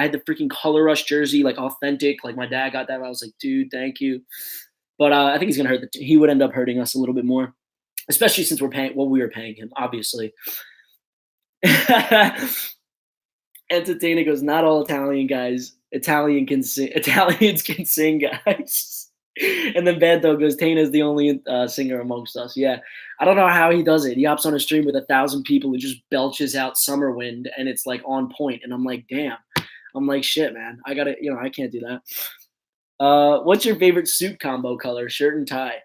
had the freaking Color Rush jersey, like authentic. Like my dad got that. I was like, dude, thank you. But I think he's gonna hurt. He would end up hurting us a little bit more, especially since we're paying what we were paying him, obviously. Entertainer goes, not all Italian guys. Italians can sing, guys. And then Bad Dog goes, Tana is the only singer amongst us. Yeah. I don't know how he does it. He hops on a stream with 1,000 people and just belches out Summer Wind and it's like on point. And I'm like, damn. I'm like, shit, man. I gotta, I can't do that. What's your favorite suit combo color? Shirt and tie.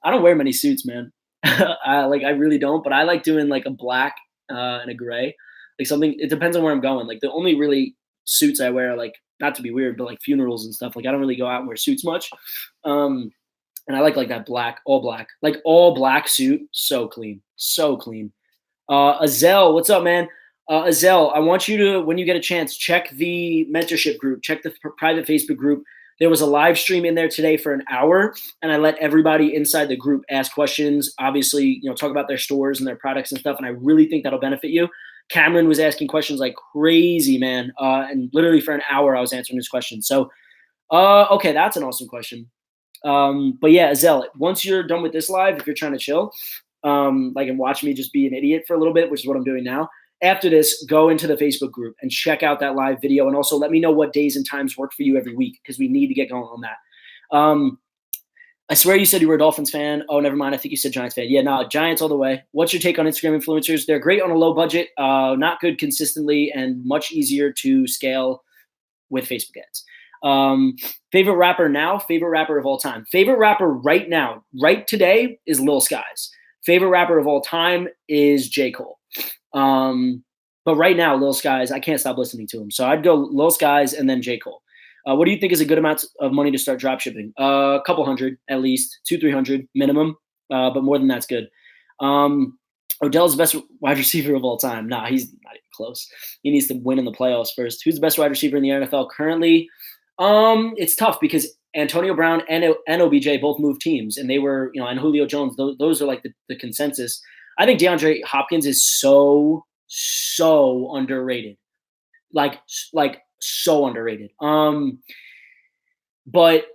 I don't wear many suits, man. I really don't, but I like doing like a black and a gray. Like something, it depends on where I'm going. Like the only really suits I wear are like, not to be weird, but like funerals and stuff. Like I don't really go out and wear suits much. And I like that black, like all black suit. So clean, so clean. Azel, what's up, man? Azel, I want you to, when you get a chance, check the mentorship group, check the private Facebook group. There was a live stream in there today for an hour, and I let everybody inside the group ask questions, obviously, talk about their stores and their products and stuff. And I really think that'll benefit you. Cameron was asking questions like crazy, man. And literally for an hour, I was answering his questions. So, okay, that's an awesome question. But yeah, Azel, once you're done with this live, if you're trying to chill, and watch me just be an idiot for a little bit, which is what I'm doing now. After this, go into the Facebook group and check out that live video. And also let me know what days and times work for you every week, because we need to get going on that. I swear you said you were a Dolphins fan. Oh, never mind. I think you said Giants fan. Yeah, no, Giants all the way. What's your take on Instagram influencers? They're great on a low budget, not good consistently, and much easier to scale with Facebook ads. Favorite rapper now, favorite rapper of all time. Favorite rapper right now, right today, is Lil Skies. Favorite rapper of all time is J. Cole. But right now, Lil Skies, I can't stop listening to him. So I'd go Lil Skies and then J. Cole. What do you think is a good amount of money to start dropshipping? A couple hundred at least, 200-300 minimum, but more than that's good. Odell's the best wide receiver of all time. Nah, he's not even close. He needs to win in the playoffs first. Who's the best wide receiver in the NFL currently? It's tough because Antonio Brown and OBJ both moved teams, and they were, and Julio Jones. Those are like the consensus. I think DeAndre Hopkins is so underrated, like so underrated. But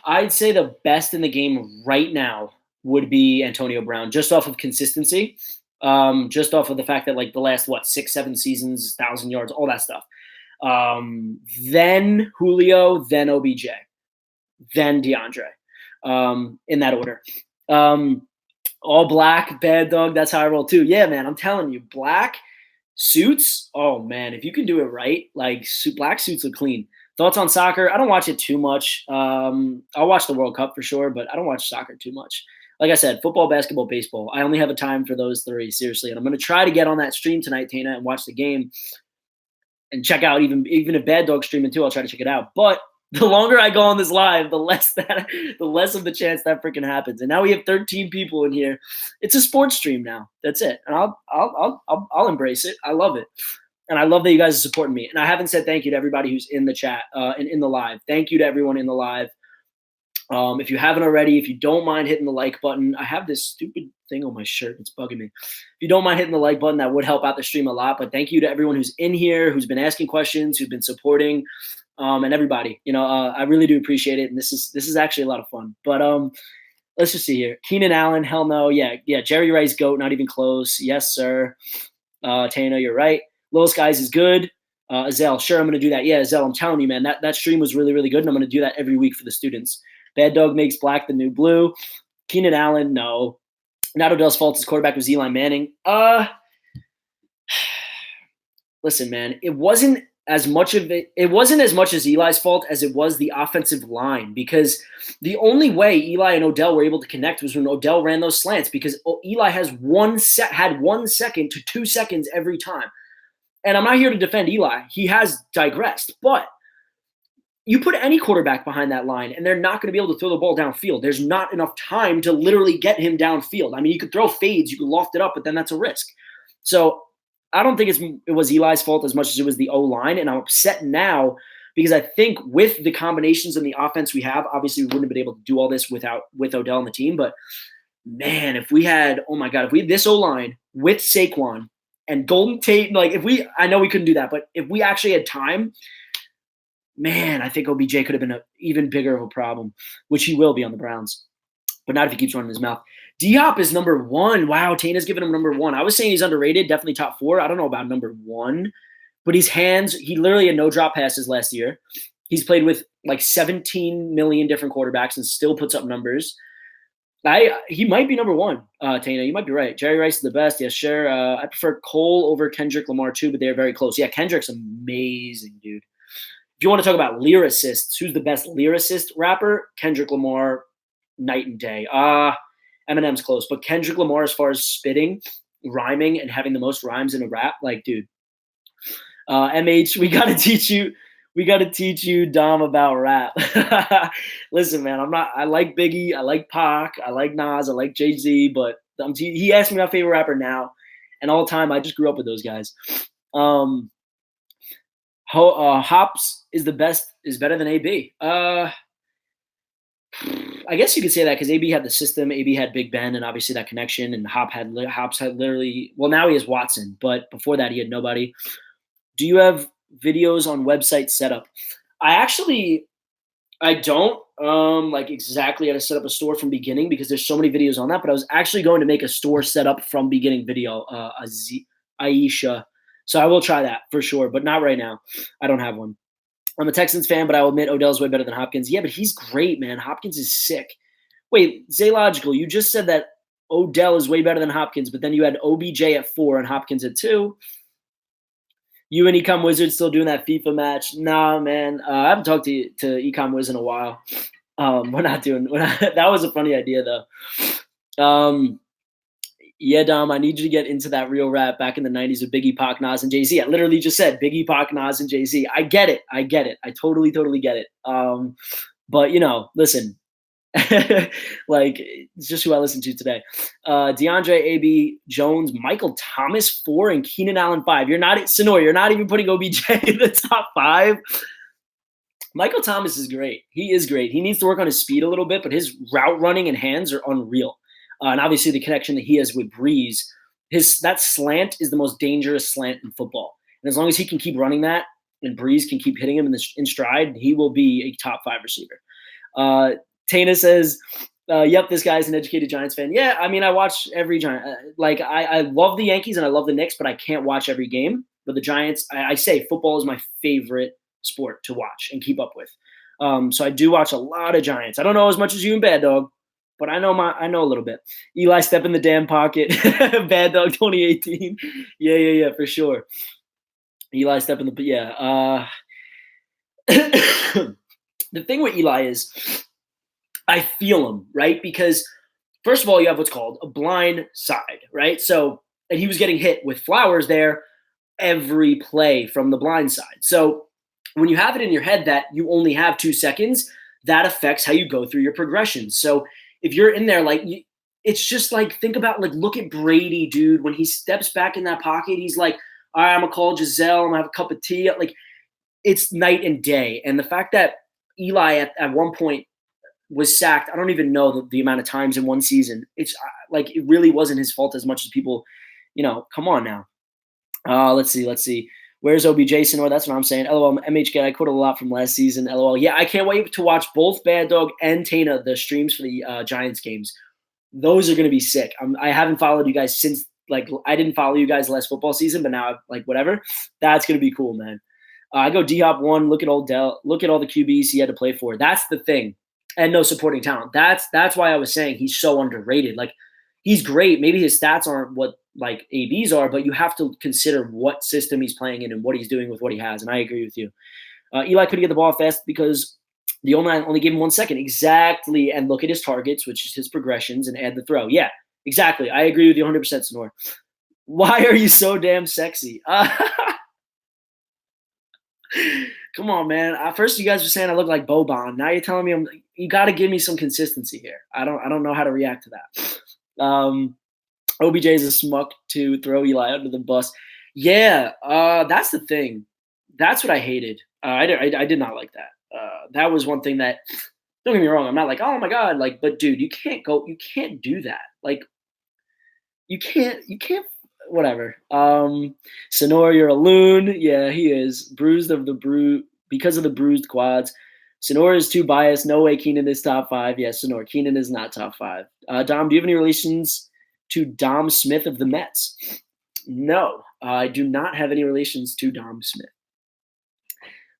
I'd say the best in the game right now would be Antonio Brown, just off of consistency, just off of the fact that like the last 6-7 seasons, 1,000 yards, all that stuff. Then Julio, then OBJ, then DeAndre, in that order. All black, bad dog. That's how I roll too. Yeah, man, I'm telling you, black suits. Oh man, if you can do it right, like black suits look clean. Thoughts on soccer? I don't watch it too much. I'll watch the World Cup for sure, but I don't watch soccer too much. Like I said, football, basketball, baseball. I only have a time for those three, seriously. And I'm going to try to get on that stream tonight, Tana, and watch the game and check out even if Bad Dog's streaming too. I'll try to check it out. But the longer I go on this live, the less of the chance that freaking happens. And now we have 13 people in here. It's a sports stream now. That's it. And I'll embrace it. I love it. And I love that you guys are supporting me. And I haven't said thank you to everybody who's in the chat and in the live. Thank you to everyone in the live. If you haven't already, if you don't mind hitting the like button, I have this stupid thing on my shirt. It's bugging me. If you don't mind hitting the like button, that would help out the stream a lot. But thank you to everyone who's in here, who's been asking questions, who's been supporting, and everybody. I really do appreciate it. And this is actually a lot of fun. But let's just see here. Keenan Allen, hell no. Yeah. Jerry Rice, GOAT, not even close. Yes, sir. Tana, you're right. Lil Skies is good. Azell, sure, I'm going to do that. Yeah, Azell, I'm telling you, man, that stream was really, really good, and I'm going to do that every week for the students. Bad Dog makes black the new blue. Keenan Allen, no. Not Odell's fault. His quarterback was Eli Manning. Listen, man, it wasn't as much as Eli's fault as it was the offensive line, because the only way Eli and Odell were able to connect was when Odell ran those slants, because Eli had 1 second to 2 seconds every time. And I'm not here to defend Eli. He has digressed. But you put any quarterback behind that line, and they're not going to be able to throw the ball downfield. There's not enough time to literally get him downfield. I mean, you could throw fades, you could loft it up, but then that's a risk. So I don't think it was Eli's fault as much as it was the O-line, and I'm upset now because I think with the combinations in the offense we have, obviously we wouldn't have been able to do all this with Odell on the team. But, man, if we had this O-line with Saquon and Golden Tate, I know we couldn't do that, but if we actually had time, man, I think OBJ could have been an even bigger of a problem, which he will be on the Browns, but not if he keeps running his mouth. D-Hop is number 1. Wow, Tana's giving him number 1. I was saying he's underrated, definitely top 4. I don't know about number 1, but he literally had no drop passes last year. He's played with like 17 million different quarterbacks and still puts up numbers. He might be number 1, Tana. You might be right. Jerry Rice is the best. Yes, sure. I prefer Cole over Kendrick Lamar too, but they're very close. Yeah, Kendrick's amazing, dude. If you want to talk about lyricists, who's the best lyricist rapper? Kendrick Lamar, night and day. Eminem's close, but Kendrick Lamar, as far as spitting, rhyming, and having the most rhymes in a rap, like, dude. MH, we gotta teach you, Dom, about rap. Listen, man, I like Biggie, I like Pac, I like Nas, I like Jay-Z, but he asked me my favorite rapper now, and all the time, I just grew up with those guys. Hops is better than AB. I guess you could say that because AB had the system, AB had Big Ben, and obviously that connection, and Hops had literally, well, now he has Watson, but before that he had nobody. Do you have videos on website setup? I don't like exactly how to set up a store from beginning, because there's so many videos on that, but I was actually going to make a store setup from beginning video, Aisha. So I will try that for sure, but not right now. I don't have one. I'm a Texans fan, but I will admit Odell's way better than Hopkins. Yeah, but he's great, man. Hopkins is sick. Wait, Zaylogical, you just said that Odell is way better than Hopkins, but then you had OBJ at 4 and Hopkins at 2. You and Ecom Wizard still doing that FIFA match? Nah, man. I haven't talked to Ecom Wiz in a while. That was a funny idea, though. Yeah, Dom, I need you to get into that real rap back in the 90s with Biggie, Pac, Nas, and Jay-Z. I literally just said Biggie, Pac, Nas, and Jay-Z. I get it. I totally get it. But, listen, like, it's just who I listen to today. DeAndre, AB, Jones, Michael Thomas 4, and Keenan Allen 5. You're not even putting OBJ in the top 5. Michael Thomas is great. He is great. He needs to work on his speed a little bit, but his route running and hands are unreal. And obviously, the connection that he has with Breeze, that slant is the most dangerous slant in football. And as long as he can keep running that, and Breeze can keep hitting him in stride, he will be a top 5 receiver. Tana says, "Yep, this guy's an educated Giants fan." Yeah, I mean, I watch every Giant. I love the Yankees and I love the Knicks, but I can't watch every game. But the Giants, I say, football is my favorite sport to watch and keep up with. So I do watch a lot of Giants. I don't know as much as you and Bad Dog, but I know a little bit. Eli, step in the damn pocket. Bad Dog 2018. Yeah, for sure. Eli, step in the yeah. The thing with Eli is I feel him, right? Because first of all, you have what's called a blind side, right? So, and he was getting hit with Flowers there every play from the blind side. So when you have it in your head that you only have 2 seconds, that affects how you go through your progressions. So if you're in there, it's just like, think about, look at Brady, dude. When he steps back in that pocket, he's like, all right, I'm going to call Giselle. I'm going to have a cup of tea. It's night and day. And the fact that Eli at one point was sacked, I don't even know the amount of times in one season. It's it really wasn't his fault as much as people, come on now. Let's see. Where's OBJ Sonor? That's what I'm saying. LOL, MHK, I quoted a lot from last season. LOL. Yeah, I can't wait to watch both Bad Dog and Tana, the streams for the Giants games. Those are going to be sick. I haven't followed you guys since, I didn't follow you guys last football season, but now, whatever. That's going to be cool, man. I go D-Hop 1, look at Odell, look at all the QBs he had to play for. That's the thing. And no supporting talent. That's why I was saying he's so underrated. He's great. Maybe his stats aren't what AB's are, but you have to consider what system he's playing in and what he's doing with what he has. And I agree with you. Eli couldn't get the ball fast because the O-line only gave him 1 second. Exactly. And look at his targets, which is his progressions, and add the throw. Yeah, exactly. I agree with you 100%, Sonor. Why are you so damn sexy? Come on, man. First, you guys were saying I look like Boban. Now you're telling me you got to give me some consistency here. I don't know how to react to that. OBJ is a smuck to throw Eli under the bus. Yeah, that's the thing. That's what I hated. I did not like that. That was one thing that, don't get me wrong, I'm not like, oh my God, but dude, you can't do that. You can't, whatever. Sonor, you're a loon. Yeah, he is. Bruised of the because of the bruised quads. Sonor is too biased. No way Keenan is top 5. Yes, Sonor. Keenan is not top 5. Dom, do you have any relations to Dom Smith of the Mets? No, I do not have any relations to Dom Smith.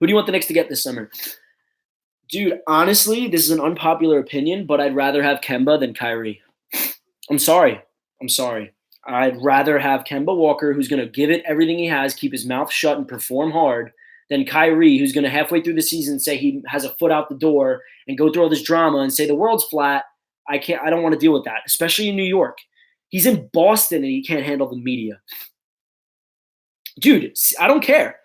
Who do you want the Knicks to get this summer? Dude, honestly, this is an unpopular opinion, but I'd rather have Kemba than Kyrie. I'm sorry. I'd rather have Kemba Walker, who's going to give it everything he has, keep his mouth shut, and perform hard, than Kyrie, who's going to halfway through the season say he has a foot out the door and go through all this drama and say the world's flat. I don't want to deal with that, especially in New York. He's in Boston and he can't handle the media. Dude, I don't care.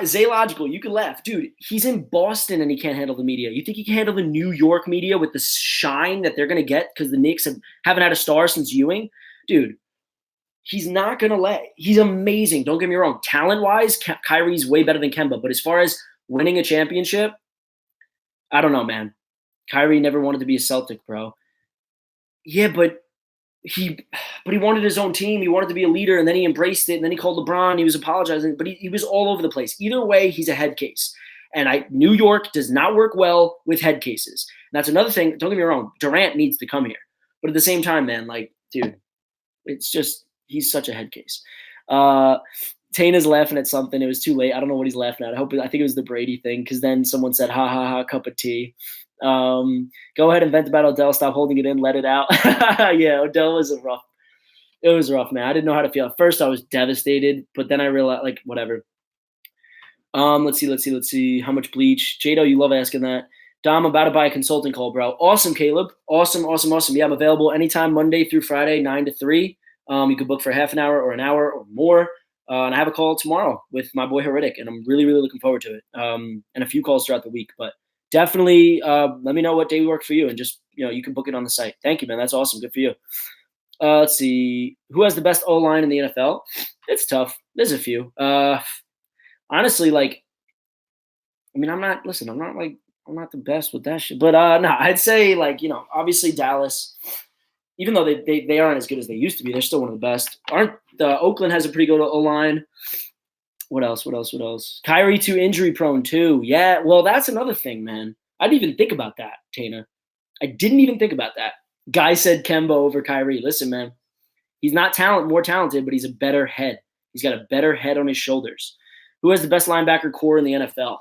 Zay Logical, you can laugh. Dude, he's in Boston and he can't handle the media. You think he can handle the New York media with the shine that they're going to get because the Knicks haven't had a star since Ewing? Dude, he's not going to let. He's amazing. Don't get me wrong. Talent-wise, Kyrie's way better than Kemba. But as far as winning a championship, I don't know, man. Kyrie never wanted to be a Celtic, bro. Yeah, but he wanted his own team. He wanted to be a leader, and then he embraced it, and then he called LeBron. He was apologizing, but he was all over the place. Either way, he's a head case. And New York does not work well with head cases. And that's another thing. Don't get me wrong. Durant needs to come here. But at the same time, man, dude, it's just he's such a head case. Tana's laughing at something. It was too late. I don't know what he's laughing at. I think it was the Brady thing because then someone said, ha, ha, ha, cup of tea. Go ahead and vent about Odell. Stop holding it in. Let it out. Yeah, Odell was rough. It was rough, man. I didn't know how to feel. At first, I was devastated, but then I realized, whatever. Let's see. How much bleach? Jado, you love asking that. Dom, I'm about to buy a consulting call, bro. Awesome, Caleb. Awesome. Yeah, I'm available anytime, Monday through Friday, 9 to 3. You can book for half an hour or an hour or more. And I have a call tomorrow with my boy Heretic, and I'm really, really looking forward to it. And a few calls throughout the week, but definitely let me know what day works for you, and just, you can book it on the site. Thank you, man. That's awesome. Good for you. Let's see. Who has the best O-line in the NFL? It's tough. There's a few. Honestly, I mean, I'm not I'm not the best with that shit. But no, I'd say like, obviously Dallas, even though they aren't as good as they used to be, they're still one of the best. Aren't Oakland has a pretty good O line. What else? What else? What else? Kyrie too injury prone too. Yeah, well, that's another thing, man. I didn't even think about that, Tana. I didn't even think about that. Guy said Kemba over Kyrie. Listen, man, he's not more talented, but he's a better head. He's got a better head on his shoulders. Who has the best linebacker core in the NFL?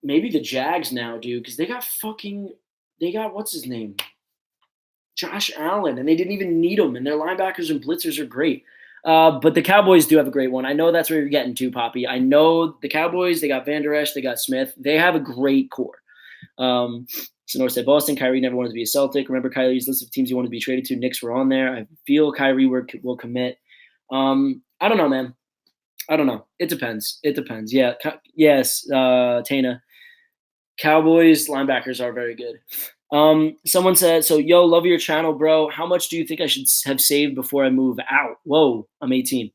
Maybe the Jags now, dude, because they got what's his name? Josh Allen, and they didn't even need him, and their linebackers and blitzers are great. But the Cowboys do have a great one. I know that's where you're getting to, Poppy. I know the Cowboys, they got Van Der Esch, they got Smith. They have a great core. Sonora said Boston, Kyrie never wanted to be a Celtic. Remember Kyrie's list of teams he wanted to be traded to? Knicks were on there. I feel Kyrie will commit. I don't know, man. I don't know. It depends. Yeah. Yes, Tana. Cowboys linebackers are very good. Someone said, so, yo, love your channel, bro. How much do you think I should have saved before I move out? Whoa, I'm 18.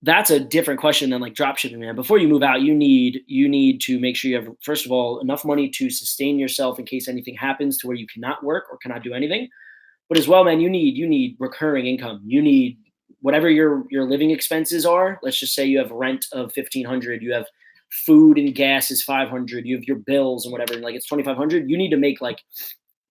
That's a different question than like dropshipping, man. Before you move out, you need to make sure you have, first of all, enough money to sustain yourself in case anything happens to where you cannot work or cannot do anything. But as well, man, you need recurring income. You need whatever your living expenses are. Let's just say you have rent of $1,500, you have food and gas is $500, you have your bills and whatever, and like it's $2,500. You need to make like,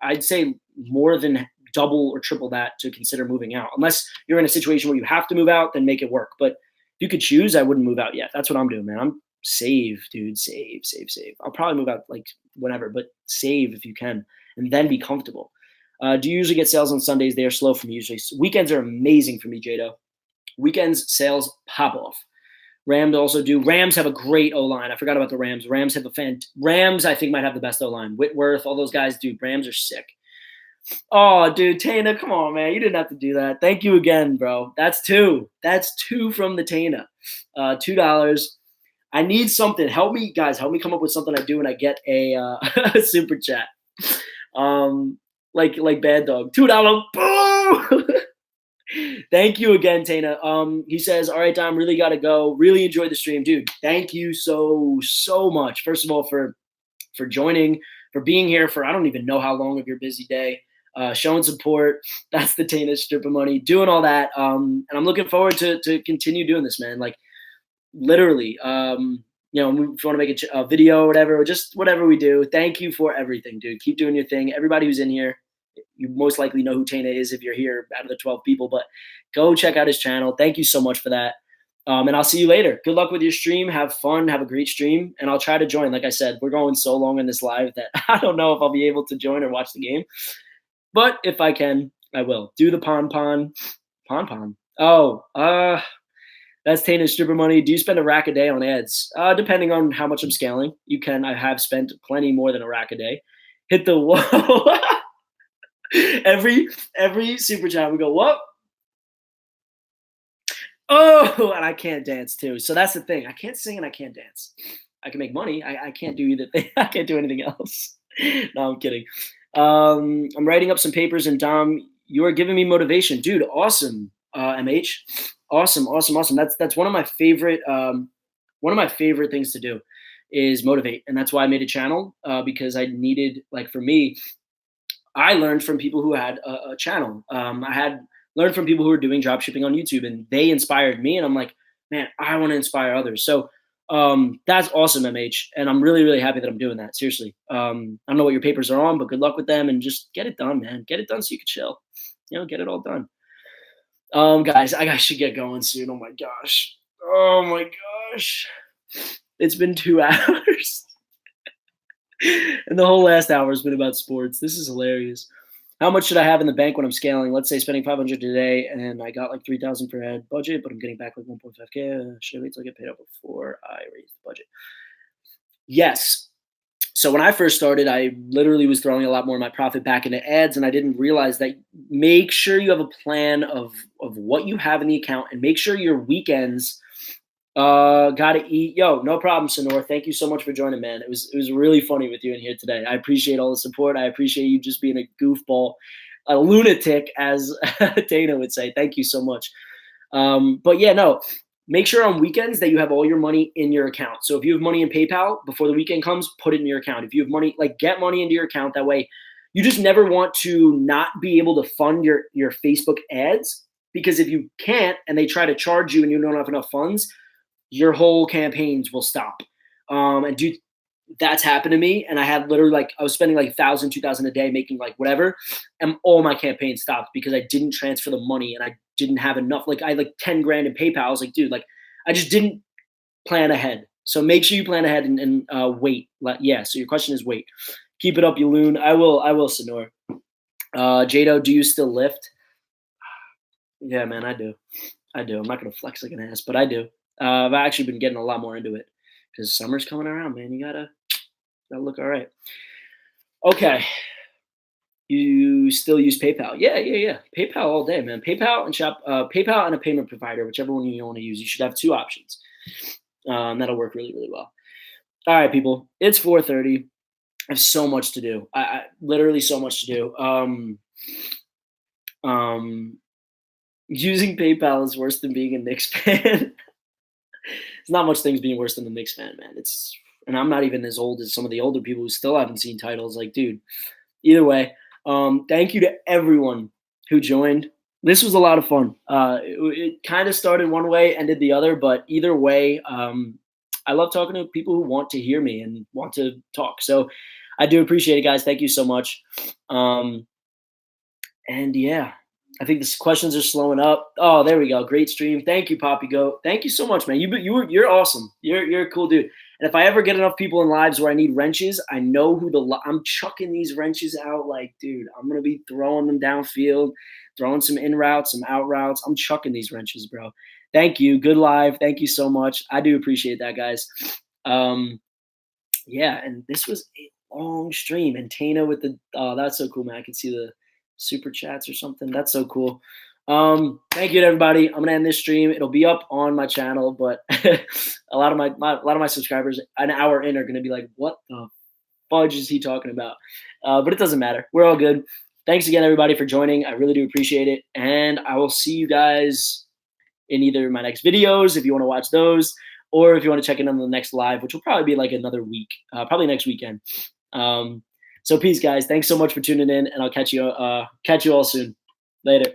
I'd say more than double or triple that to consider moving out. Unless you're in a situation where you have to move out, then make it work. But if you could choose, I wouldn't move out yet. That's what I'm doing, man. I'm save, dude. Save. I'll probably move out like whenever, but save if you can, and then be comfortable. Do you usually get sales on Sundays? They are slow for me usually. Weekends are amazing for me, Jado. Weekends sales pop off. Rams also do. Rams have a great O-line. I forgot about the Rams. Rams, I think, might have the best O-line. Whitworth, all those guys, dude. Rams are sick. Oh, dude, Tana, come on, man. You didn't have to do that. Thank you again, bro. That's two. That's two from the Tana. $2. I need something. Help me, guys. Help me come up with something I do when I get a super chat. Like Bad Dog. $2. Boom! Thank you again, Tana. He says, all right, Dom, really got to go. Really enjoyed the stream. Dude, thank you so much. First of all, for joining, for being here for I don't even know how long of your busy day, showing support. That's the Tana strip of money, doing all that. And I'm looking forward to continue doing this, man. Like literally, if you want to make a video or whatever, or just whatever we do, thank you for everything, dude. Keep doing your thing. Everybody who's in here, you most likely know who Tana is if you're here out of the 12 people, but go check out his channel. Thank you so much for that. And I'll see you later. Good luck with your stream. Have fun. Have a great stream. And I'll try to join. Like I said, we're going so long in this live that I don't know if I'll be able to join or watch the game. But if I can, I will. Do the pon. Oh, that's Tana's stripper money. Do you spend a rack a day on ads? Depending on how much I'm scaling. You can. I have spent plenty more than a rack a day. Hit the whoa. every super chat we go, what? Oh, and I can't dance too. So that's the thing. I can't sing and I can't dance. I can make money. I can't do either thing. I can't do anything else. No, I'm kidding. I'm writing up some papers, and Dom, you are giving me motivation, dude. Awesome, MH. Awesome. That's one of my favorite things to do is motivate, and that's why I made a channel because I needed, like, for me, I learned from people who had a channel. I had learned from people who were doing dropshipping on YouTube, and they inspired me. And I'm like, man, I want to inspire others. So that's awesome, MH. And I'm really, really happy that I'm doing that. Seriously. I don't know what your papers are on, but good luck with them and just get it done, man. Get it done so you can chill. Get it all done. Guys, I should get going soon. Oh my gosh. It's been 2 hours. And the whole last hour has been about sports. This is hilarious. How much should I have in the bank when I'm scaling? Let's say spending $500 today, and I got like $3,000 per head budget, but I'm getting back like 1.5K. Should I wait till I get paid up before I raise the budget? Yes. So when I first started, I literally was throwing a lot more of my profit back into ads, and I didn't realize that. Make sure you have a plan of what you have in the account, and make sure your weekends gotta eat. Yo, no problem, Sonor. Thank you so much for joining, man. It was really funny with you in here today. I appreciate all the support. I appreciate you just being a goofball, a lunatic, as Dana would say. Thank you so much. But yeah, no, make sure on weekends that you have all your money in your account. So if you have money in PayPal before the weekend comes, put it in your account. If you have money, like get money into your account. That way you just never want to not be able to fund your Facebook ads, because if you can't and they try to charge you and you don't have enough funds, your whole campaigns will stop. And dude, that's happened to me. And I had literally like, I was spending like 1,000, 2,000 a day making like whatever. And all my campaigns stopped because I didn't transfer the money and I didn't have enough. Like I had like 10 grand in PayPal. I was like, dude, like I just didn't plan ahead. So make sure you plan ahead and wait. Yeah. So your question is wait. Keep it up, you loon. I will, Sonor. Jado, do you still lift? Yeah, man, I do. I'm not gonna flex like an ass, but I do. I've actually been getting a lot more into it because summer's coming around, man. You gotta look all right. Okay. You still use PayPal? Yeah. PayPal all day, man. PayPal and PayPal and a payment provider, whichever one you want to use. You should have two options. That'll work really, really well. All right, people. It's 4:30. I have so much to do. I literally so much to do. Using PayPal is worse than being a Knicks fan. It's not much things being worse than the Knicks fan, man. And I'm not even as old as some of the older people who still haven't seen titles. Like, dude. Either way, thank you to everyone who joined. This was a lot of fun. It kind of started one way, ended the other, but either way, I love talking to people who want to hear me and want to talk. So I do appreciate it, guys. Thank you so much. And yeah, I think the questions are slowing up. Oh, there we go. Great stream. Thank you, Poppy Goat. Thank you so much, man. You're awesome. You're a cool dude. And if I ever get enough people in lives where I need wrenches, I know who I'm chucking these wrenches out. Like, dude, I'm gonna be throwing them downfield, throwing some in routes, some out routes. I'm chucking these wrenches, bro. Thank you. Good live. Thank you so much. I do appreciate that, guys. Yeah, and this was a long stream. And Tana with the that's so cool, man. I can see the super chats or something. That's so cool. Thank you to everybody. I'm gonna end this stream. It'll be up on my channel, but a lot of my subscribers an hour in are gonna be like, what the fudge is he talking about? But it doesn't matter. We're all good. Thanks again, everybody, for joining. I really do appreciate it. And I will see you guys in either my next videos if you want to watch those, or if you want to check in on the next live, which will probably be like another week, probably next weekend. So peace, guys. Thanks so much for tuning in, and I'll catch you all soon. Later.